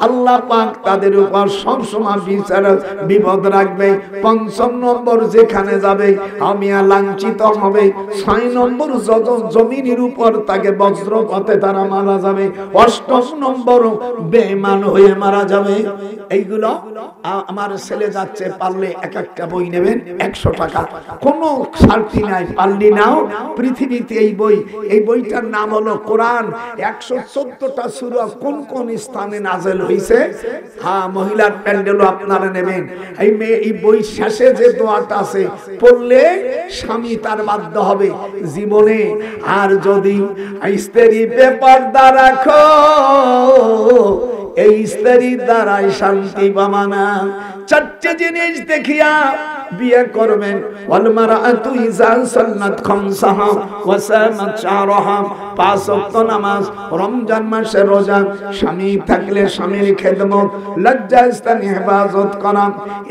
আল্লাহ পাক তাদের উপর সব সময় বিচার বিপদ রাখবে, 5ম নম্বর যেখানে যাবে আমি লাঞ্ছিত হবে, 6 নম্বর জমিনের উপর তাকে বজ্রপাতে তারা মারা যাবে, 8ম নম্বর বেঈমান হয়ে মারা যাবে। এইগুলো আমার ছেলে যাচ্ছে, পারলে এক একটা বই নেবেন 100 টাকা, কোনো ছাড়তি নাই, পারলি নাও। পৃথিবীতে এই বইটার নাম হলো কোরআন। 114টা সূরা কোন কোন স্থানে নাযিল হয়েছে, হ্যাঁ মহিলার প্যান্ডেলও আপনারা নেবেন। এই বই শেষে যে দোয়াটা আছে পড়লে স্বামী তার বাধ্য হবে জীবনে। আর যদি স্ত্রী বেপরদা রাখো, এই স্ত্রীর দ্বারাই শান্তি পাবা না। 4টে জিনিস দেখিয়া বিয়ে করবেন। ওয়াল মারআতু ইযা সাল্লাত খামসাহা ওয়া সামাত শাহরাহা, 5 ওয়াক্ত নামাজ, রমজান মাসে রোজা, স্বামী থাকলে স্বামীর খেদমত, লজ্জাস্থান হেফাজত করা,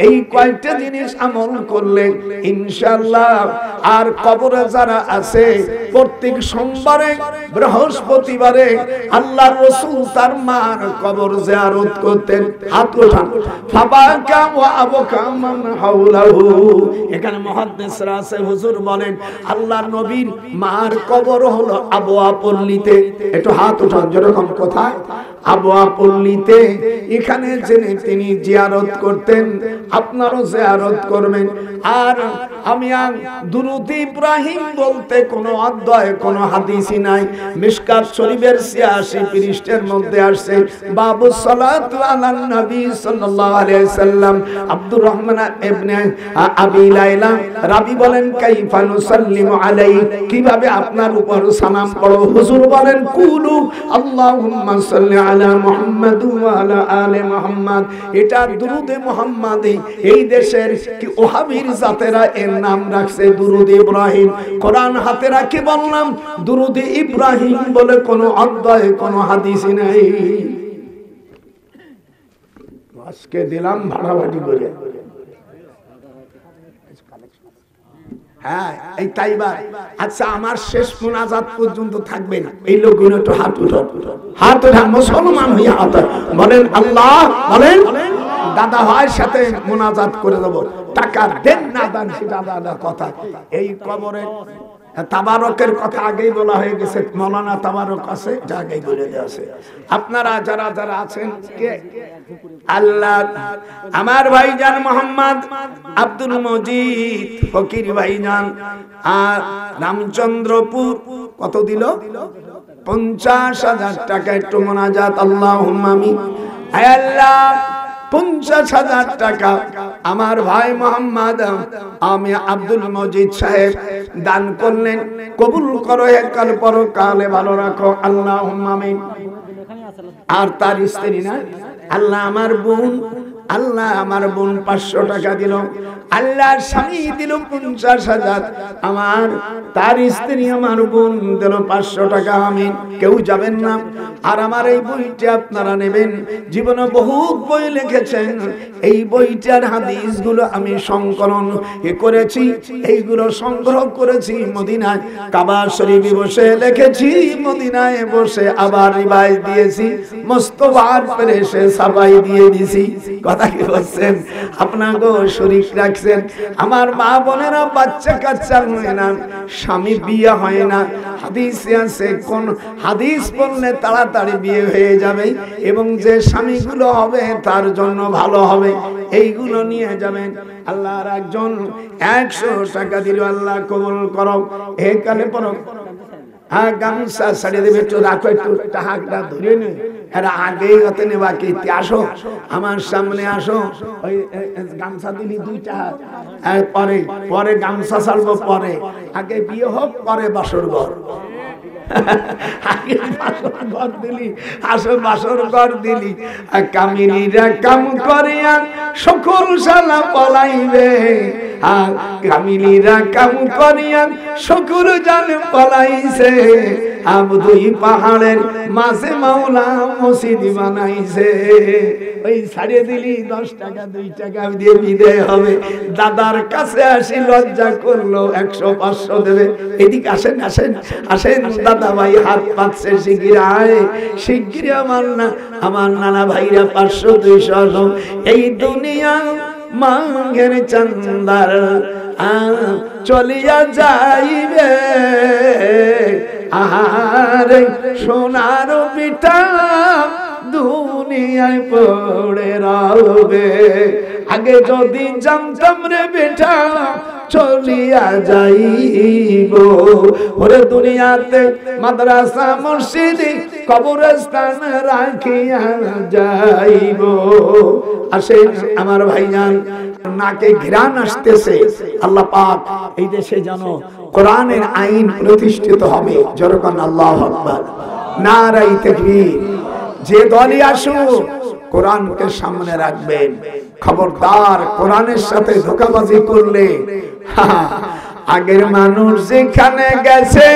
এই কয়টা জিনিস আমল করলে ইনশাআল্লাহ। আর কবরে যারা আছে প্রত্যেক সোমবারে, বৃহস্পতিবারে আল্লাহর রাসূল তার মার কবর জিয়ারত করতেন। হাত ওঠান। ফাবাকা ওয়া আবকা মান হাওলাহু। এখানে মুহাদ্দিসরা আছে, হুজুর বলেন আল্লাহর নবীর মার কবর হলো আবওয়া পল্লীতে। একটু হাত উঠান, যেরকম কোথায়? আবওয়া পল্লীতে। এখানে জেনে তিনি জিয়ারত করতেন, আপনারও জিয়ারত করবেন। আর আমি দুরূদ ইব্রাহিম বলতে কোনো অধ্যায় কোনো হাদিসই নাই। মিশকাত শরীফের 86 পৃষ্ঠার মধ্যে আসছে বাবু সালাতু আলান নবী সাল্লাল্লাহু আলাইহি সাল্লাম। আব্দুর রহমান ইবনে আবি লাইলা রাবি বলেন কাইফা নুসাল্লিমু আলাইহি, কিভাবে আপনার উপর সালাম পড়ো? হুজুর বলেন কুলু আল্লাহুম্মা সাল্লি আলা মুহাম্মাদ ওয়া আলা আলি মুহাম্মাদ। এটা দুরূদে মুহাম্মাদি। এই দেশের কি ওহাবীর জাতেরা এর নাম রাখছে দুরূদ ইব্রাহিম। কোরআন হাতে রাখি বললাম দুরূদ ইব্রাহিম বলে কোনো অধ্যায় কোনো হাদিসই নাই। আজকে দিলাম ভাড়াভাড়ি করে। হ্যাঁ এই তাইবা। আচ্ছা আমার শেষ মুনাজাত পর্যন্ত থাকবেন এই লোকগুলো একটু হাত উঠান, হাত উঠান, মুসলমান হইয়া হাত বলেন আল্লাহ, বলেন দাদা ভাইয়ের সাথে মুনাজাত করে দেব। টাকা দেন না দেন সেটা আলাদা কথা। এই কবরে তাবারকের কথা আগেই বলা হয়ে গেছে, মৌলানা তাবারক আছে, এটা আগেই বলে দেওয়া আছে। আপনারা যারা যারা আছেন কে আল্লাহ আমার ভাইজান মোহাম্মদ আব্দুল মজিদ ফকির ভাইজান আর রামচন্দ্রপুর কত দিল? 50,000 টাকা। একটু মুনাজাত আল্লাহুম্মা আমিন। আয় আল্লাহ 50,000 টাকা আমার ভাই মোহাম্মদ আমি আব্দুল মজিদ সাহেব দান করলেন। কবুল করো, এককাল পরকালে ভালো রাখো আল্লাহুম্মা আমিন। আর তার স্ত্রী না আল্লাহ আমার বোন, আল্লাহ আমার বোন 500 টাকা দিল, আল্লাহর স্বামী দিল 50,000, আমার তার স্ত্রী আমার বোন দিল 500 টাকা। আমিন। কেউ যাবেন না। আর আমার এই বইটা আপনারা নেবেন। জীবনে বহুত বই লিখেছেন, এই বইটার হাদিসগুলো আমি সংকলন করেছি, এইগুলো সংগ্রহ করেছি মদিনায় কাবা শরীফে বসে লিখেছি, মদিনায় বসে আবার রিভাইজ দিয়েছি, মোস্তফার প্রেসে ছাপাই দিয়ে দিয়েছি। কথা কি বলছেন, আপনাকেও শরীক রাখছেন। আমার মা বোনেরা বাচ্চা কাচ্চা হয় না, স্বামী বিয়ে হয় না, হাদিসে আছে কোন হাদিস পড়লে তাড়াতাড়ি বিয়ে হয়ে যাবে এবং যে স্বামীগুলো হবে তার জন্য ভালো হবে, এইগুলো নিয়ে যাবেন। আল্লাহর একজন 100 টাকা দিল, আল্লাহ কবুল করো। এই কালে পড়ো গামছা ছাড়িয়ে দেবে, একটু রাখো, একটু টাকাটা ধরে নে, এরা আগেই হতে নে, বাকি আসো আমার সামনে আসো। ওই গামছা দিলি 2 টাকা, পরে পরে গামছা ছাড়বো, পরে আগে বিয়ে হোক, পরে বাসর ঘর। আগে বাসর ঘর দিলি, আসো বাসর ঘর দিলি। কামিনীরা কাম করিয়া সকল শালা পলাইবে, কামিনীরা কাম করিয়া সকল জান পলাইছে। দুই পাহাড়ের মাঝে মাওলা মসজিদ বানাইছে। ওই ছাড়িয়ে দিলি 10 টাকা 2 টাকা দিয়ে বিদায় হবে। দাদার কাছে আসি লজ্জা করলো, 100-500 দেবে। এদিকে আসেন আসেন আসেন দাদা ভাই, হাত পাচ্ছে শিগগির আয়, শিগগির আমার নানা ভাইরা 500-200 এই দুনিয়া মাঙ্গের চন্দার চলিয়া যাইবে। আহারে সোনার পিঠা দুনিয়ায় পড়ে রবে, আগে যদি জানতাম রে বেটা চলিয়া যাইব। ওরে দুনিয়াতে মাদ্রাসা মসজিদ কবরস্থান রাখিয়া যাইব। আসেন আমার ভাইজান, নাকে ঘ্রাণ আসতেছে। আল্লাহ পাক এই দেশে যেন কোরআনের আইন প্রতিষ্ঠিত হবে। যেরকম আল্লাহু আকবার, নারায়ে তাকবীর। যে দলই আসুক কোরআনকে সামনে রাখবেন। খবরদার কোরআনের সাথে ধোঁকাবাজি করলে, আগের মানুষ যেখানে গেছে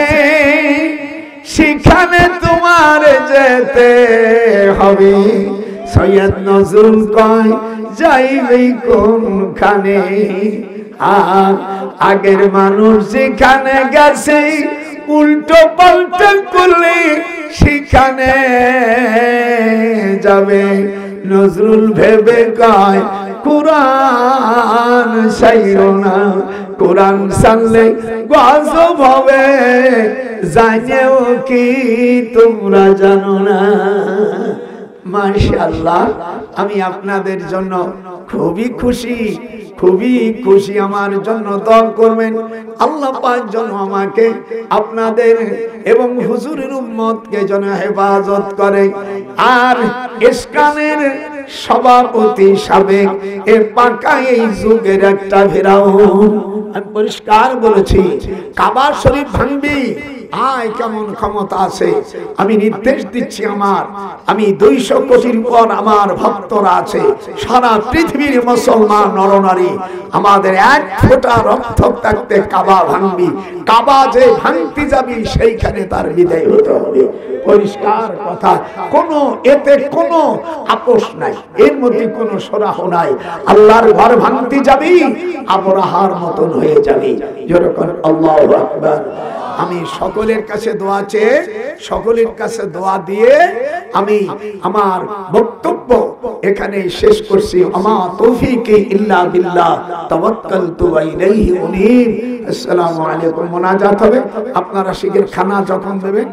সেখানে তোমার যেতে হবে। সৈয়দ নজরুল কয় যাইবে কোনখানে, আগের মানুষ যেখানে গেছে উল্টো পাল্টা করলে সেখানে যাবে। নজরুল ভেবে কয় কোরআন ছাইরো না, কোরআন ছাড়লে গজব হবে, জানেও কি তোমরা জানো না। মাশাআল্লাহ, আমি আপনাদের জন্য খুবই খুশি, খুবই খুশি। আমার জন্য দোয়া করবেন, আল্লাহ পাক যেন আমাকে আপনাদের এবং হুজুরের উম্মতকে যেন হেফাজত করে। আর ইসকানের সভাপতি সাবেক এ পাকা এই যুগের একটা ফেরাউন, আমি পরিষ্কার বলেছি, কাবা শরীফ ভাঙবি, আয় কেমন ক্ষমতা আছে। আমি নির্দেশ দিচ্ছি, আমি 200 কোটির উপর আমার ভক্তরা আছে, সারা পৃথিবীর মুসলমান নরনারী, আমাদের 1 ফোঁটা রক্ত থাকতে কাবা ভাঙবি। কাবা যে ভাঙতে যাবি সেইখানে তার বিদায় হতে হবে। পরিষ্কার কথা, এতে কোনো আপোষ নাই, এর মধ্যে কোনো সরাহ নাই। আল্লাহর ঘর ভাঙতে যাবি, আবরাহার মতন হয়ে যাবি। যেরকম আল্লাহু আকবার। আমি সকলের কাছে দোয়া চেয়ে, সকলের কাছে দোয়া দিয়ে আমি আমার বক্তব্য এখানে শেষ করছি। আমা তৌফিকি ইল্লা বিল্লাহ, তাওয়াক্কালতু ওয়া ইলাইহি উনীব। আসসালামু আলাইকুম। মোনাজাত হবে, আপনারা শিগগির খানা যখন দেবেন,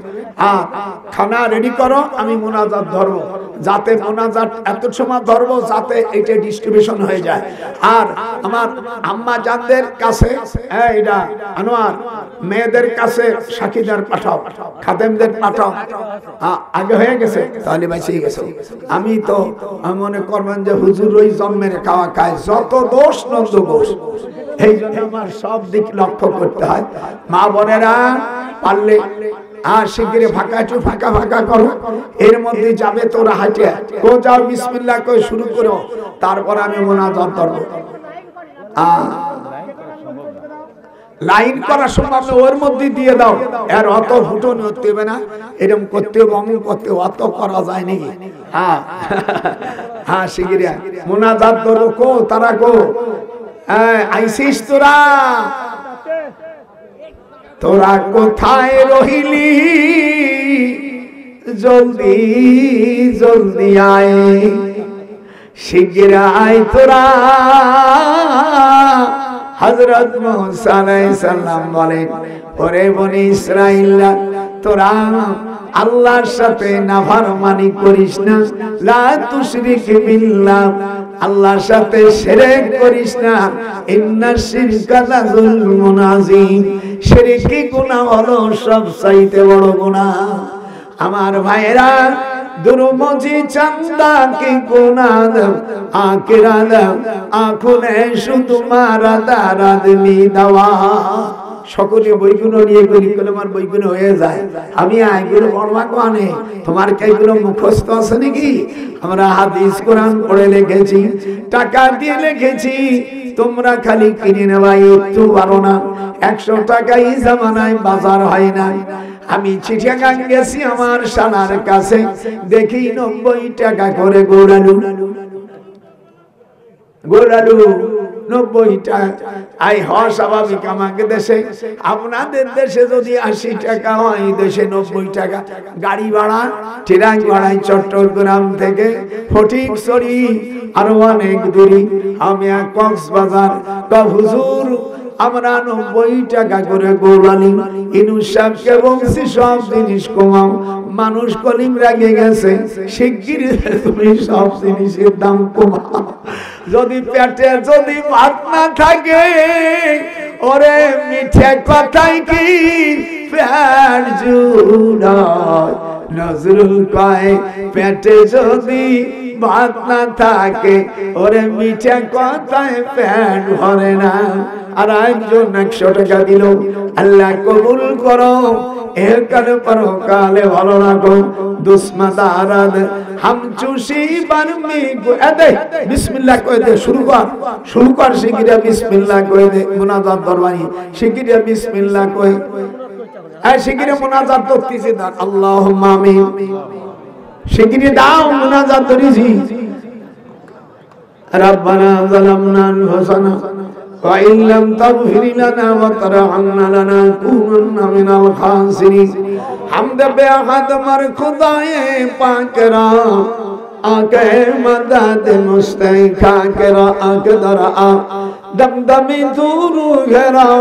খানা রেডি করো, আমি মোনাজাত ধরবো, যাতে মোনাজাত এত সময় ধরবো যাতে এটা ডিস্ট্রিবিউশন হয়ে যায়। আর আমার আম্মা জানদের কাছে এইটা আনোয়ার, মেয়েদের কাছে সাকিদার পাঠাও, খাদেমদের পাঠাও। আগে হয়ে গেছে তাহলে বাঁচিয়ে গেছে। আমি তো মনে করবেন যে হুজুর ওই জন্মের খাওয়া খায়, যত দোষ নন্দ দোষ। এই জন্য আমার সব দিক লক্ষ্য করতে হয়। মা বোনেরা পারলে আর শিগগির ফাঁকা ফাঁকা করো, এর মধ্যে যাবে তোরা হাঁটে কো যাও, বিসমিল্লাহ কই শুরু করো, তারপর আমি মোনাজাত করব। লাইন করা সম্ভব না, ওর মধ্যে দিয়ে দাও, এর অত ফুটো করতে হবে না, এরকম করতে হবে, অমন করতে অত করা যায় নাকি? হ্যাঁ শিগগির মোনাজাত করো। কো তারা কো আইসিস তোরা কোথায় রহিলি, জলদি জলদি আয়, শিগগির আয় তোরা। হযরত মুসা আলাইহিস সালাম বলেন, ওরে বনি ইসরাঈলরা, তোরা আল্লাহর সাথে নাফরমানি করিস না। লা তুশরিক বিল্লাহ, আল্লাহর সাথে শিরক করিস না। ইন্নাশ শিরকা লাযুলমুন আযীম, শিরকি গুনাহ হলো সবচাইতে বড় গুনাহ। আমার ভাইরা, দুরমজি চান্দা কি গুনাহ আকিরাত আখুনে শুধু মারা দারাদমি দাওয়া। সকলে বইগুলো নিয়ে গলি করে আমার বইগুলো হয়ে যায়। আমি আইগুলো পড়বা কোনে, তোমার কাইগুলো মুখস্থ আছে নাকি? আমরা হাদিস কোরআন পড়ে লিখেছি, টাকা দিয়ে লিখেছি, তোমরা খালি কিনে নেওয়া একটু পারো না। 100 টাকাই জামানায় বাজার হয় না। আমি চিঠিয়াগাং গেছি আমার শালার কাছে, দেখি 90 টাকা করে গোড়ালু 90 টাকা। আই হওয়া স্বাভাবিক আমাকে দেশে। আপনাদের দেশে যদি 80 টাকা হয়, দেশে 90 টাকা। গাড়ি ভাড়া, ট্রেন ভাড়ায় চট্টগ্রাম থেকে ফটিকছড়ি আরো অনেক দূরে, আমি কক্সবাজার। হুজুর আমরা 90 টাকা করে গোলালি। ইনুস সাহেবকে বলছি সব জিনিস কমাও। মানুষ কলিম রাগে গেছে, শিগগির তুমি সব জিনিসের দাম কমাও। যদি পেটে যদি ভাত না থাকে, ওরে মিঠে কথাই কি পেট জুড়ায়। নজরুল কয়, পেটে যদি ভাত না থাকে, ওরে মিঠে কথায় পেট ভরে না। আর একজন 100 টাকা দিল, আল্লাহ কবুল করো, এর কালে পরকালে ভালো রাখো। দুসমাদারাদ হাম চুষি বারমি দে, বিসমিল্লাহ কয়ে দে, শুরু কর শিগগির বিসমিল্লাহ কয়ে দে। মুনাজাত দরবারি শিগগির বিসমিল্লাহ কয়ে, শিগগির মুনাজাত করতেছি। আল্লাহুম্মা আমিন, শিগগির দাও মুনাজাত করেছি। রব্বানা যালামনা আনফুসানা وإن لم تغفر لنا وترحمنا لنكونن من الخاسرين। حمد بأحد مر خدائے پاک را، آکے مدد مستحق را، آک درآ دمدمی دور گھرا،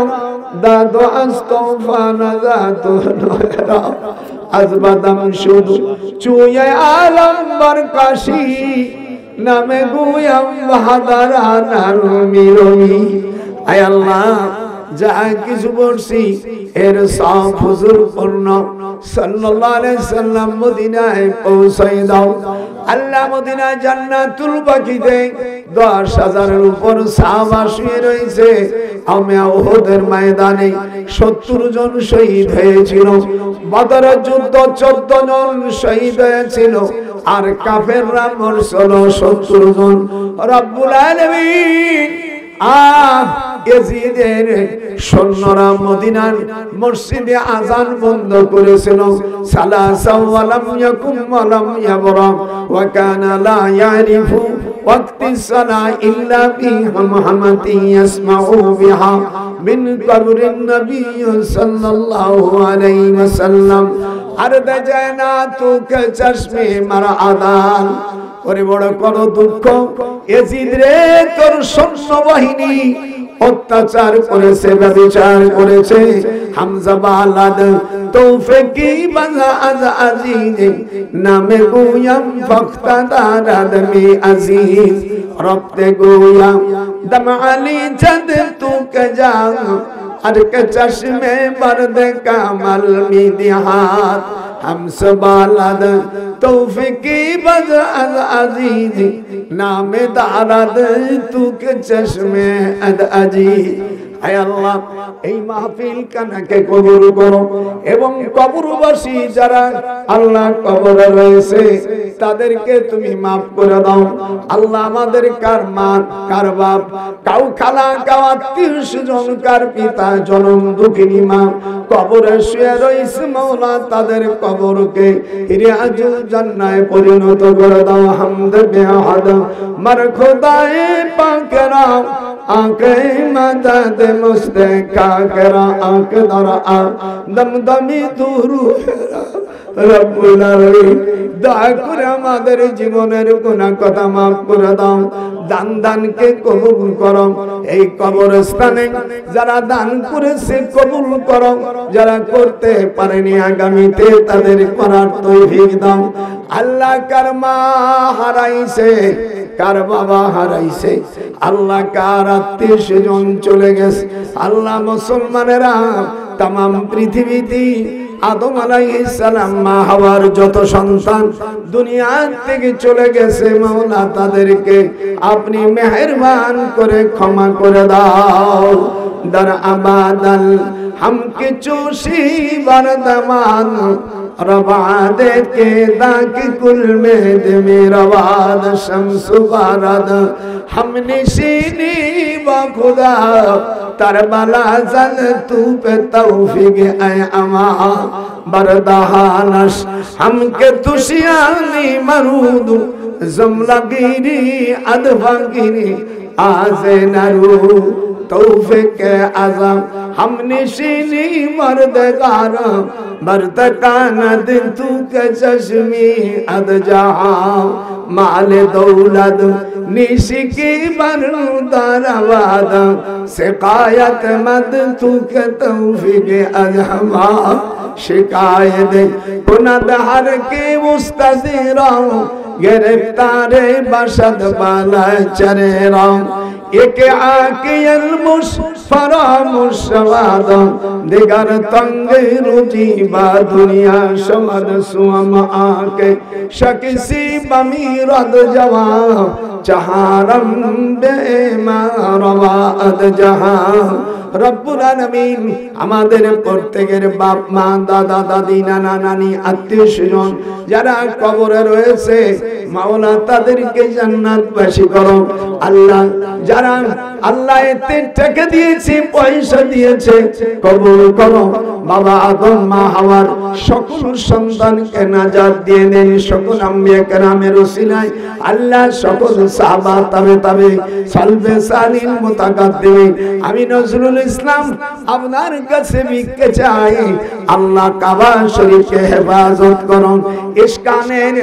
داد و استوفا نزاد نورا، از بدم شد چوئے عالم برکشی، নামে গুয়াম বাহাদারা নারমি রমি। আয় আল্লাহ, যা কিছু বলছি এর সব হুজুর পূর্ণ সাল্লাল্লাহু আলাইহি সাল্লাম মদিনায় পৌঁছায় দাও। আল্লাহ মদিনায় জান্নাতুল বাকিতে 10,000-এর উপর সাহাবা শুয়ে রয়েছে। আমি উহুদের ময়দানে 70 জন শহীদ হয়েছিল। বদরের যুদ্ধ 14 জন শহীদ হয়েছিল। আর কাফেররা মরছিল 70 জন। রব্বুল আলামিন ইয়াজিদের সৈন্যরা মদিনার মসজিদে আযান বন্ধ করেছিল। সালাসা ওয়া লাম ইয়াকুম ওয়া লাম ইয়াবরা ওয়া কানা লা ইয়ারিফু ওয়াক্তি সালা ইল্লা বি হামহামাতি ইয়াসমাউ বিহা মিন কবরিন নবী সাল্লাল্লাহু আলাইহি ওয়াসাল্লাম। আরদা জানাতুকা চশমে মারআদান। ওরে বড় কোন দুঃখ, ইয়াজিদ রে, তোর সৈন্য বাহিনী অত্যাচার করেছে, ব্যভিচার করেছে। হামজা বালাদ তৌফিকি বাজা আজ আজিজ, নামে গুয়াম ফখতাদার আদমি আজিজ। রক্তে গুয়াম দম আলী চদ তু কজা, আর কে চশমে বর্দ কামাল মিদিহাত। হামস বালাদ তৌফিকি বাজা আজ আজিজ, নামে দারাদ তু কে চশমে আদ আজিজ। আয় আল্লাহ, এই মাহফিল কানাকে কবুল করো এবং কবরবাসী যারা আল্লাহ কবরে রয়েছে তাদেরকে তুমি maaf করে দাও। আল্লাহ, আমাদের কার মা, কার বাপ, কাউ খালা, কাউ আত্মীয়-স্বজন, কার পিতা জনম দুঃখিনী মা কবরে শুয়ে রয়েছে, মাওলা তাদের কবরকে রিয়াজুল জান্নাতে পরিণত করে দাও। হামদ বিআহাদ মার খোদায়ে পাকেরা, आके मदद मुस्तका करा, आके दरा दमदमी दूर রব্বুল আলামিন দয়া করে আমাদের জীবনের গুনাহ কথা মাফ করে দাও, দানকে কবুল করো। এই কবরস্থানে যারা দান করেছে কবুল করো, যারা করতে পারেনি আগামীতে তাদের করার তৌফিক দাও। আল্লাহ কার মা হারাইছে, কার বাবা হারাইছে, আল্লাহ কার আত্মীয় স্বজন চলে গেছে, আল্লাহ মুসলমানেরা তামাম পৃথিবীতে আদম আলাইহিস সালাম মা হাওয়ার যত সন্তান দুনিয়া থেকে চলে গেছে, মাওলা তাদেরকে আপনি মেহেরবান করে ক্ষমা করে দাও। দর আবাদাল हमके चूसी बरदमान रवाद के दाक कुल में दे मेरा वाद शम्स बारद हम निशीनी बखुदा तरबला जल तू पे तौफीक ऐ अमा बरदहानश हमके तुशियानी मरूद जुमलगिरी अदफगिरी आज़े नरू तौफीक आज़म हम निशीनी मर्दगार मर्द कानद तू के चश्मी अद जहां माल दौलत निशी की बरदारवाद शिकायत मद तू के तौफीक अजहमा शिकायत कुनद हर के मुस्तज़िरा गिरफ्तारे बशद बाला चरे राम एक आके अलमुश फरामुशवाद दिगर तंग रुजीबा दुनिया शमद सुअम आके शकिसी बमीरद जवा जहारम बेमारवाद जहां রব্বুল আলামিন আমাদের প্রত্যেকের বাপ মা দাদা দাদি নানা নানি আত্মীয় স্বজন যারা কবরে রয়েছে মাওলা তাদেরকে জান্নাতবাসী করো। আল্লাহ যারা আল্লাহ এতে টাকা দিয়েছে পয়সা দিয়েছে কবুল করো। বাবা আদম মা হাওয়ার সকল সন্তানকে নাজাত দিয়ে দেন, সকল আম্বিয়া কেরামের ওসিলায় আল্লাহ সকল সাহাবা তাবে সালফে সালিহিন মুতাকাদ্দিমিন আমি নজরুল ইসলাম আপনার কাছে ভিক্ষা চাই, আল্লাহ কাবা শরীফকে হেফাজত করুন। ইসকানের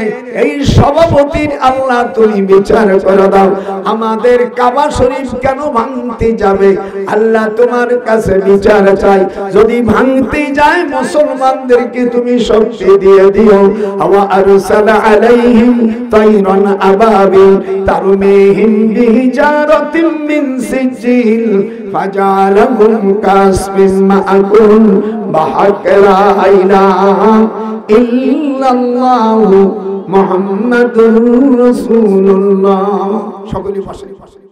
এই সভাপতির আল্লাহ তুমি বিচার করে দাও, আমাদের কাবা শরীফ কেন ভাঙতে যাবে আল্লাহ তোমার কাছে বিচার চাই। যদি ভাঙতে যায় মুসলমানদেরকে তুমি শক্তি দিয়ে দিও। ওয়া আরসালা আলাইহিম তায়রান আবাবিল তারমিহিম বিহিজারাতিম মিন সিজিল ফাজালাহুম কাসফিন মাআকুল বাহাক লা ইলাহা ইল্লাল্লাহু মুহাম্মাদুর রাসূলুল্লাহ। সকলে বসে।